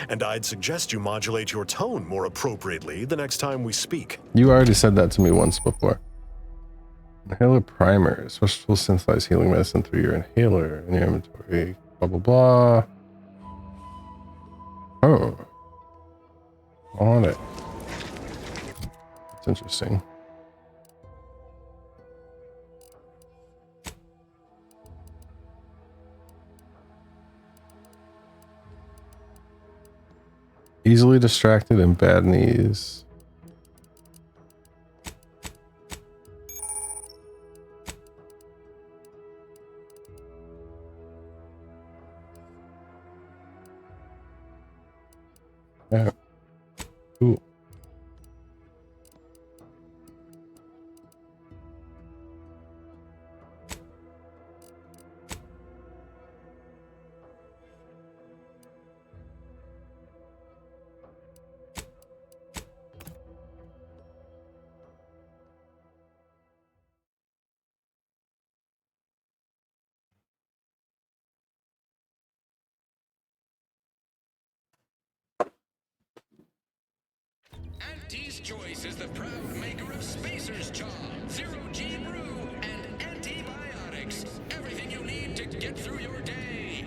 And I'd suggest you modulate your tone more appropriately the next time we speak. You already said that to me once before. Inhaler primers, which will synthesize healing medicine through your inhaler in your inventory. Blah, blah, blah. Oh. On it. That's interesting. Easily distracted and bad knees. Yeah. Ooh. Auntie's Choice is the proud maker of Spacer's Jaw, Zero G Brew, and antibiotics. Everything you need to get through your day.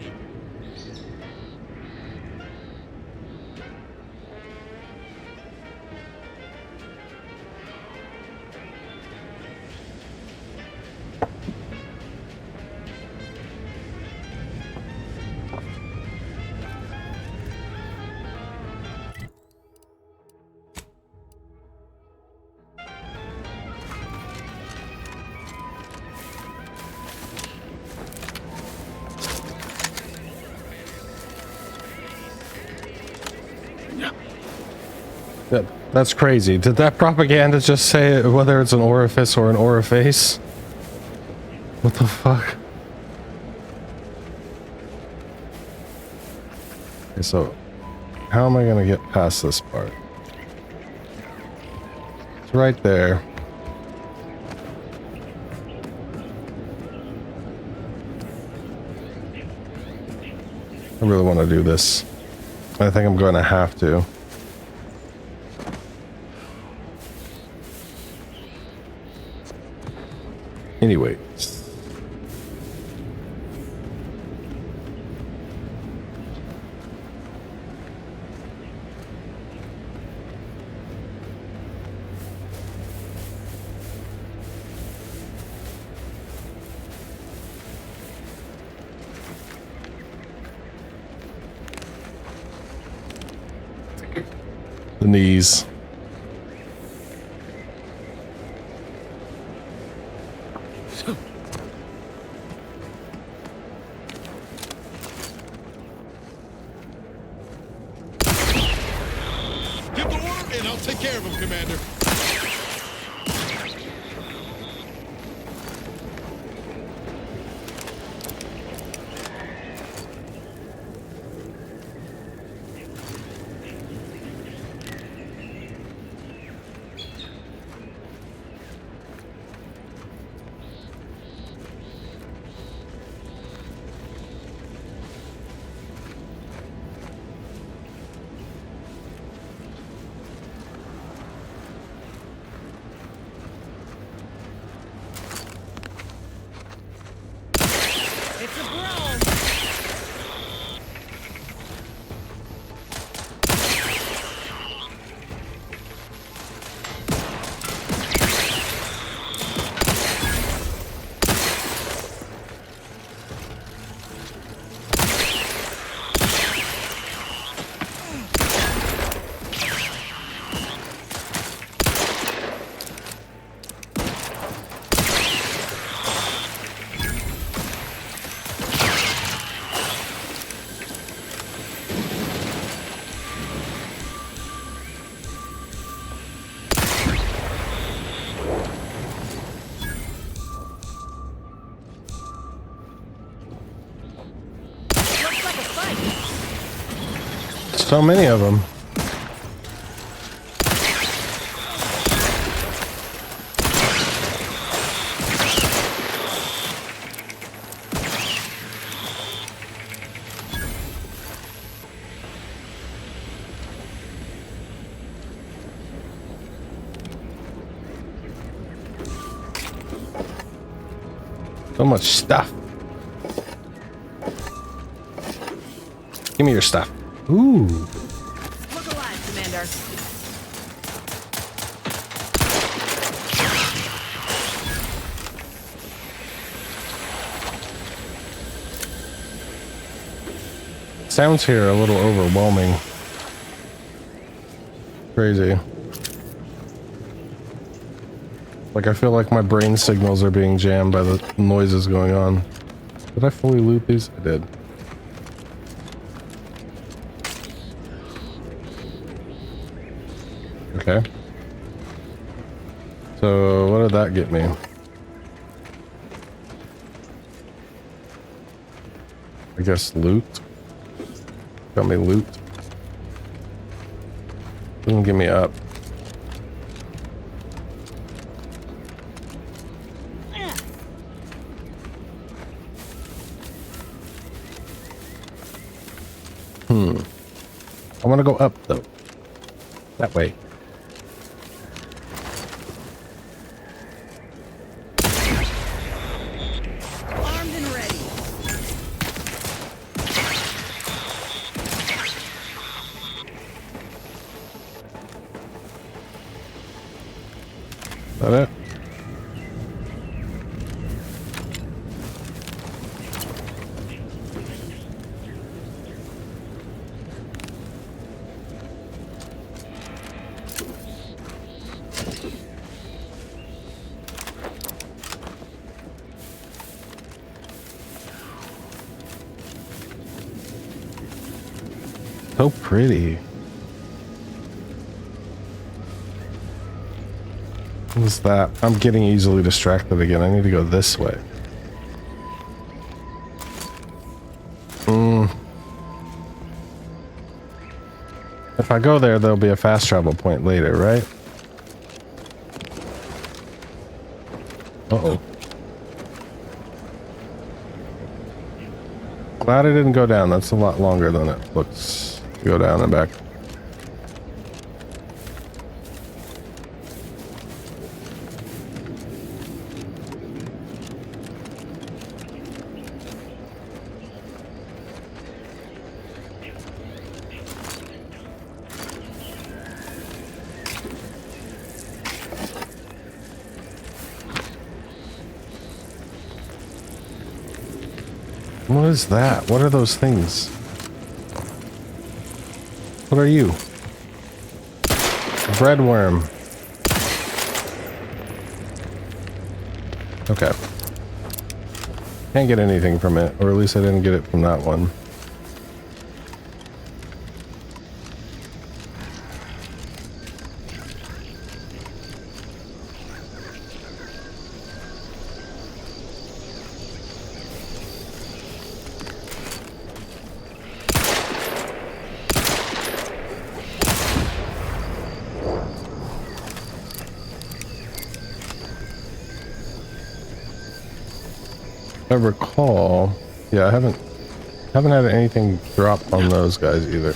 That's crazy. Did that propaganda just say whether it's an orifice or an orifice? What the fuck? Okay, so how am I gonna get past this part? It's right there. I really want to do this. I think I'm going to have to. Anyways. The knees. I'll take care of him, Commander. So many of them. So much stuff. Give me your stuff. Ooh. Look alive, Commander. Sounds here a little overwhelming. Crazy. Like I feel like my brain signals are being jammed by the noises going on. Did I fully loot these? I did. Okay. So what did that get me? I guess loot. Got me loot. Didn't get me up. I want to go up though. That way. Armed and ready. Is that it? So pretty. What's that? I'm getting easily distracted again. I need to go this way. If I go there, there'll be a fast travel point later, right? Uh-oh. Glad I didn't go down. That's a lot longer than it looks to go down and back. What is that? What are those things? What are you? A bread worm. Okay. Can't get anything from it, or at least I didn't get it from that one. I recall, yeah, I haven't had anything drop on those guys either.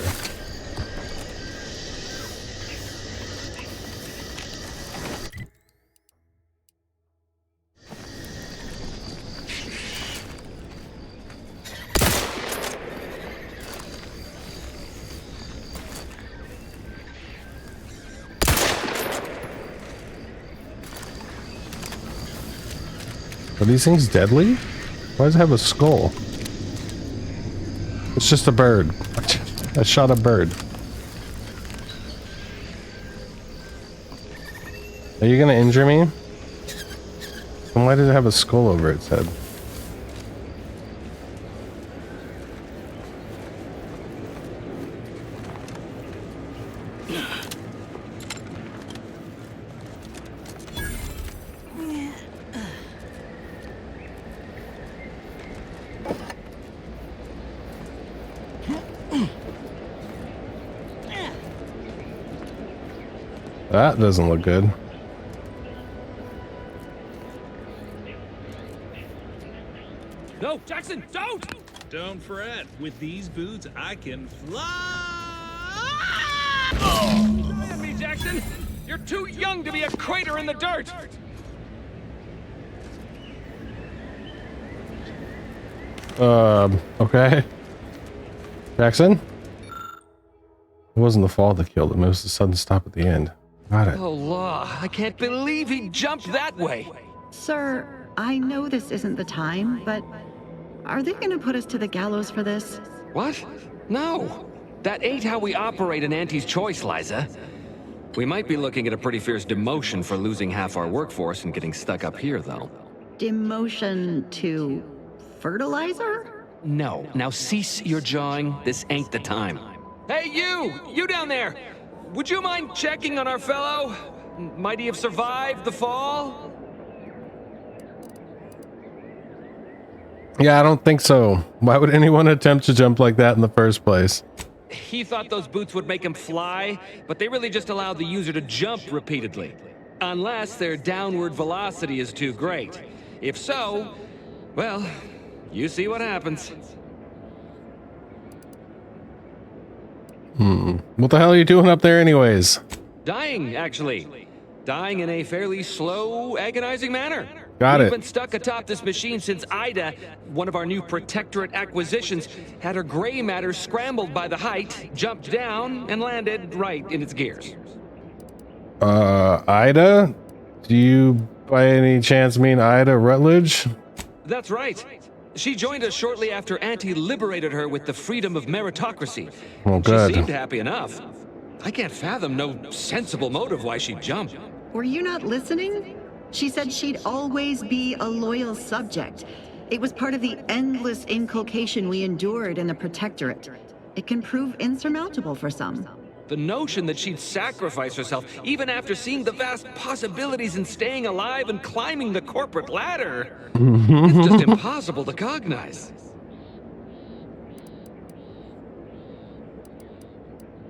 Are these things deadly? Why does it have a skull? It's just a bird. I shot a bird. Are you gonna injure me? And why did it have a skull over its head? That doesn't look good. No, Jackson, don't! Don't fret. With these boots, I can fly. Oh! Let me, Jackson. You're too young to be a crater in the dirt. Okay. Jackson? It wasn't the fall that killed him, it was the sudden stop at the end. Got it. Oh, law. I can't believe he jumped that way. Sir, I know this isn't the time, but are they gonna put us to the gallows for this? What? No. That ain't how we operate in Auntie's Choice, Liza. We might be looking at a pretty fierce demotion for losing half our workforce and getting stuck up here, though. Demotion to fertilizer? No. Now cease your jawing. This ain't the time. Hey, you! You down there! Would you mind checking on our fellow? Might he have survived the fall? Yeah, I don't think so. Why would anyone attempt to jump like that in the first place? He thought those boots would make him fly, but they really just allow the user to jump repeatedly. Unless their downward velocity is too great. If so, well, you see what happens. What the hell are you doing up there anyways? Dying, actually. Dying in a fairly slow, agonizing manner. Got We've it. been stuck atop this machine since Ida, one of our new Protectorate acquisitions, had her gray matter scrambled by the height, jumped down, and landed right in its gears. Ida? Do you by any chance mean Ida Rutledge? That's right. She joined us shortly after Auntie liberated her with the freedom of meritocracy. Oh, good. She seemed happy enough. I can't fathom no sensible motive why she'd jump. Were you not listening? She said she'd always be a loyal subject. It was part of the endless inculcation we endured in the Protectorate. It can prove insurmountable for some. The notion that she'd sacrifice herself, even after seeing the vast possibilities in staying alive and climbing the corporate ladder, it's just impossible to cognize.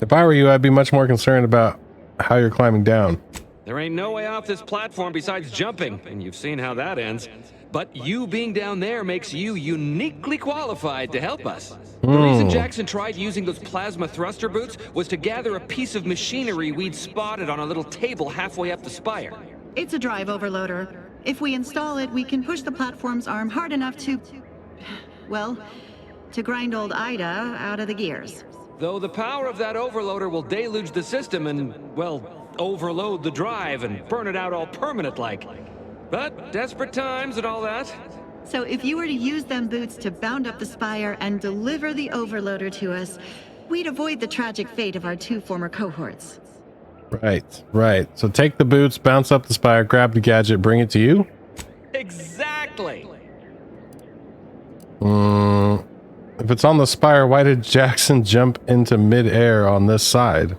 If I were you, I'd be much more concerned about how you're climbing down. There ain't no way off this platform besides jumping, and you've seen how that ends. But you being down there makes you uniquely qualified to help us. The reason Jackson tried using those plasma thruster boots was to gather a piece of machinery we'd spotted on a little table halfway up the spire. It's a drive overloader. If we install it, we can push the platform's arm hard enough to... well, to grind old Ida out of the gears. Though the power of that overloader will deluge the system and, well, overload the drive and burn it out all permanent-like. But desperate times and all that. So if you were to use them boots to bound up the spire and deliver the overloader to us, we'd avoid the tragic fate of our two former cohorts. Right. So take the boots, bounce up the spire, grab the gadget, bring it to you? Exactly. If it's on the spire, why did Jackson jump into midair on this side?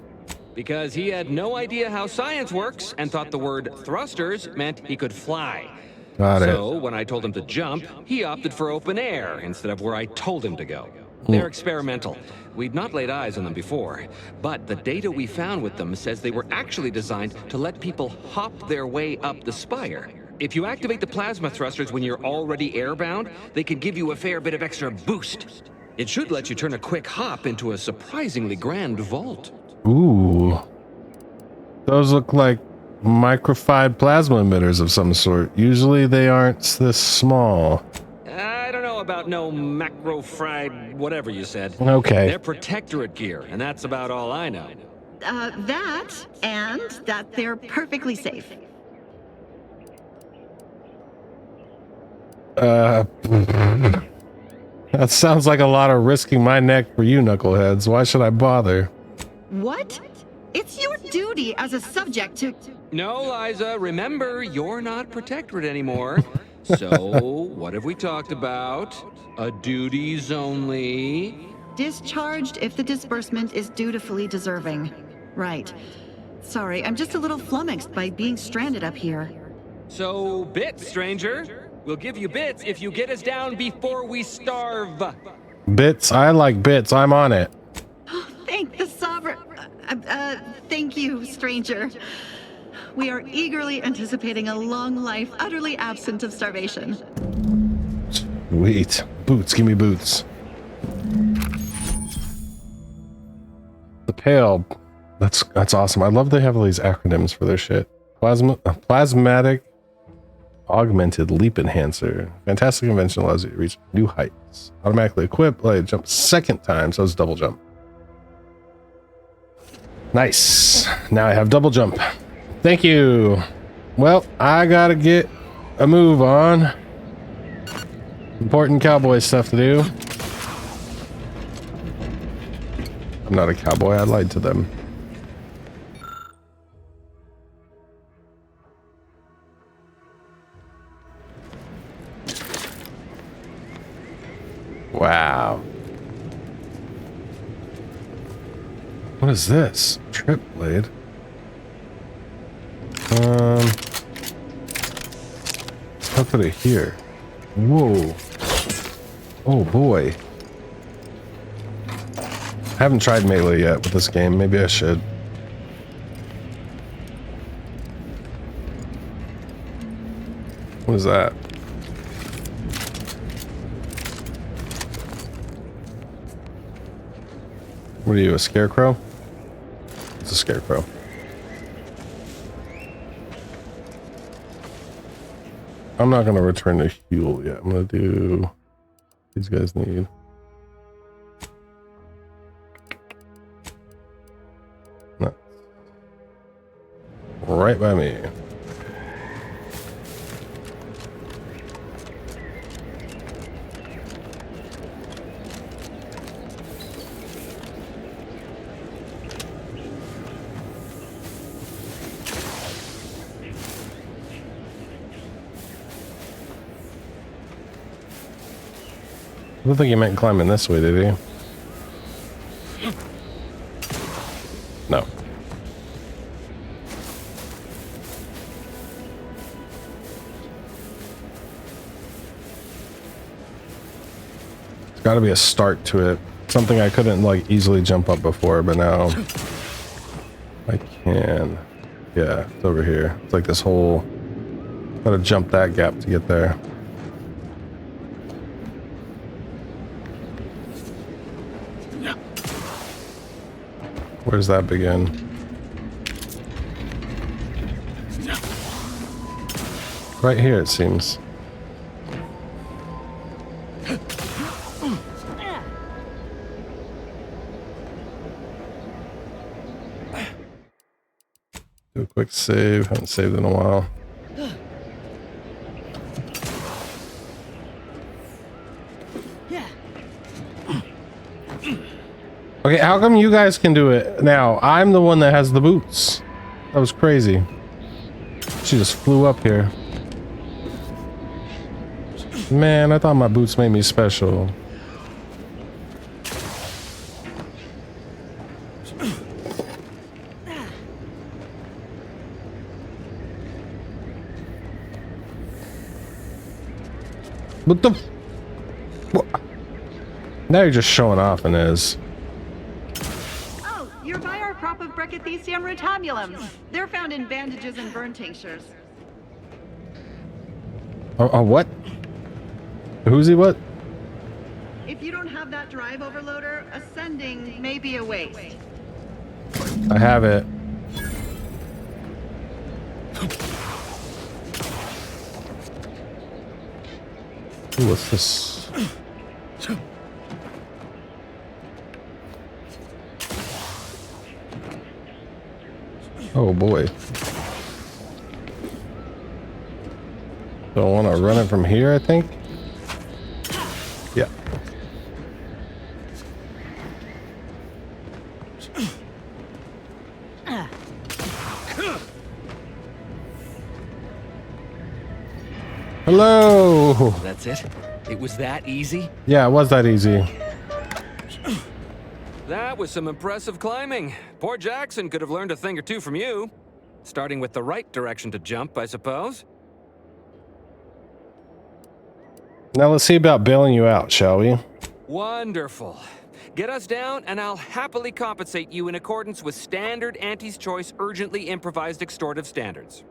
Because he had no idea how science works and thought the word thrusters meant he could fly. Got it. So when I told him to jump, he opted for open air instead of where I told him to go. They're experimental. We'd not laid eyes on them before, but the data we found with them says they were actually designed to let people hop their way up the spire. If you activate the plasma thrusters when you're already airbound, they can give you a fair bit of extra boost. It should let you turn a quick hop into a surprisingly grand vault. Ooh. Those look like microfied plasma emitters of some sort. Usually they aren't this small. I don't know about no macro-fried whatever you said. Okay. They're Protectorate gear, and that's about all I know. That, and that they're perfectly safe. That sounds like a lot of risking my neck for you knuckleheads. Why should I bother? What? It's your duty as a subject to... No, Liza, remember, you're not Protectorate anymore. So, what have we talked about? A duties only. Discharged if the disbursement is dutifully deserving. Right. Sorry, I'm just a little flummoxed by being stranded up here. So, bits, stranger. We'll give you bits if you get us down before we starve. Bits? I like bits. I'm on it. Thank the sovereign... thank you, stranger. We are eagerly anticipating a long life utterly absent of starvation. Sweet. Boots. Give me boots. The Pale. That's awesome. I love they have all these acronyms for their shit. Plasmatic Augmented Leap Enhancer. Fantastic invention allows you to reach new heights. Automatically equipped. Let it jump second time, so it's double jump. Nice. Now I have double jump. Thank you. Well, I gotta get a move on. Important cowboy stuff to do. I'm not a cowboy. I lied to them. Wow. What is this? Trip blade. How could I hear? Whoa. Oh boy. I haven't tried melee yet with this game. Maybe I should. What is that? What are you, a scarecrow? It's a scarecrow. I'm not gonna return to Huel yet. I'm gonna do these guys need. No. Right by me. I don't think he meant climbing this way, did he? No. There's got to be a start to it. Something I couldn't like easily jump up before, but now I can. Yeah, it's over here. It's like this whole... Gotta jump that gap to get there. Where does that begin? Right here, it seems. Do a quick save. Haven't saved in a while. Okay, how come you guys can do it now? I'm the one that has the boots. That was crazy. She just flew up here. Man, I thought my boots made me special. What the? What? Now you're just showing off, Inez. You're by our crop of Brachythecium rotabulums. They're found in bandages and burn tinctures. What? Who's he what? If you don't have that drive overloader, ascending may be a waste. I have it. Ooh, what's this? Oh boy. So I want to run it from here, I think. Yeah. Hello. That's it? It was that easy? Yeah, it was that easy. That was some impressive climbing. Poor Jackson could have learned a thing or two from you. Starting with the right direction to jump, I suppose. Now let's see about bailing you out, shall we? Wonderful. Get us down, and I'll happily compensate you in accordance with standard Auntie's Choice urgently improvised extortive standards.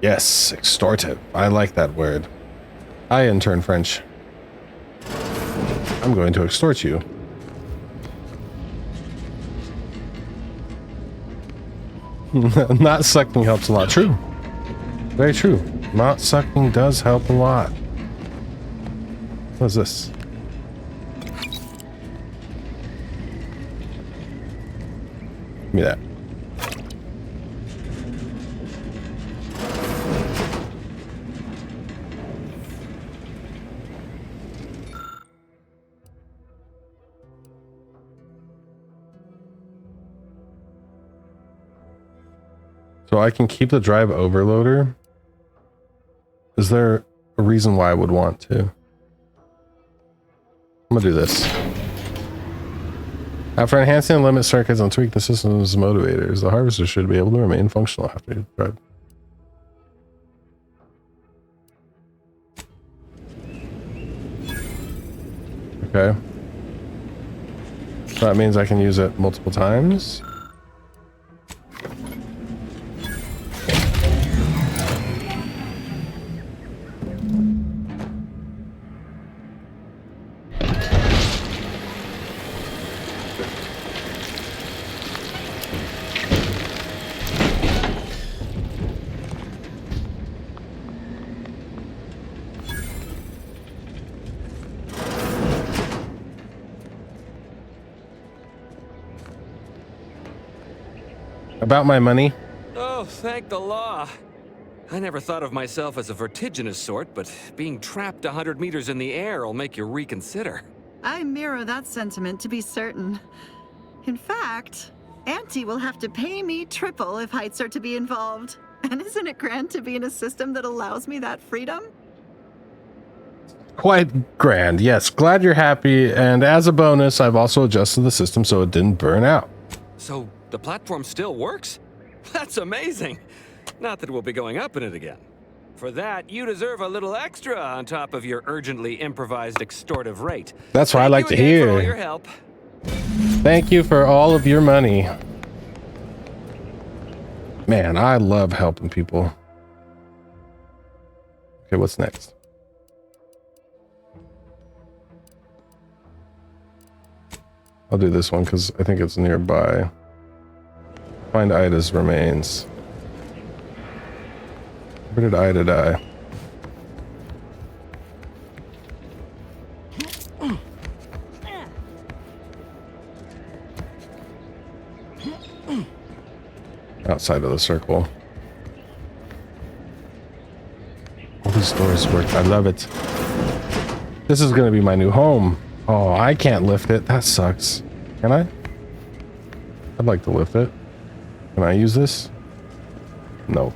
Yes, extortive. I like that word. I intern French. I'm going to extort you. Not sucking helps a lot. True. Very true. Not sucking does help a lot. What is this? Give me that. So I can keep the drive overloader. Is there a reason why I would want to? I'm gonna do this. After enhancing the limit circuits and tweak the system's motivators, the harvester should be able to remain functional after you drive. Okay. So that means I can use it multiple times. About my money. Oh, thank the law. I never thought of myself as a vertiginous sort, but being trapped 100 meters in the air will make you reconsider. I mirror that sentiment, to be certain. In fact, Auntie will have to pay me triple if heights are to be involved. And isn't it grand to be in a system that allows me that freedom? Quite grand, yes. Glad you're happy, and as a bonus, I've also adjusted the system so it didn't burn out. So the platform still works? That's amazing. Not that we'll be going up in it again. For that, you deserve a little extra on top of your urgently improvised extortive rate. That's what I like to hear. For all your help. Thank you for all of your money. Man, I love helping people. Okay, what's next? I'll do this one because I think it's nearby. Find Ida's remains. Where did Ida die? Outside of the circle. All these doors work. I love it. This is gonna be my new home. Oh, I can't lift it. That sucks. Can I? I'd like to lift it. Can I use this? No.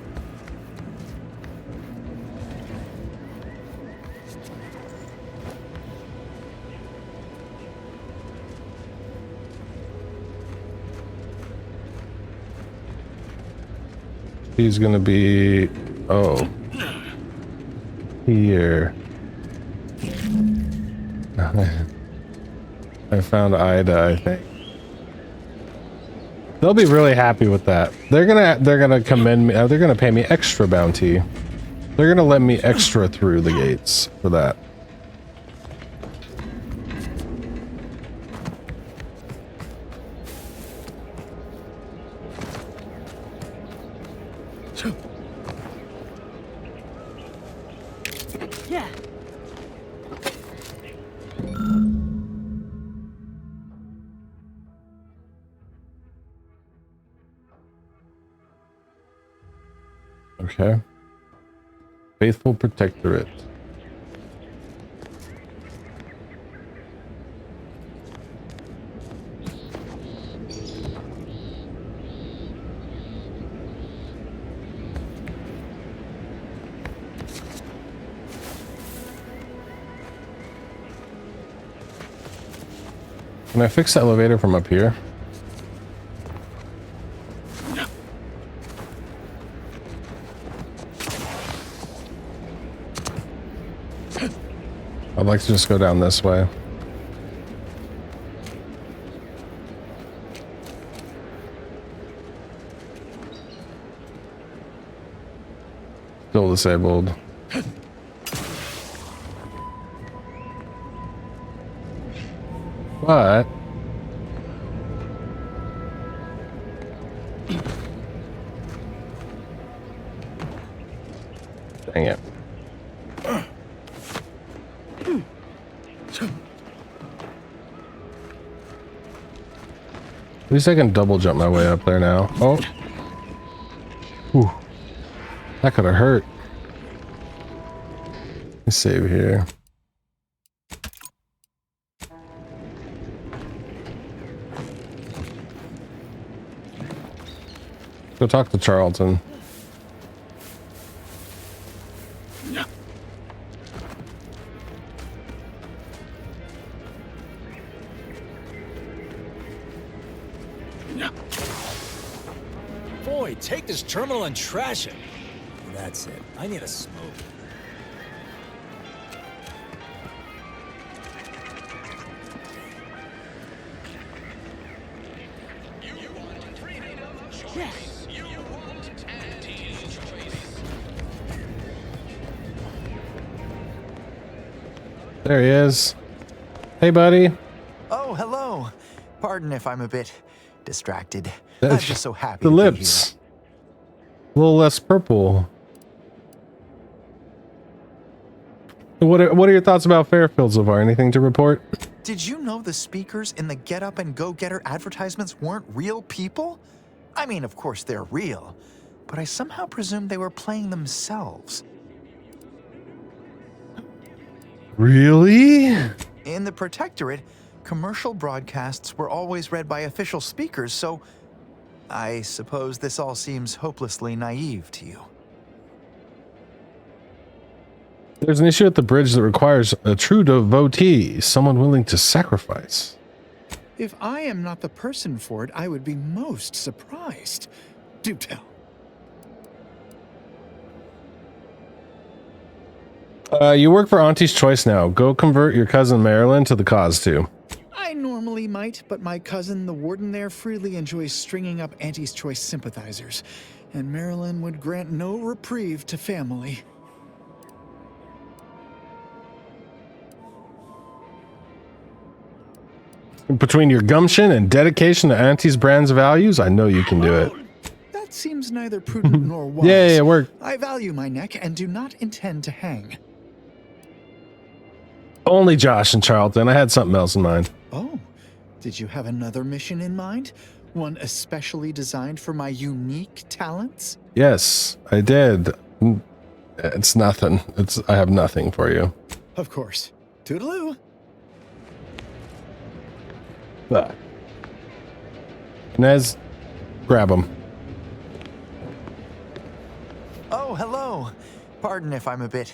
He's gonna be... Oh. Here. I found Ida, I think. They'll be really happy with that. They're gonna commend me. They're gonna pay me extra bounty. They're gonna let me extra through the gates for that. Yeah. Okay. Faithful Protectorate. Can I fix the elevator from up here? I'd like to just go down this way. Still disabled. But dang it. At least I can double jump my way up there now. Oh. Whew. That could have hurt. Let me save here. Go talk to Charlton. Boy, take this terminal and trash it. That's it. I need a smoke. There he is. Hey, buddy. Oh, hello. Pardon if I'm a bit distracted. I'm just so happy The to lips. A little less purple. What are your thoughts about Fairfield so far? Anything to report? be here. Did you know the speakers in the Get Up and Go Getter advertisements weren't real people? I mean, of course they're real, but I somehow presumed they were playing themselves. Really? In the Protectorate, commercial broadcasts were always read by official speakers, so I suppose this all seems hopelessly naive to you. There's an issue at the bridge that requires a true devotee, someone willing to sacrifice. If I am not the person for it, I would be most surprised. Do tell. You work for Auntie's Choice now. Go convert your cousin Marilyn to the cause too. I normally might, but my cousin, the warden there, freely enjoys stringing up Auntie's Choice sympathizers, and Marilyn would grant no reprieve to family. Between your gumption and dedication to Auntie's brand's values, I know you can do it. That seems neither prudent nor wise. Yeah, it worked. I value my neck and do not intend to hang. Only Josh and Charlton. I had something else in mind. Oh, did you have another mission in mind? One especially designed for my unique talents? Yes, I did. It's nothing. I have nothing for you. Of course. Toodaloo. But Nez, grab him. Oh, hello. Pardon if I'm a bit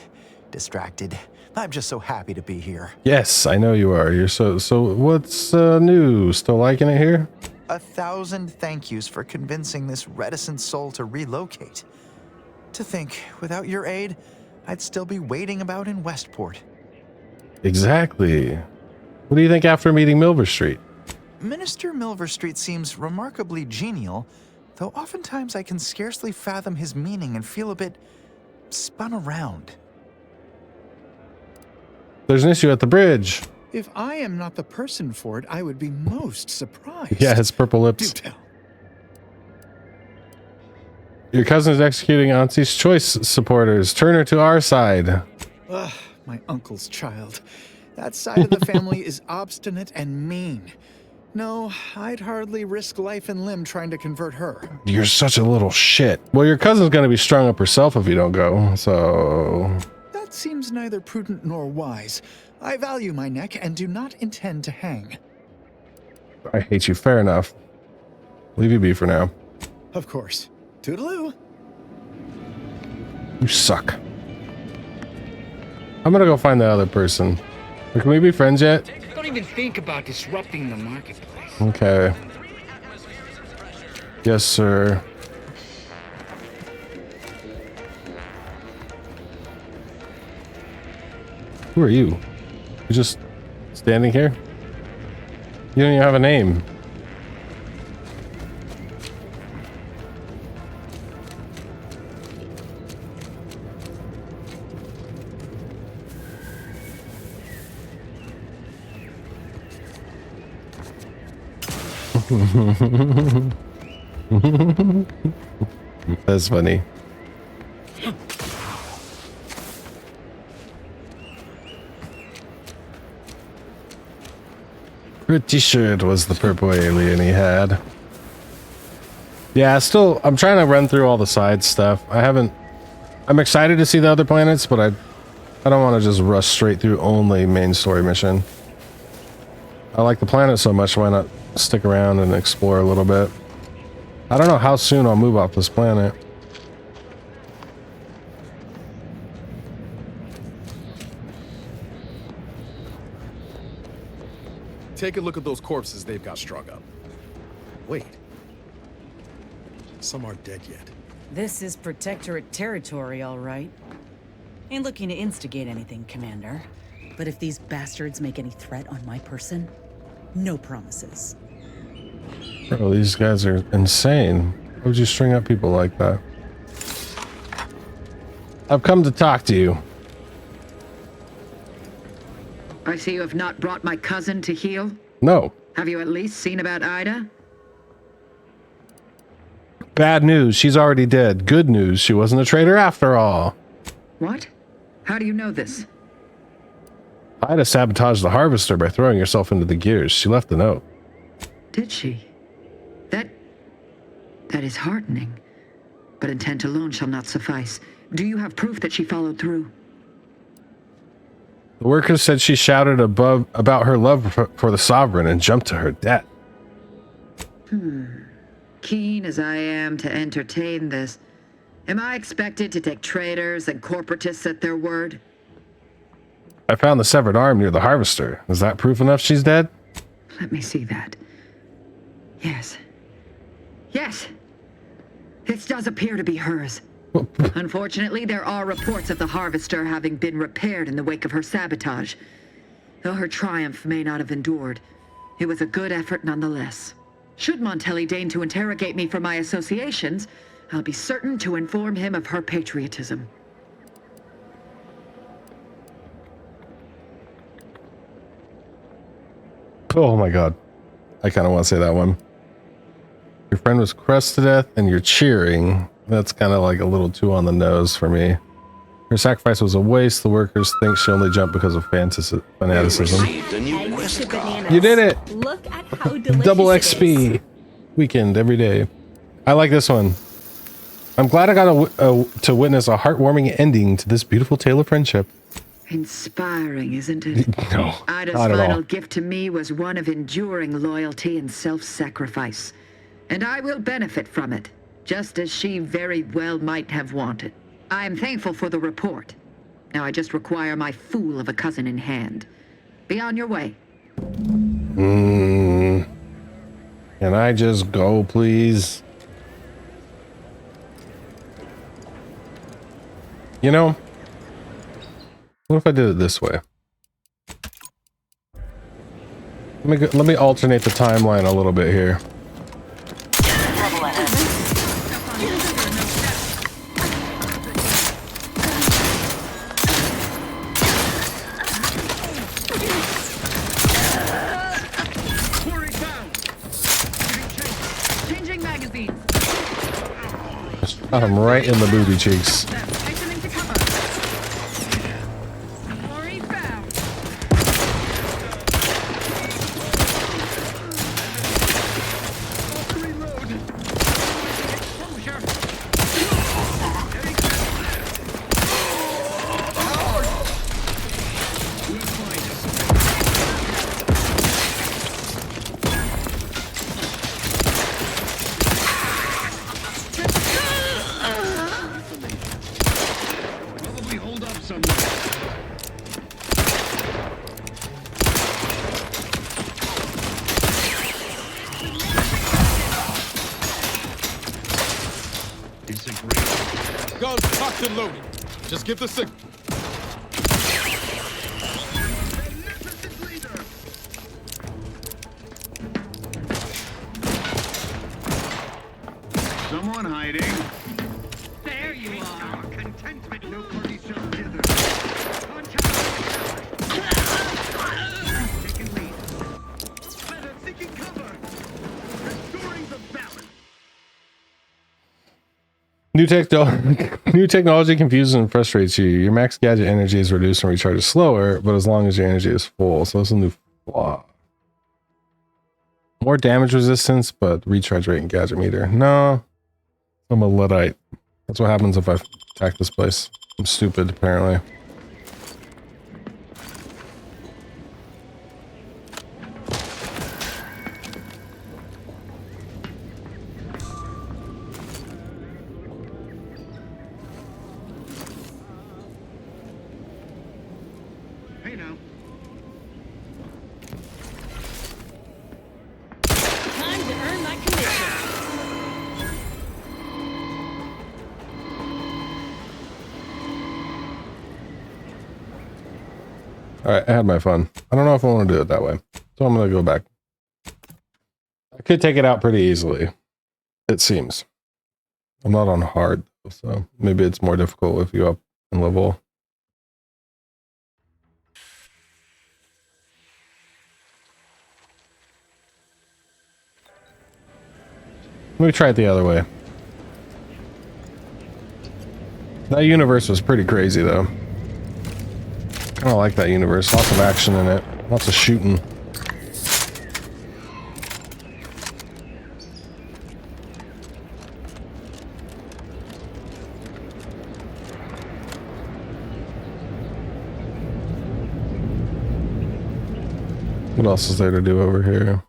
distracted. I'm just so happy to be here. Yes, I know you are. You're so what's new? Still liking it here? 1,000 thank yous for convincing this reticent soul to relocate. To think, without your aid, I'd still be waiting about in Westport. Exactly. What do you think after meeting Milver Street? Minister Milver Street seems remarkably genial, though oftentimes I can scarcely fathom his meaning and feel a bit spun around. There's an issue at the bridge. If I am not the person for it, I would be most surprised. Yeah, his purple lips. Do tell. Your cousin is executing Auntie's Choice supporters. Turn her to our side. Ugh, my uncle's child. That side of the family is obstinate and mean. No, I'd hardly risk life and limb trying to convert her. You're such a little shit. Well, your cousin's gonna be strung up herself if you don't go, so... That seems neither prudent nor wise. I value my neck and do not intend to hang. I hate you, fair enough. Leave you be for now. Of course. Toodaloo. You suck. I'm gonna go find the other person. Can we be friends yet? Don't even think about disrupting the marketplace. Okay. Yes, sir. Who are you? You're just standing here? You don't even have a name. That's funny. Pretty sure it was the purple alien he had. Yeah, I'm trying to run through all the side stuff. I'm excited to see the other planets, but I don't want to just rush straight through only main story mission. I like the planet so much, why not stick around and explore a little bit? I don't know how soon I'll move off this planet. Take a look at those corpses they've got strung up. Wait. Some aren't dead yet. This is Protectorate territory, all right. Ain't looking to instigate anything, Commander. But if these bastards make any threat on my person, no promises. Bro, these guys are insane. Why would you string up people like that? I've come to talk to you. I see you have not brought my cousin to heel. No. Have you at least seen about Ida? Bad news, she's already dead. Good news, she wasn't a traitor after all. What? How do you know this? Ida sabotaged the Harvester by throwing herself into the gears. She left a note. Did she? That is heartening. But intent alone shall not suffice. Do you have proof that she followed through? The workers said she shouted about her love for the Sovereign and jumped to her death. Keen as I am to entertain this, am I expected to take traitors and corporatists at their word? I found the severed arm near the Harvester. Is that proof enough she's dead? Let me see that. Yes. Yes! This does appear to be hers. Unfortunately, there are reports of the Harvester having been repaired in the wake of her sabotage. Though her triumph may not have endured, it was a good effort nonetheless. Should Montelli deign to interrogate me for my associations, I'll be certain to inform him of her patriotism. Oh my god. I kind of want to say that one. Your friend was crushed to death and you're cheering. That's kind of like a little too on the nose for me. Her sacrifice was a waste. The workers think she only jumped because of fanaticism. You did it! Look at how delicious Double it XP. is. Weekend every day. I like this one. I'm glad I got to witness a heartwarming ending to this beautiful tale of friendship. Inspiring, isn't it? No, Ida's not at all. final gift to me was one of enduring loyalty and self-sacrifice. And I will benefit from it, just as she very well might have wanted. I am thankful for the report. Now I just require my fool of a cousin in hand. Be on your way. Can I just go, please? You know, what if I did it this way? Let me alternate the timeline a little bit here. Shot him right in the booty cheeks. Guns cocked and loaded. Just give the signal. Someone hiding. There you are. Contentment. No party shall hither. Taking lead. Better seeking cover. Restoring the balance. New technology confuses and frustrates you. Your max gadget energy is reduced and recharges slower, but as long as your energy is full. So it's a new flaw. More damage resistance, but recharge rate and gadget meter. No. I'm a Luddite. That's what happens if I attack this place. I'm stupid, apparently. Hey now. Time to earn my commission. Alright, I had my fun. I don't know if I want to do it that way. So I'm going to go back. I could take it out pretty easily. It seems. I'm not on hard, so maybe it's more difficult if you up in level. Let me try it the other way. That universe was pretty crazy, though. Kind of like that universe. Lots of action in it. Lots of shooting. What else is there to do over here?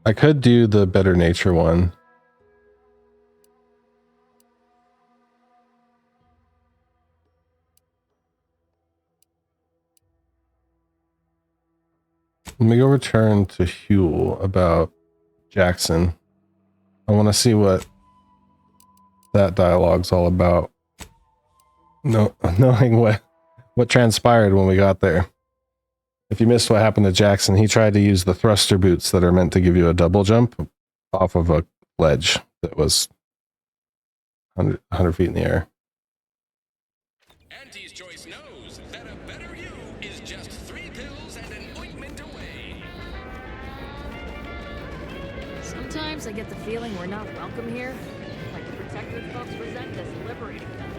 I could do the better nature one. Let me go return to Huel about Jackson. I want to see what that dialogue's all about. Knowing what transpired when we got there. If you missed what happened to Jackson, he tried to use the thruster boots that are meant to give you a double jump off of a ledge that was 100 feet in the air. Auntie's Choice knows that a better you is just 3 pills and an ointment away. Sometimes I get the feeling we're not welcome here. Like the protected folks resent us liberating them.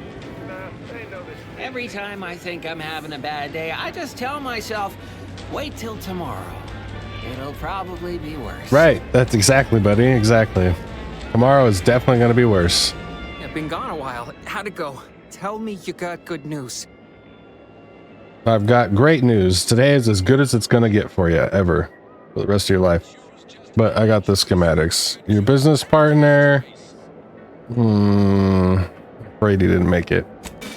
Every time I think I'm having a bad day, I just tell myself, wait till tomorrow. It'll probably be worse. Right. That's exactly, buddy. Exactly. Tomorrow is definitely going to be worse. I've been gone a while. How'd it go? Tell me you got good news. I've got great news. Today is as good as it's going to get for you ever. For the rest of your life. But I got the schematics. Your business partner... afraid he didn't make it.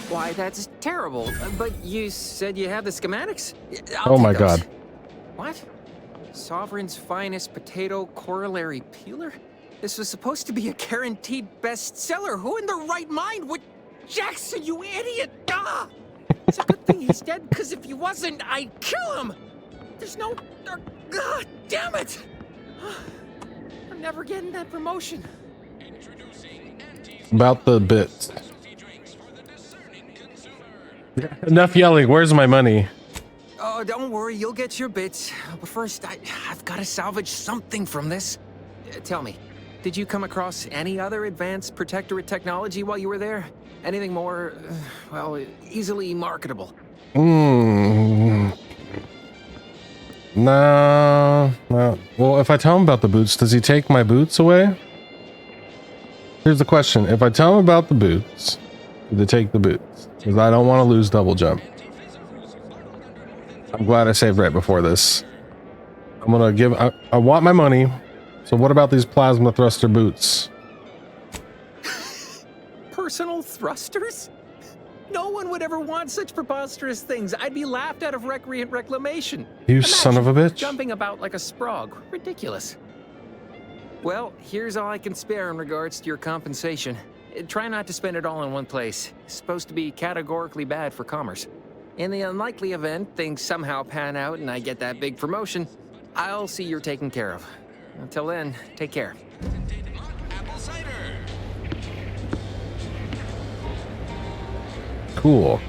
Why, that's terrible. But you said you have the schematics? Oh my god. What? Sovereign's finest potato corollary peeler? This was supposed to be a guaranteed bestseller. Who in their right mind would... Jackson, you idiot! Ah! It's a good thing he's dead, because if he wasn't, I'd kill him! There's no... God damn it! I'm never getting that promotion. About the bit. Enough yelling. Where's my money? Oh, Oh, don't worry, you'll get your bits. But first, I've got to salvage something from this. Tell me, did you come across any other advanced Protectorate technology while you were there? Anything more, well, easily marketable? No. Well, if I tell him about the boots, does he take my boots away? Here's the question. If I tell him about the boots, do they take the boots? Because I don't want to lose double jump. I'm glad I saved right before this. I'm gonna give... I want my money. So what about these plasma thruster boots? Personal thrusters? No one would ever want such preposterous things. I'd be laughed out of recreant reclamation. You son of a bitch. Jumping about like a sprog. Ridiculous. Well, here's all I can spare in regards to your compensation. Try not to spend it all in one place. It's supposed to be categorically bad for commerce. In the unlikely event things somehow pan out and I get that big promotion, I'll see you're taken care of. Until then, take care. Cool.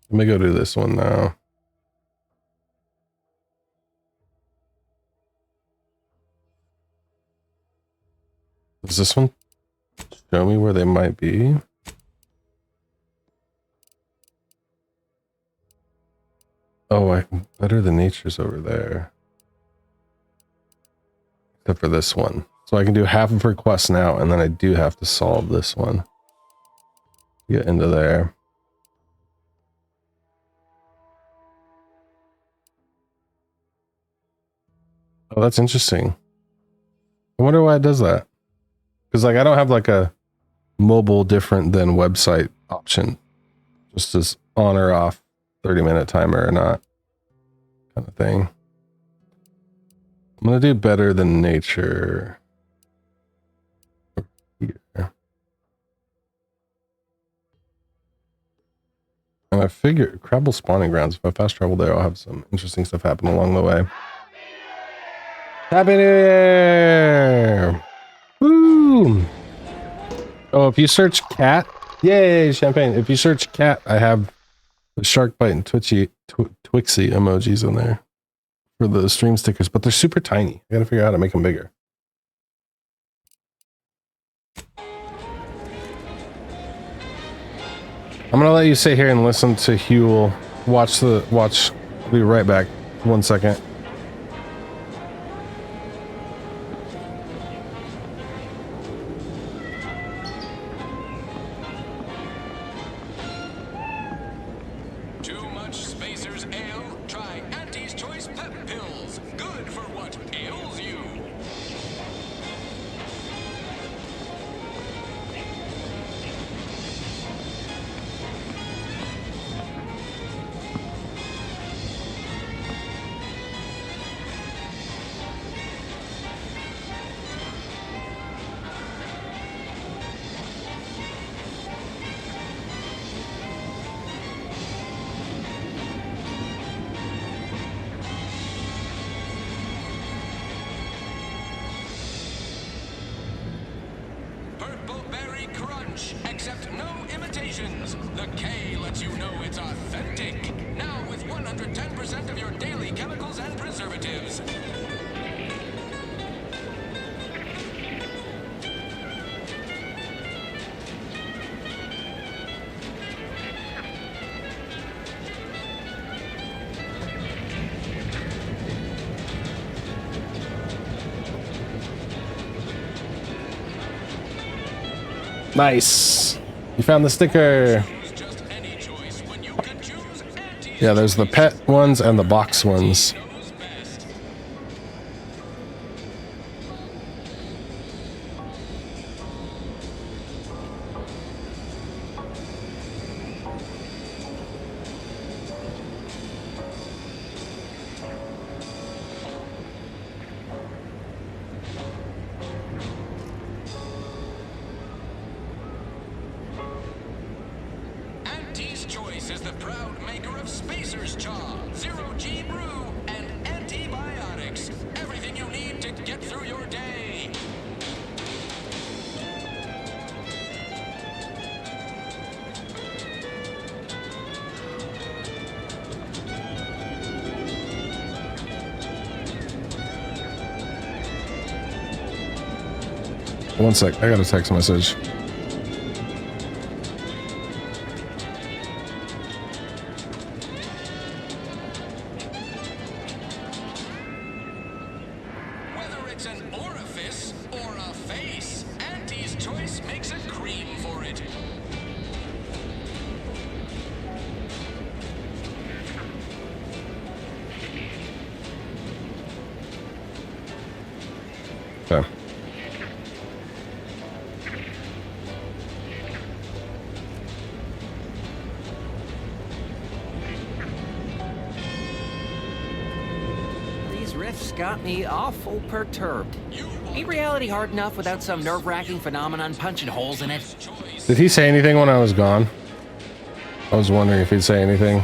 Let me go do this one now. Does this one show me where they might be? Oh, I can better the nature's over there. Except for this one. So I can do half of her quest now, and then I do have to solve this one. Get into there. Oh, that's interesting. I wonder why it does that. Because like I don't have like a mobile different than website option. Just as on or off 30-minute timer or not kind of thing. I'm gonna do better than nature. Here. And I figure Crabble spawning grounds, if I fast travel there, I'll have some interesting stuff happen along the way. Happy New Year! Woo! Oh, if you search cat, yay, champagne. If you search cat, I have the shark bite and Twixie emojis in there for the stream stickers, but they're super tiny. I gotta figure out how to make them bigger. I'm gonna let you sit here and listen to Huel. Watch. I'll be right back. 1 second. Too much Spacers Ale? Try Auntie's Choice Pep Pills. Good for what ails you. Purple Berry Crunch. Accept no imitations. The K lets you know it's authentic. Now with 110% of your daily chemicals and preservatives. Nice. You found the sticker. Yeah, there's the pet ones and the box ones. Auntie's Choice is the proud maker of Spacer's Chaw, Zero G Brew, and antibiotics. Everything you need to get through your day. One sec, I got a text message. Whether it's an orifice or a face, Auntie's Choice makes a cream for it. Okay. These riffs got me awful perturbed. Ain't reality hard enough without some nerve-wracking phenomenon punching holes in it? Did he say anything when I was gone? I was wondering if he'd say anything.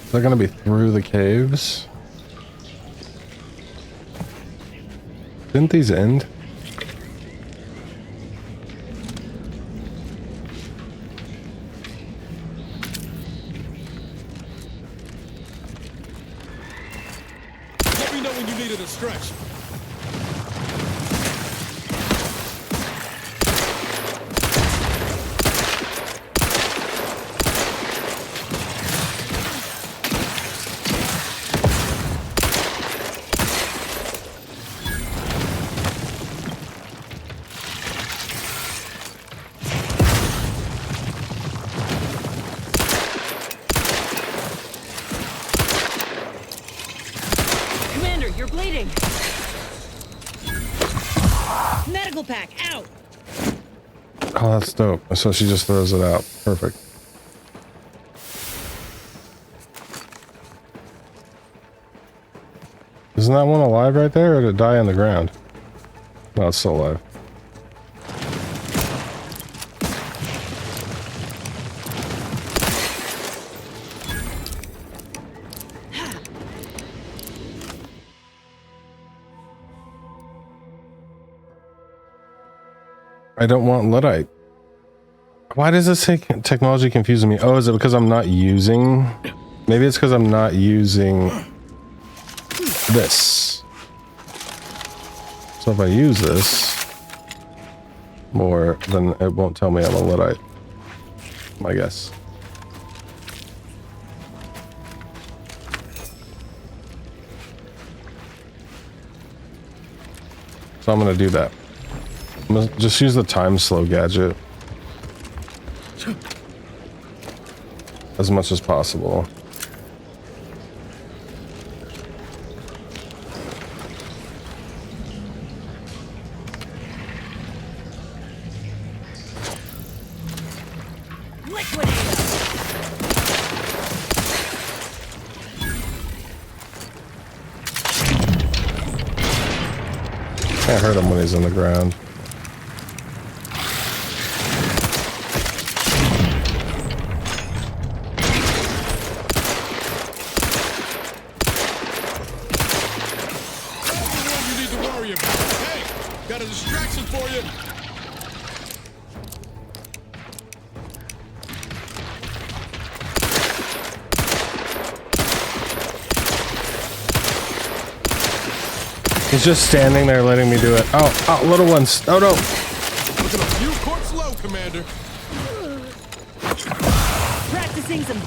Is that gonna be through the caves? Didn't these end? Let me know when you need a distraction. Commander, you're bleeding. Medical pack, out. Oh, that's dope. So she just throws it out. Perfect. Isn't that one alive right there, or did it die on the ground? No, it's still alive. I don't want Luddite. Why does this say technology confusing me? Oh, is it because I'm not using... Maybe it's because I'm not using this. So if I use this more, then it won't tell me I'm a Luddite. My guess. So I'm gonna do that. I'm gonna just use the time slow gadget as much as possible. Can't hurt him when he's on the ground. Got a distraction for you. He's just standing there letting me do it. Oh, oh, little ones. Oh no. Looking a few quarts low, Commander. Practicing some.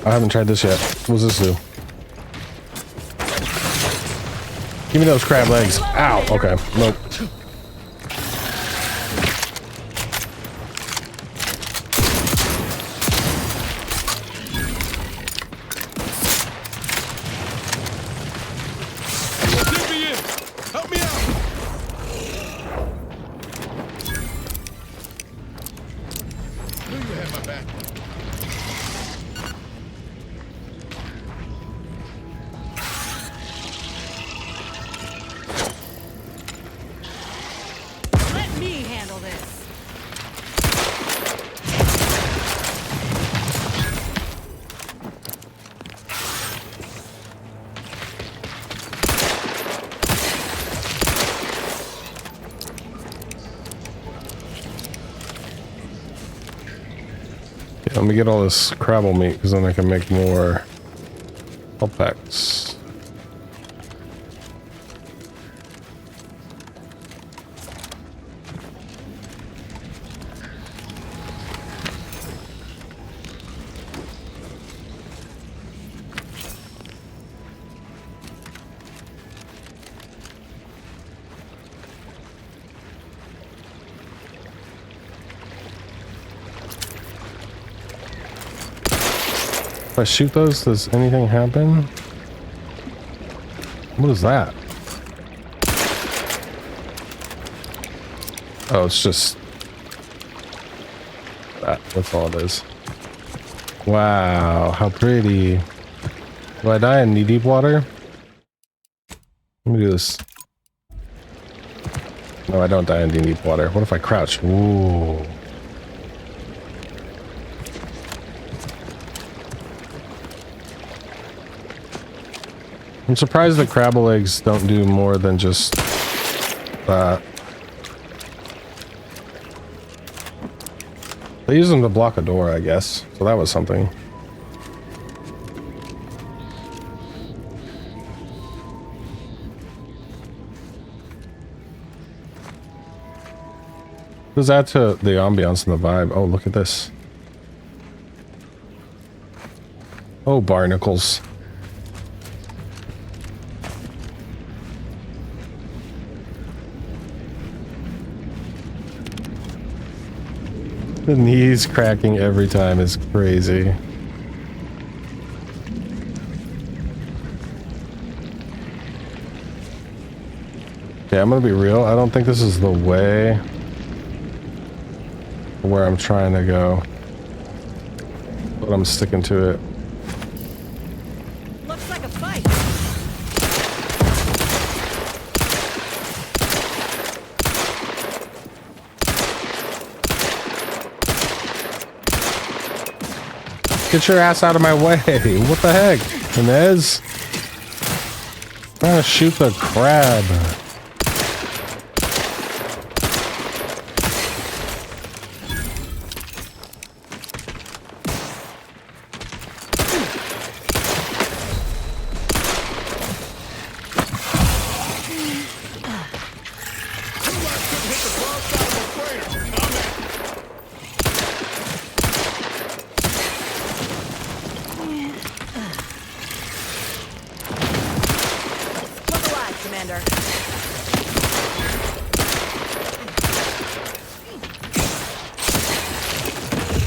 I haven't tried this yet. What's this do? Give me those crab legs. Ow. Okay. Nope. Let me handle this. Yeah, let me get all this crabble meat because then I can make more health packs. If I shoot those, does anything happen? What is that? Oh, it's just that. That's all it is. Wow, how pretty. Do I die in knee-deep water? Let me do this. No, I don't die in knee-deep water. What if I crouch? Ooh. I'm surprised the crabble eggs don't do more than just that. They use them to block a door, I guess. So that was something. What does that to the ambiance and the vibe? Oh, look at this. Oh, barnacles. The knees cracking every time is crazy. Okay, I'm gonna be real. I don't think this is the way where I'm trying to go, but I'm sticking to it. Looks like a fight. Get your ass out of my way. What the heck? Inez? I'm trying to shoot the crab.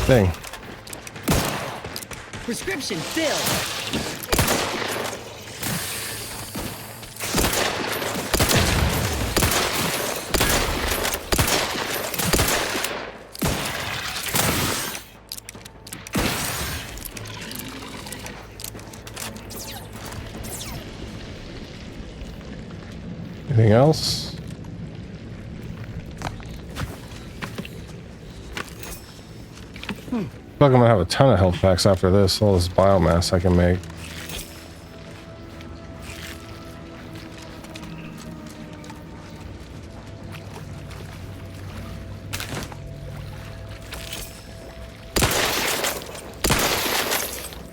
Thing. Prescription filled. Anything else? I feel like I'm gonna have a ton of health packs after this. All this biomass I can make.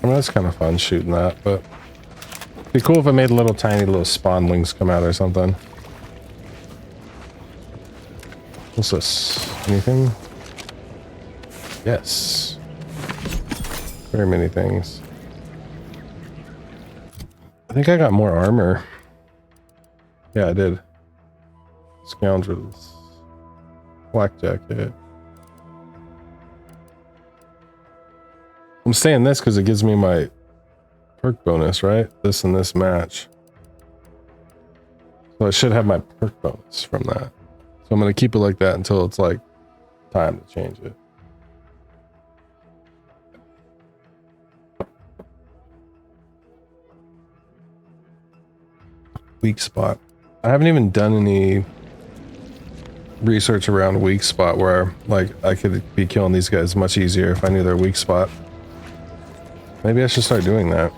I mean, that's kind of fun shooting that, but it'd be cool if I made little tiny little spawnlings come out or something. What's this? Anything? Yes. Very many things. I think I got more armor. Yeah, I did. Scoundrels. Black jacket. I'm saying this because it gives me my perk bonus, right? This and this match. So I should have my perk bonus from that. So I'm going to keep it like that until it's like time to change it. Weak spot. I haven't even done any research around weak spot where like I could be killing these guys much easier if I knew their weak spot. Maybe I should start doing that.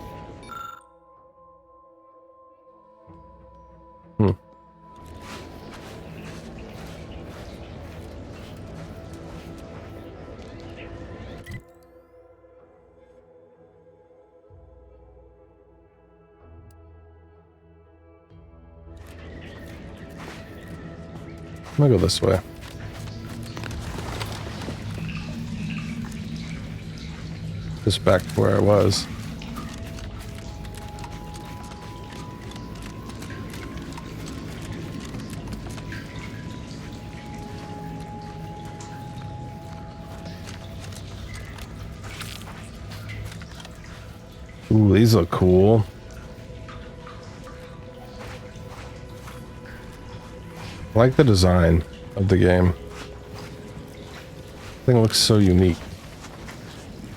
I'm gonna go this way. Just back to where I was. Ooh, these look cool. I like the design of the game. I think it looks so unique.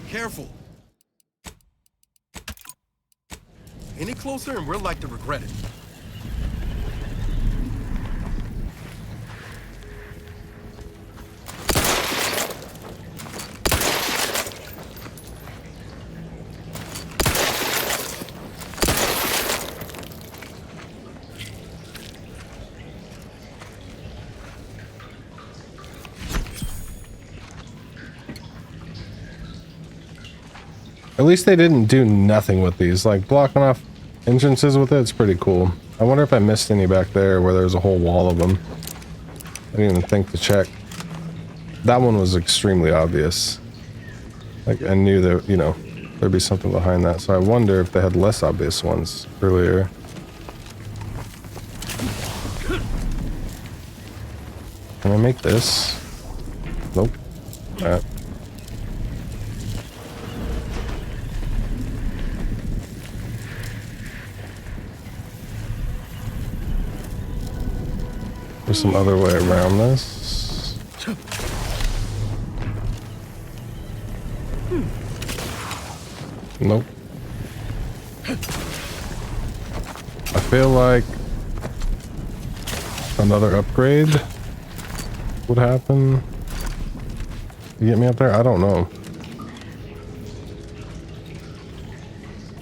Careful. Any closer and we'll like to regret it. At least they didn't do nothing with these. Like blocking off entrances with it, it's pretty cool. I wonder if I missed any back there where there's a whole wall of them. I didn't even think to check. That one was extremely obvious. Like I knew that, you know, there'd be something behind that. So I wonder if they had less obvious ones earlier. Can I make this? Nope. Alright. There's some other way around this. Nope. I feel like another upgrade would happen. You get me up there? I don't know.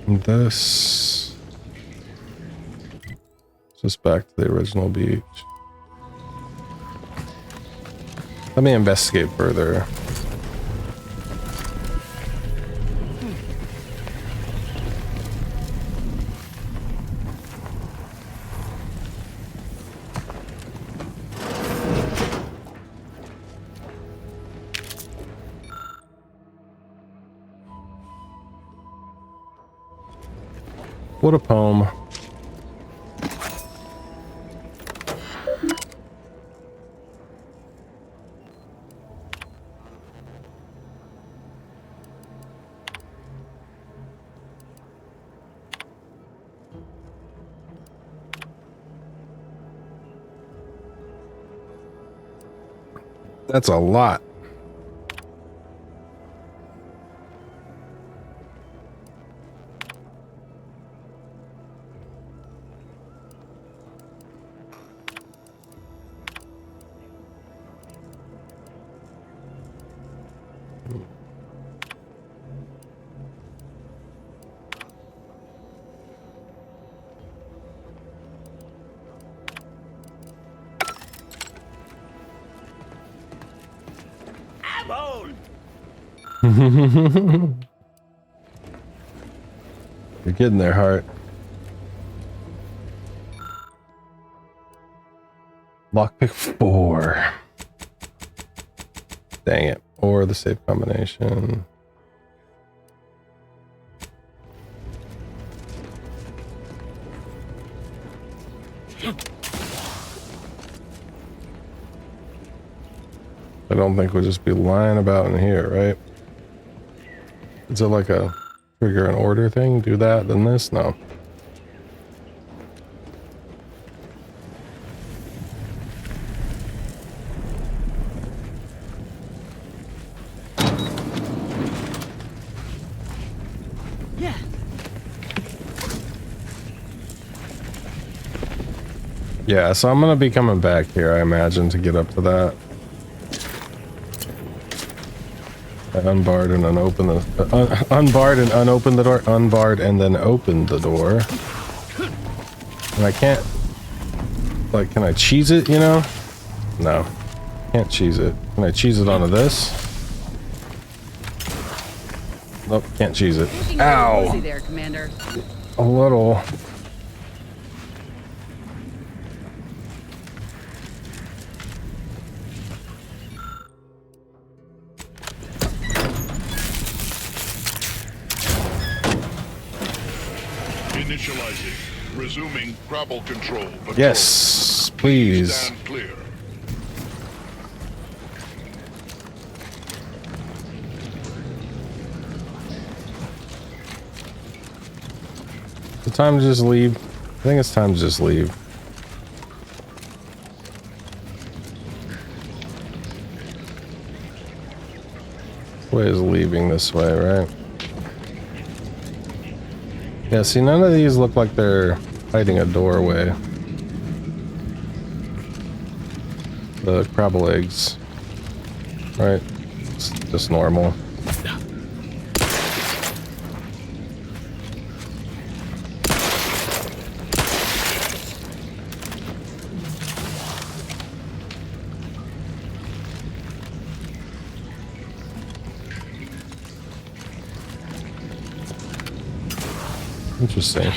And this. Just back to the original beach. Let me investigate further. What a poem. That's a lot. You're getting there, Heart. Lockpick 4. Dang it. Or the safe combination. I don't think we'll just be lying about in here, right? Is it like a trigger an order thing? Do that, then this? No. Yeah. Yeah, so I'm gonna be coming back here, I imagine, to get up to that. I unbarred and unopen the unbarred and unopen the door, unbarred and then open the door. And I can't, like, can I cheese it, you know? No, can't cheese it. Can I cheese it onto this? Nope, can't cheese it. Ow! There, Commander. A little. Initializing. Resuming grapple control. Patrol. Yes, please. Stand clear. Is it time to just leave? I think it's time to just leave. This way is leaving this way, right? Yeah, see, none of these look like they're hiding a doorway. The crabble eggs. Right? It's just normal. Interesting.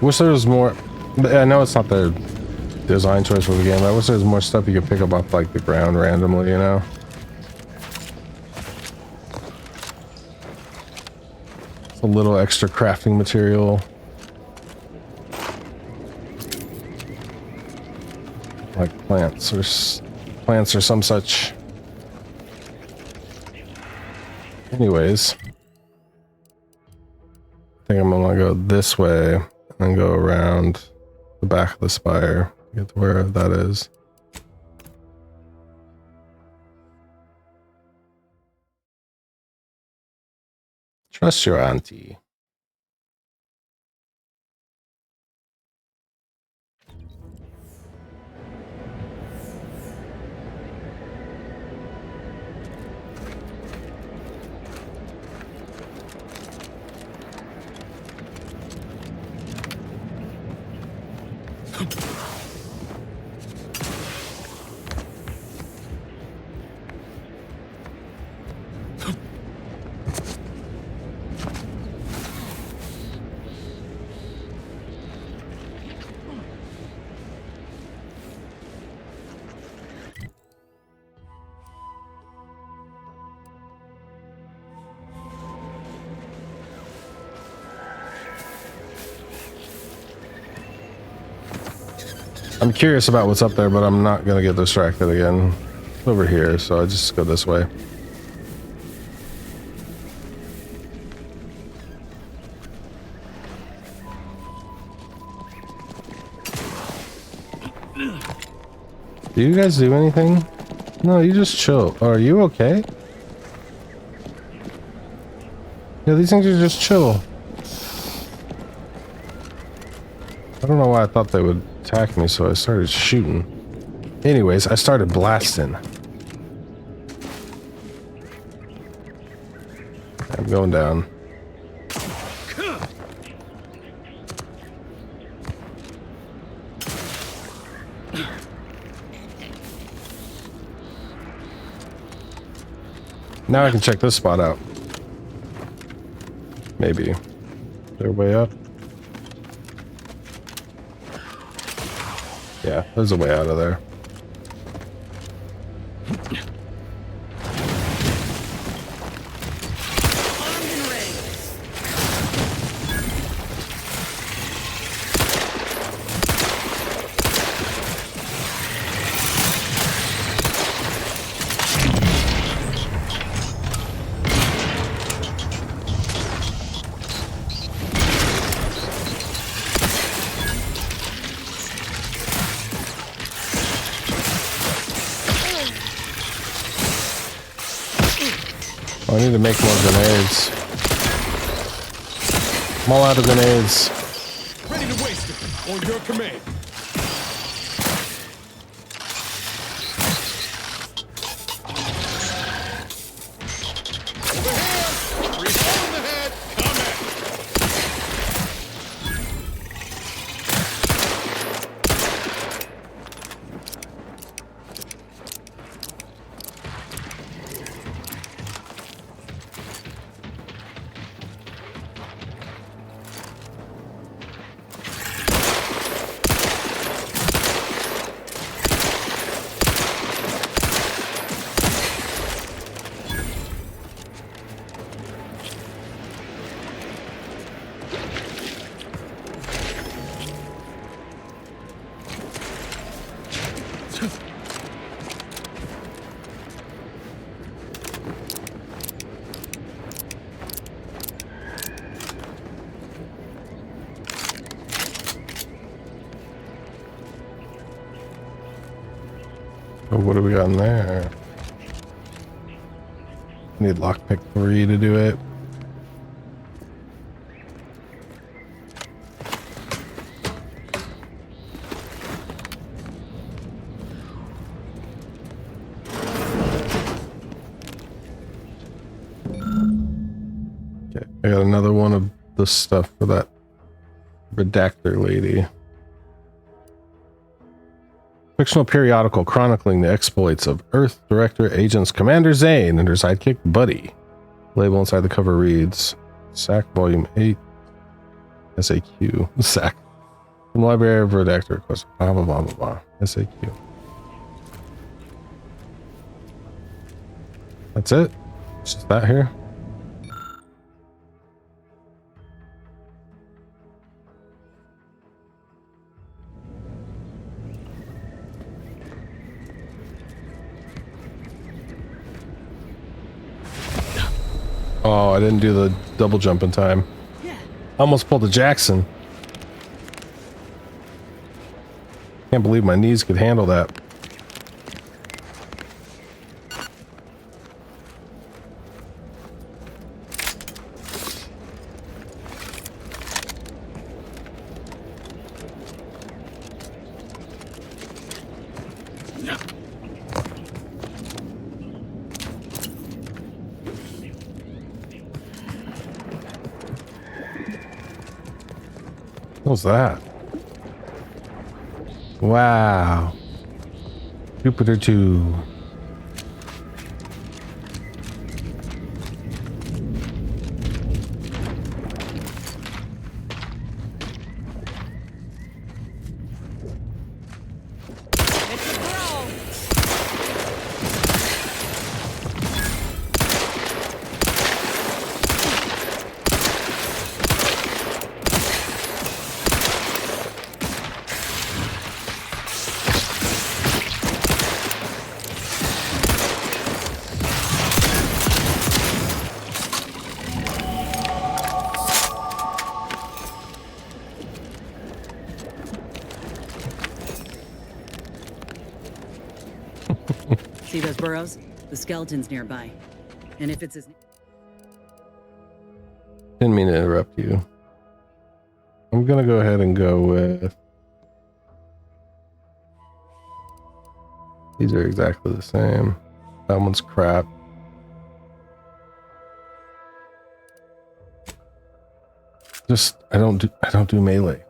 Wish there was more. I know it's not the design choice for the game, but I wish there was more stuff you could pick up off like the ground randomly, you know? It's a little extra crafting material. Like plants or some such. Anyways, I think I'm gonna go this way and go around the back of the spire to get to where that is. Trust your auntie. I'm curious about what's up there, but I'm not gonna get distracted again. It's over here, so I just go this way. Do you guys do anything? No, you just chill. Are you okay? Yeah, these things are just chill. I don't know why I thought they would attack me, so I started shooting. Anyways, I started blasting. I'm going down. Now I can check this spot out. Maybe. They're way up. Yeah, there's a way out of there. I need to make more grenades. I'm all out of grenades. Ready to waste it. On your command. Over here! Three hole in the head! Come at! Oh, what do we got in there? Need lockpick 3 to do it. Okay, I got another one of the stuff for that redactor lady. Fictional periodical chronicling the exploits of Earth Director Agents Commander Zane and her sidekick Buddy. Label inside the cover reads SAC Volume 8 SAQ. SAC. From the Library of Redactor request. Blah blah blah blah blah. SAQ. That's it? It's just that here? Oh, I didn't do the double jump in time. I almost pulled a Jackson. Can't believe my knees could handle that. What was that? Wow. Jupiter 2. See those burrows? The skeleton's nearby. And if it's his... Didn't mean to interrupt you. I'm gonna go ahead and go with... These are exactly the same. That one's crap. Just, I don't do melee.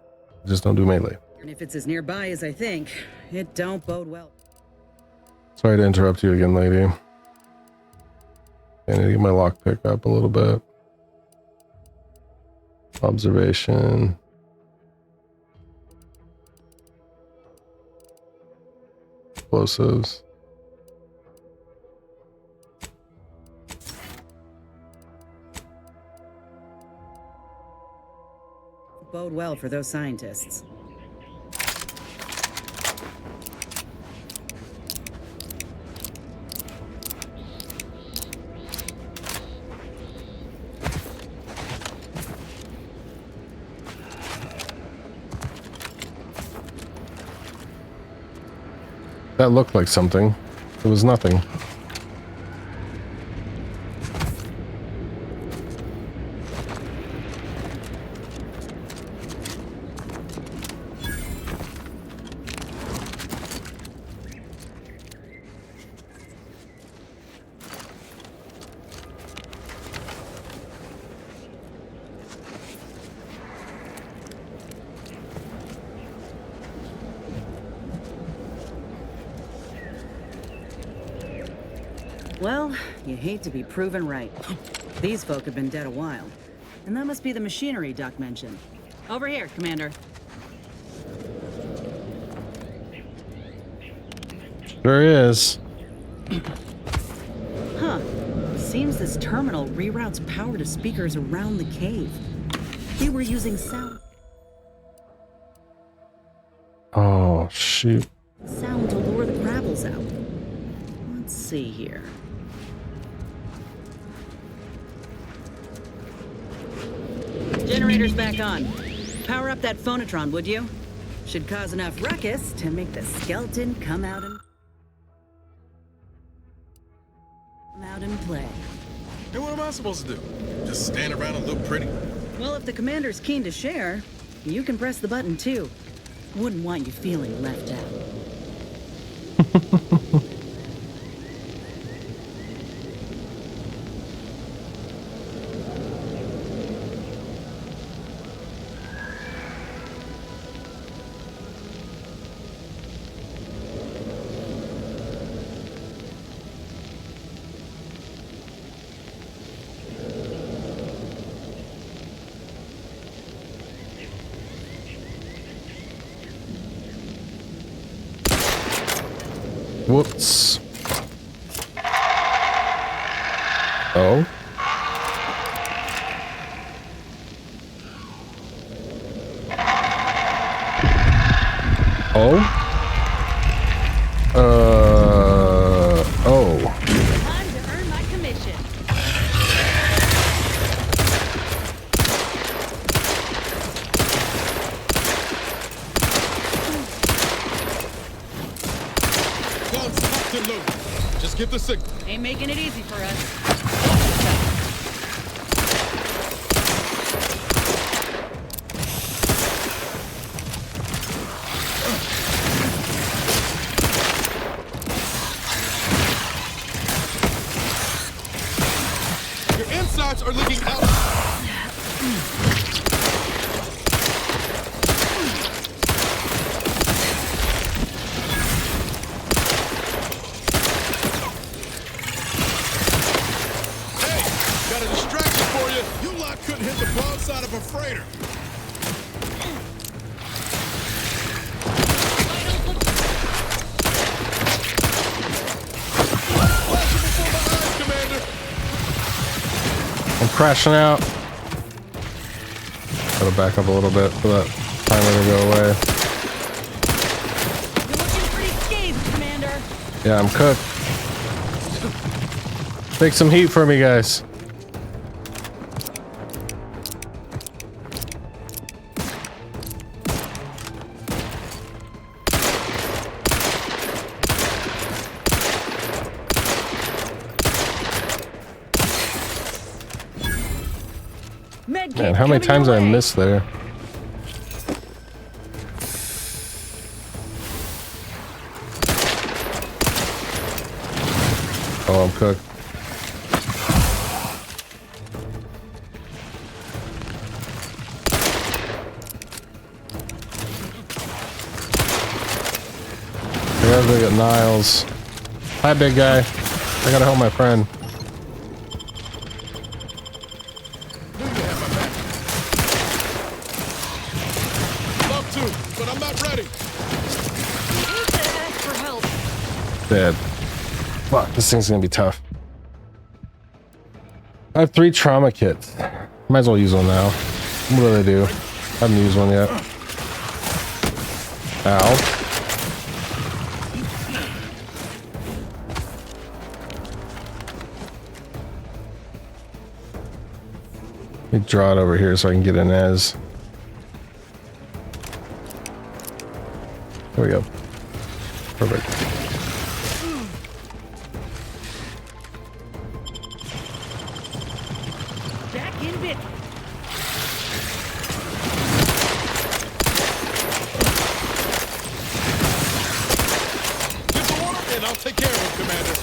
I just don't do melee. And if it's as nearby as I think, it don't bode well. Sorry to interrupt you again, lady. I need to get my lockpick up a little bit. Observation. Explosives. Bode well for those scientists. That looked like something. It was nothing. Well, you hate to be proven right. These folk have been dead a while. And that must be the machinery Duck mentioned. Over here, Commander. Sure is. Huh. Seems this terminal reroutes power to speakers around the cave. They were using sound Oh, shoot. to lure the Grabbles out. Let's see here. Generator's back on. Power up that phonotron, would you? Should cause enough ruckus to make the skeleton come out and play. And what am I supposed to do? Just stand around and look pretty? Well, if the commander's keen to share, you can press the button too. Wouldn't want you feeling left out. Whoops. Oh. Oh. Oh. Time to earn my commission. Guns locked and loaded. Just give the signal. Ain't making it easy for us. Your insides are looking out. Got a distraction for you. You lot couldn't hit the broadside of a freighter. I'm crashing out. Gotta back up a little bit for that timer to go away. You're looking pretty scathed, Commander. Yeah, I'm cooked. Take some heat for me, guys. Man, how many times I missed there? Oh, I'm cooked. I gotta go get Niles. Hi, big guy. I gotta help my friend. Love to, but I'm not ready. Need to ask for help. Dead. Fuck, this thing's gonna be tough. I have 3 trauma kits. Might as well use one now. What do they do? I haven't used one yet. Ow. Let me draw it over here so I can get in as. There we go. Perfect. Back in bit. Get the order and I'll take care of him, Commander.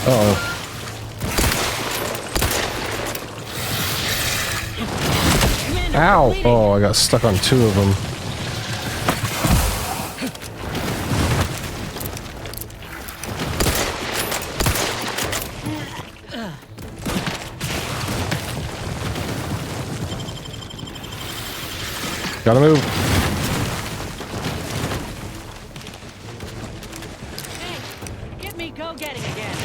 Uh-oh. Ow! Oh, I got stuck on two of them. Gotta move. Hey, get me go-getting again.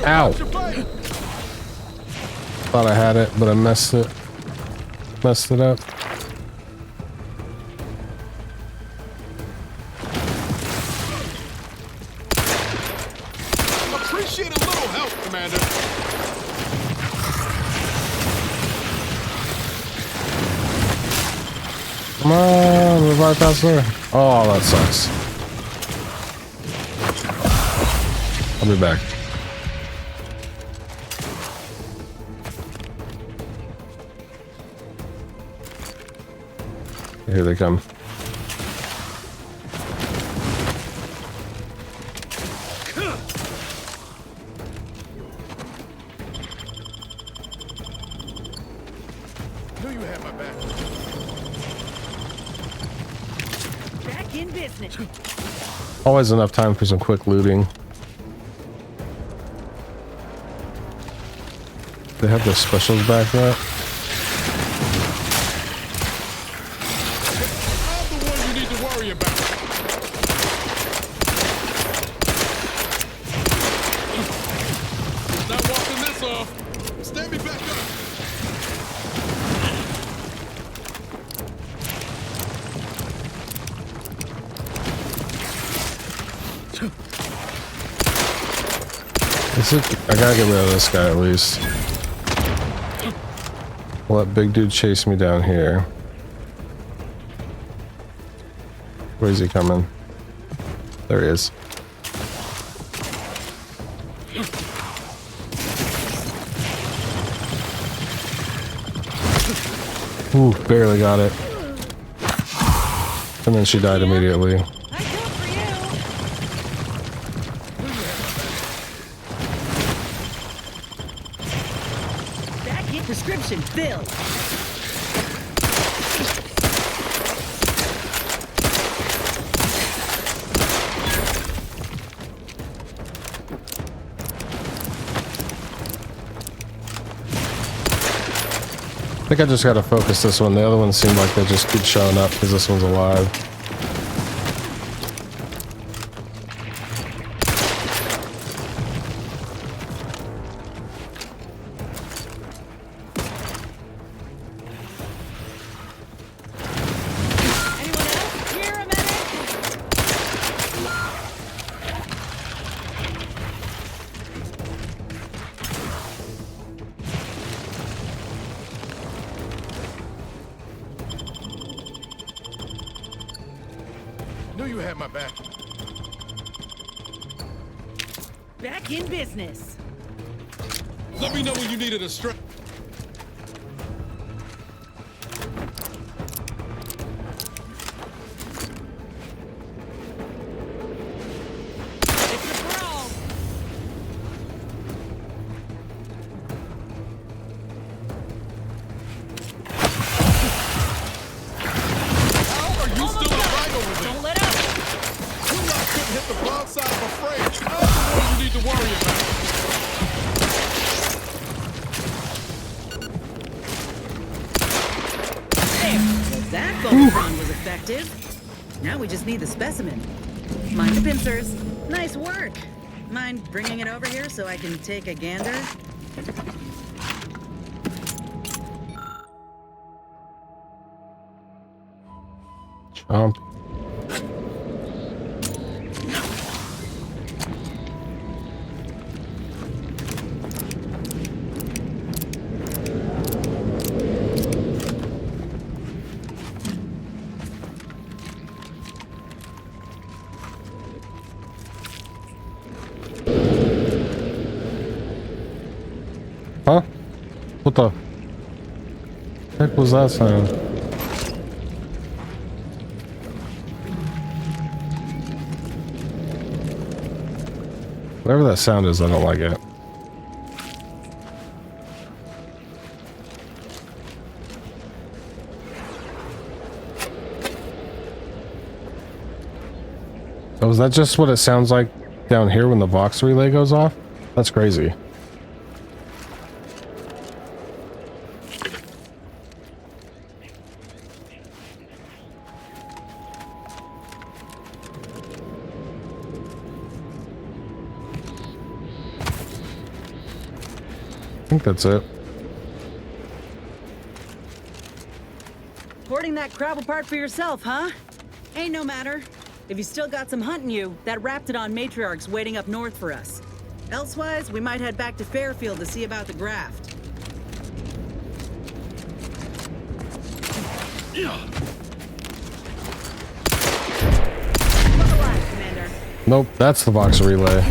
Ow! Thought I had it, but I messed it up. Appreciate a little help, Commander. Come on, revive faster. Oh, that sucks. I'll be back. Here they come. Knew you had my back. Back in business. Always enough time for some quick looting. They have their specials back yet? I'm the one you need to worry about. Not walking this off. Stand me back up. I gotta get rid of this guy at least. Let big dude chase me down here. Where's he coming? There he is. Ooh, barely got it. And then she died immediately. Prescription filled. I think I just gotta focus this one. The other ones seem like they just keep showing up because this one's alive. Knew you had my back. Back in business. Let me know when you needed a strap. Now we just need the specimen. Mind the pincers. Nice work. Mind bringing it over here so I can take a gander? Chomp. Huh? What the? Heck was that sound? Whatever that sound is, I don't like it. Oh, is that just what it sounds like down here when the Vox relay goes off? That's crazy. I think that's it. Hoarding that crap apart for yourself, huh? Ain't no matter. If you still got some hunting you, that Raptidon matriarch's waiting up north for us. Elsewise, we might head back to Fairfield to see about the graft. Nope, that's the Vox relay.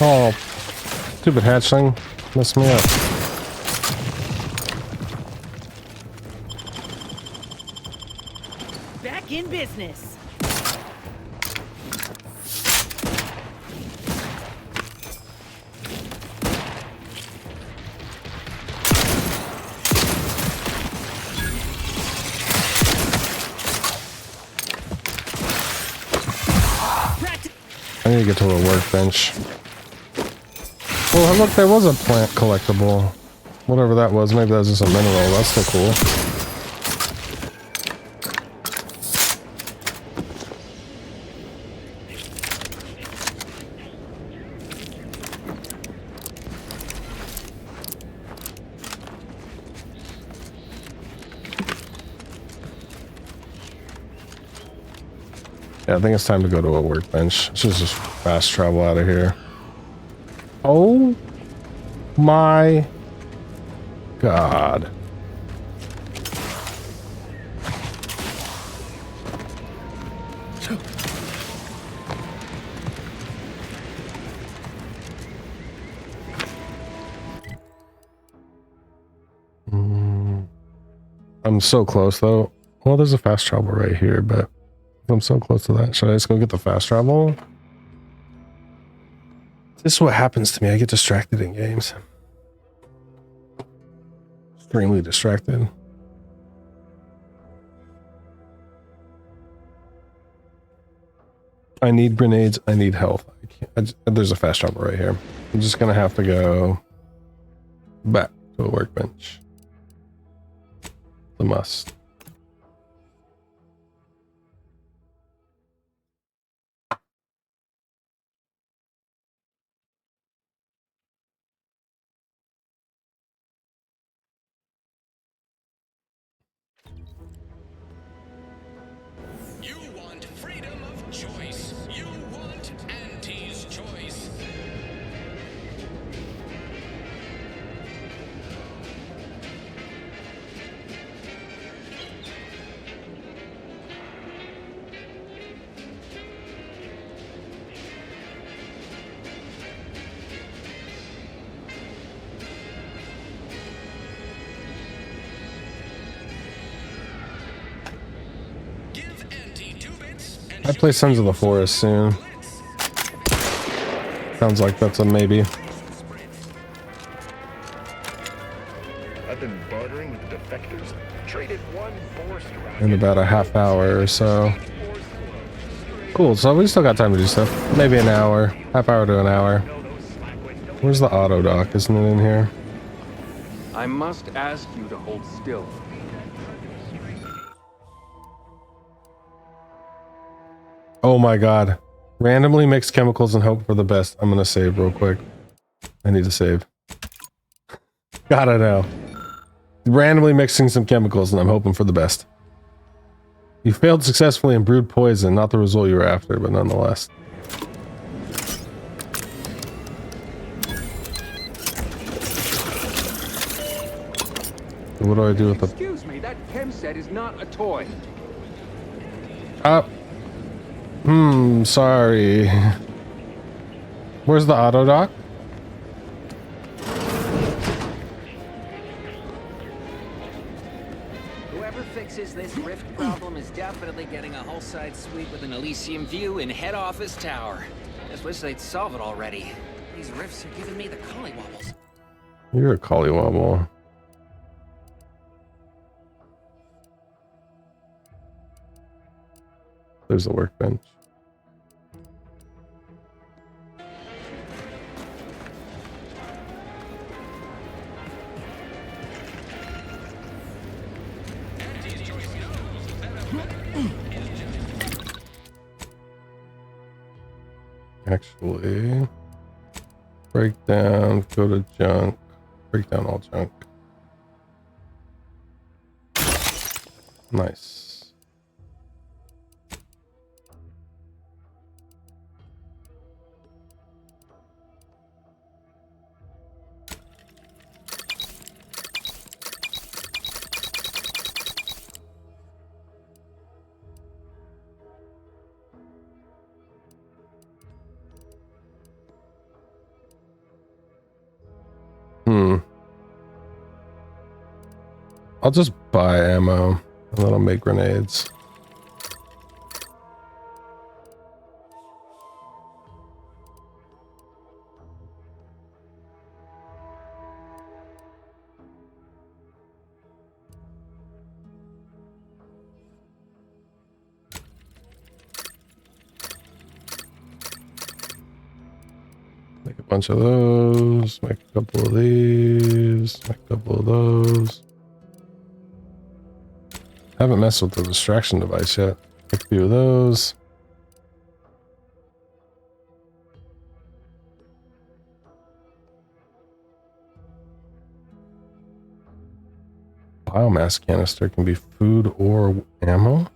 Oh, stupid hatchling messed me up. Back in business. I need to get to a workbench. Oh, look, there was a plant collectible. Whatever that was, maybe that was just a mineral. That's still cool. Yeah, I think it's time to go to a workbench. Let's just fast travel out of here. Oh my God. I'm so close though. Well, there's a fast travel right here, but I'm so close to that. Should I just go get the fast travel? This is what happens to me. I get distracted in games. Extremely distracted. I need grenades. I need health. There's a fast travel right here. I'm just gonna have to go back to a workbench. The must. You want freedom of choice. You want Auntie's choice. I play Sons of the Forest soon. Sounds like that's a maybe. I've been bartering with the defectors. Traded one force In about a half hour or so. Cool, so we still got time to do stuff. Maybe an hour. Half hour to an hour. Where's the auto dock? Isn't it in here? I must ask you to hold still. Oh my god. Randomly mix chemicals and hope for the best. I'm gonna save real quick. I need to save. Gotta know. Randomly mixing some chemicals and I'm hoping for the best. You failed successfully and brewed poison, not the result you were after, but nonetheless. What do I do with the... Excuse me, that chem set is not a toy. Sorry. Where's the auto dock? Whoever fixes this rift problem is definitely getting a whole side suite with an Elysium view in head office tower. Just wish they'd solve it already. These rifts are giving me the collywobbles. You're a collywobble. There's the workbench. Actually, break down, go to junk, break down all junk. Nice. I'll just buy ammo and then I'll make grenades. Make a bunch of those, make a couple of these, make a couple of those. Haven't messed with the distraction device yet. Make a few of those. Biomass canister can be food or ammo.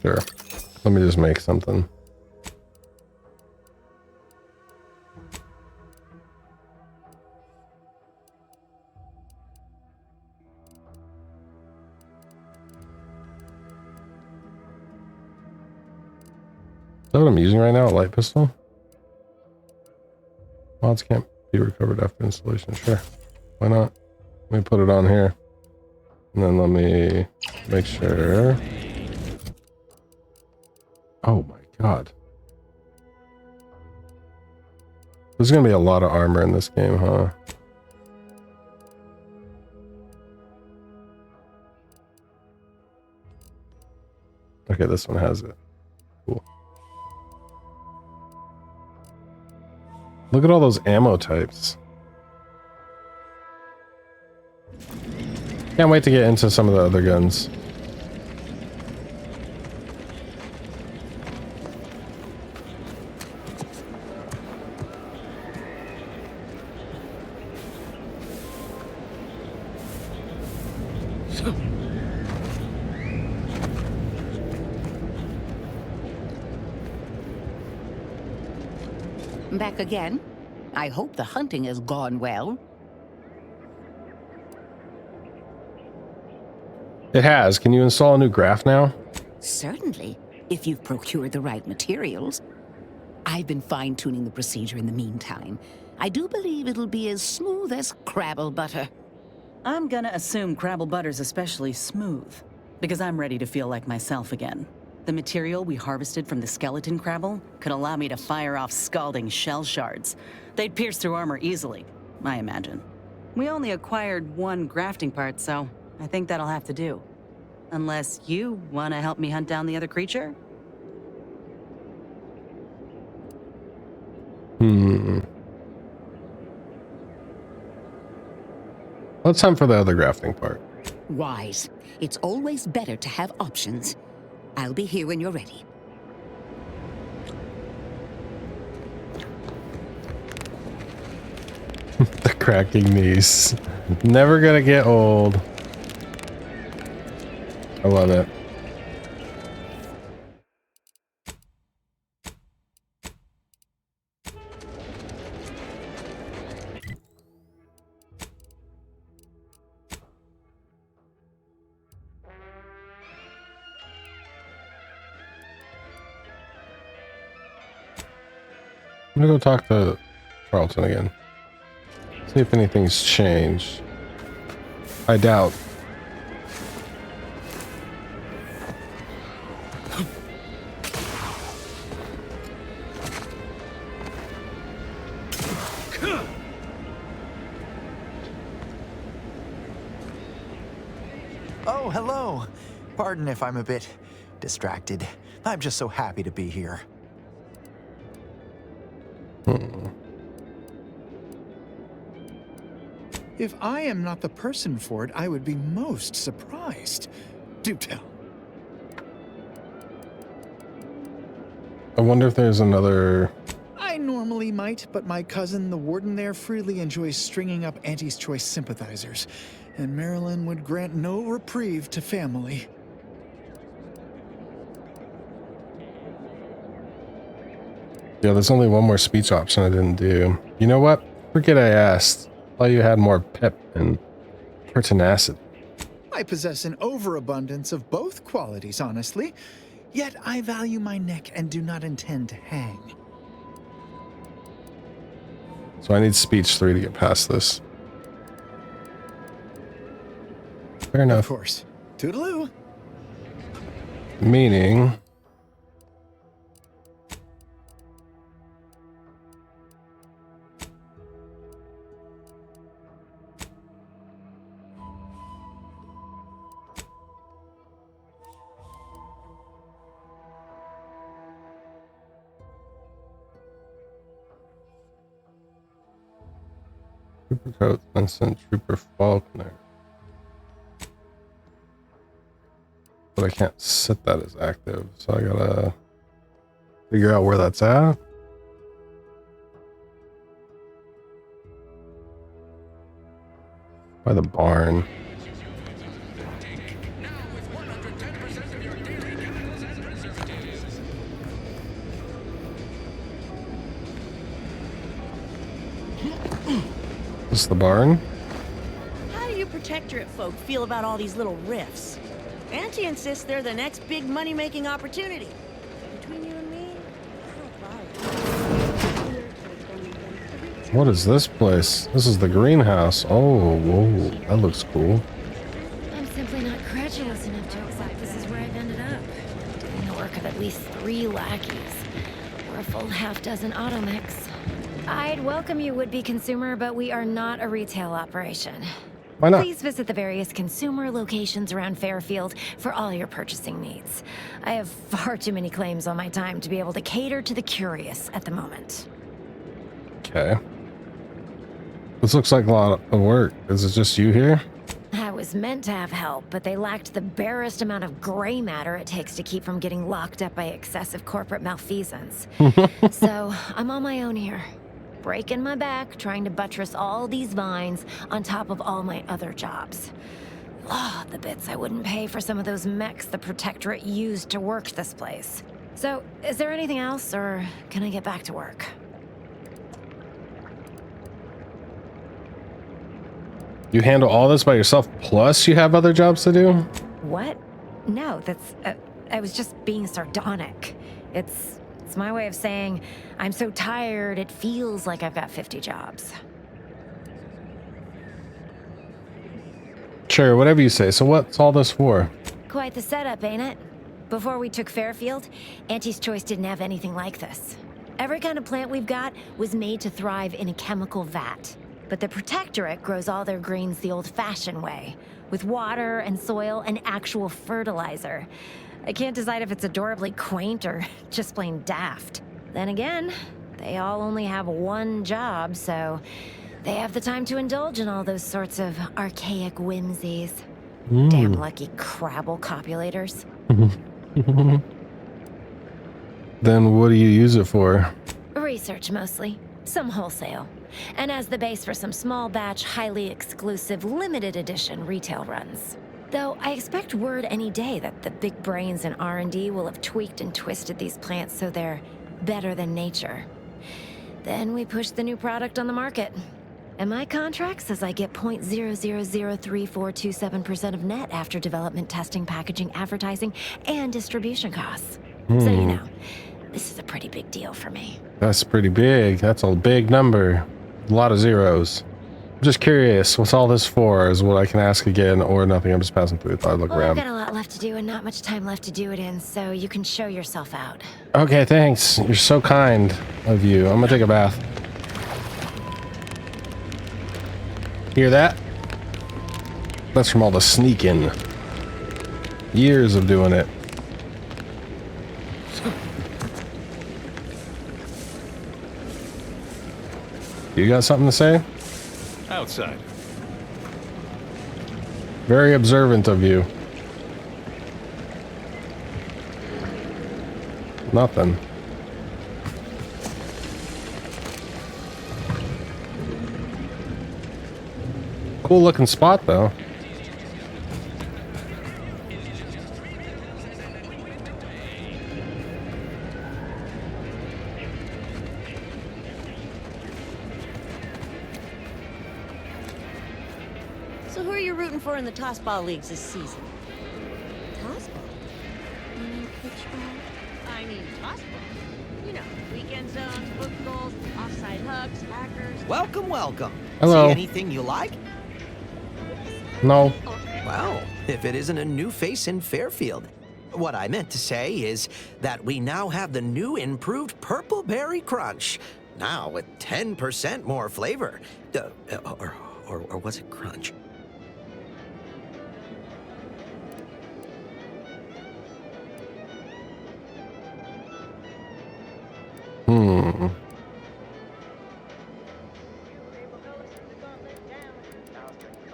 Sure. Let me just make something. Is that what I'm using right now? A light pistol? Mods can't be recovered after installation. Sure. Why not? Let me put it on here. And then let me make sure. Oh my god. There's gonna be a lot of armor in this game, huh? Okay, this one has it. Cool. Look at all those ammo types. Can't wait to get into some of the other guns. Back again? I hope the hunting has gone well. It has. Can you install a new graph now? Certainly, if you've procured the right materials. I've been fine-tuning the procedure in the meantime. I do believe it'll be as smooth as Crabble butter. I'm gonna assume Crabble butter's especially smooth, because I'm ready to feel like myself again. The material we harvested from the skeleton Crabble could allow me to fire off scalding shell shards. They'd pierce through armor easily, I imagine. We only acquired one grafting part, so I think that'll have to do. Unless you want to help me hunt down the other creature? Well, it's time for the other grafting part. Wise. It's always better to have options. I'll be here when you're ready. The cracking knees. Never gonna get old. I love it. I'm gonna go talk to Charlton again. See if anything's changed. I doubt. Oh, hello. Pardon if I'm a bit distracted. I'm just so happy to be here. If I am not the person for it, I would be most surprised. Do tell. I wonder if there's another... I normally might, but my cousin, the warden there, freely enjoys stringing up Auntie's Choice sympathizers, and Marilyn would grant no reprieve to family. Yeah, there's only one more speech option I didn't do. You know what? Forget I asked. I thought you had more pep and pertinacity. I possess an overabundance of both qualities, honestly. Yet I value my neck and do not intend to hang. So I need speech 3 to get past this. Fair enough. Of course. Toodaloo. Meaning... Trooper Coates, Vincent, Trooper Faulkner. But I can't set that as active, so I gotta figure out where that's at. By the barn. Is this the barn? How do you Protectorate folk feel about all these little rifts? Auntie insists they're the next big money-making opportunity. Between you and me, What is this place? This is the greenhouse. Oh, whoa, that looks cool. I'm simply not credulous enough to accept this is where I've ended up. Doing the work of at least 3 lackeys, or a full half-dozen automechs. I'd welcome you, would-be consumer, but we are not a retail operation. Why not? Please visit the various consumer locations around Fairfield for all your purchasing needs. I have far too many claims on my time to be able to cater to the curious at the moment. Okay. This looks like a lot of work. Is it just you here? I was meant to have help, but they lacked the barest amount of gray matter it takes to keep from getting locked up by excessive corporate malfeasance. So, I'm on my own here. Breaking my back, trying to buttress all these vines on top of all my other jobs. Oh, the bits I wouldn't pay for some of those mechs the Protectorate used to work this place. So, is there anything else, or can I get back to work? You handle all this by yourself, plus you have other jobs to do? What? No, that's... I was just being sardonic. It's my way of saying, I'm so tired, it feels like I've got 50 jobs. Sure, whatever you say. So what's all this for? Quite the setup, ain't it? Before we took Fairfield, Auntie's Choice didn't have anything like this. Every kind of plant we've got was made to thrive in a chemical vat. But the Protectorate grows all their greens the old-fashioned way, with water and soil and actual fertilizer. I can't decide if it's adorably quaint or just plain daft. Then again, They all only have one job, so they have the time to indulge in all those sorts of archaic whimsies. Damn lucky Crabble copulators. Then what do you use it for? Research mostly. Some wholesale. And as the base for some small batch, highly exclusive, limited edition retail runs. Though I expect word any day that the big brains in R&D will have tweaked and twisted these plants so they're better than nature. Then we push the new product on the market. And my contract says I get 0.0003427% of net after development, testing, packaging, advertising, and distribution costs. So you know, this is a pretty big deal for me. That's pretty big. That's a big number. A lot of zeros. I'm just curious, what's all this for? Is what I can ask again, or nothing. I'm just passing through. Thought I'd look Well, around. I've got a lot left to do and not much time left to do it in, so you can show yourself out. Okay, thanks. You're so kind of you. I'm gonna take a bath. Hear that? That's from all the sneaking. Years of doing it. You got something to say? Outside. Very observant of you. Nothing. Cool looking spot though. So who are you rooting for in the tossball leagues this season? Tossball? You mean pitchball? I mean tossball. You know, weekend zones, book goals, offside hooks, hackers. Welcome, welcome. Hello. See anything you like? No. Well, if it isn't a new face in Fairfield. What I meant to say is that we now have the new improved Purple Berry Crunch. Now with 10% more flavor. Or was it crunch?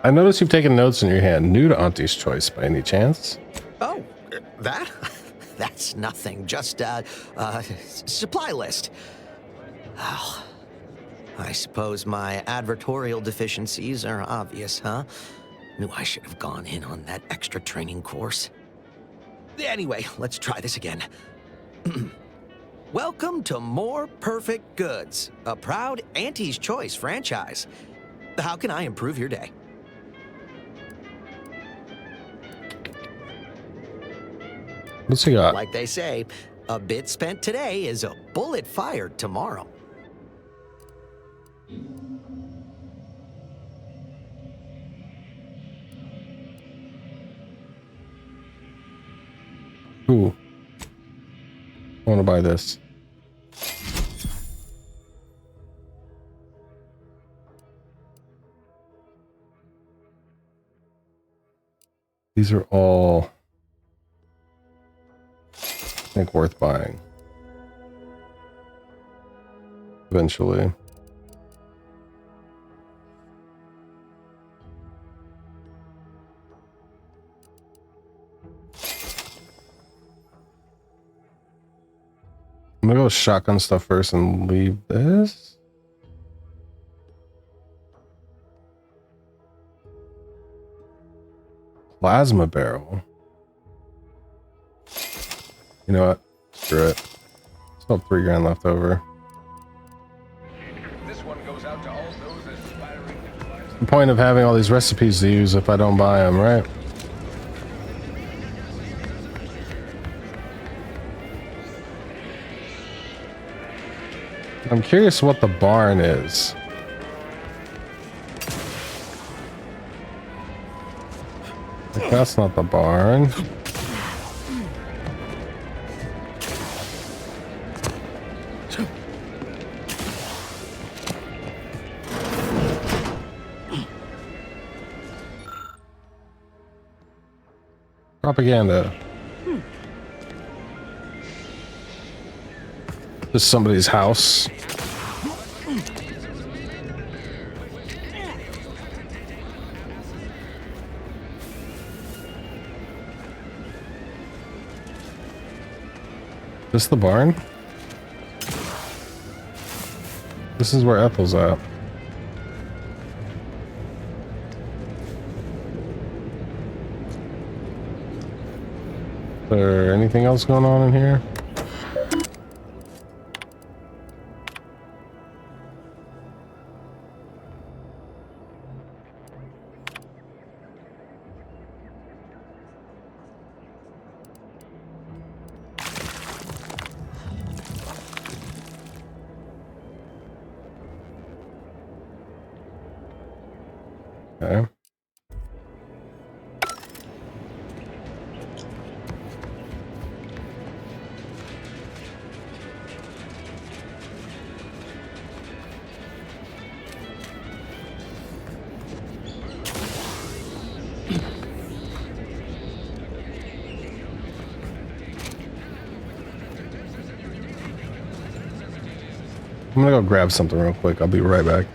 I notice you've taken notes in your hand. New to Auntie's Choice by any chance? Oh, that? That's nothing. Just a supply list. Oh, I suppose my advertorial deficiencies are obvious, huh? Knew I should have gone in on that extra training course. Anyway, let's try this again. Welcome to More Perfect Goods, a proud Auntie's Choice franchise. How can I improve your day? What's he got? Like they say, a bit spent today is a bullet fired tomorrow. Ooh. I want to buy this. These are all, I think, worth buying. Eventually. I'm gonna go with shotgun stuff first and leave this. Plasma barrel. You know what? Screw it. Still have $3 grand left over. This one goes out to all those aspiring. What's the point of having all these recipes to use if I don't buy them, right? I'm curious what the barn is. Like, that's not the barn. Propaganda. This is somebody's house. This the barn? This is where Ethel's at. Is there anything else going on in here? Okay. I'm gonna go grab something real quick. I'll be right back.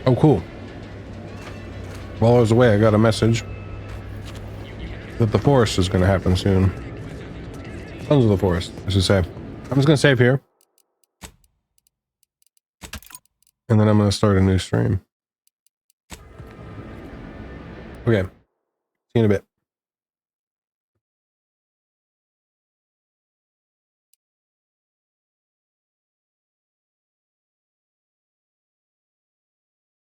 Oh, cool. While I was away, I got a message that the forest is going to happen soon. Sons of the Forest, I should say. I'm just going to save here. And then I'm going to start a new stream. Okay. See you in a bit.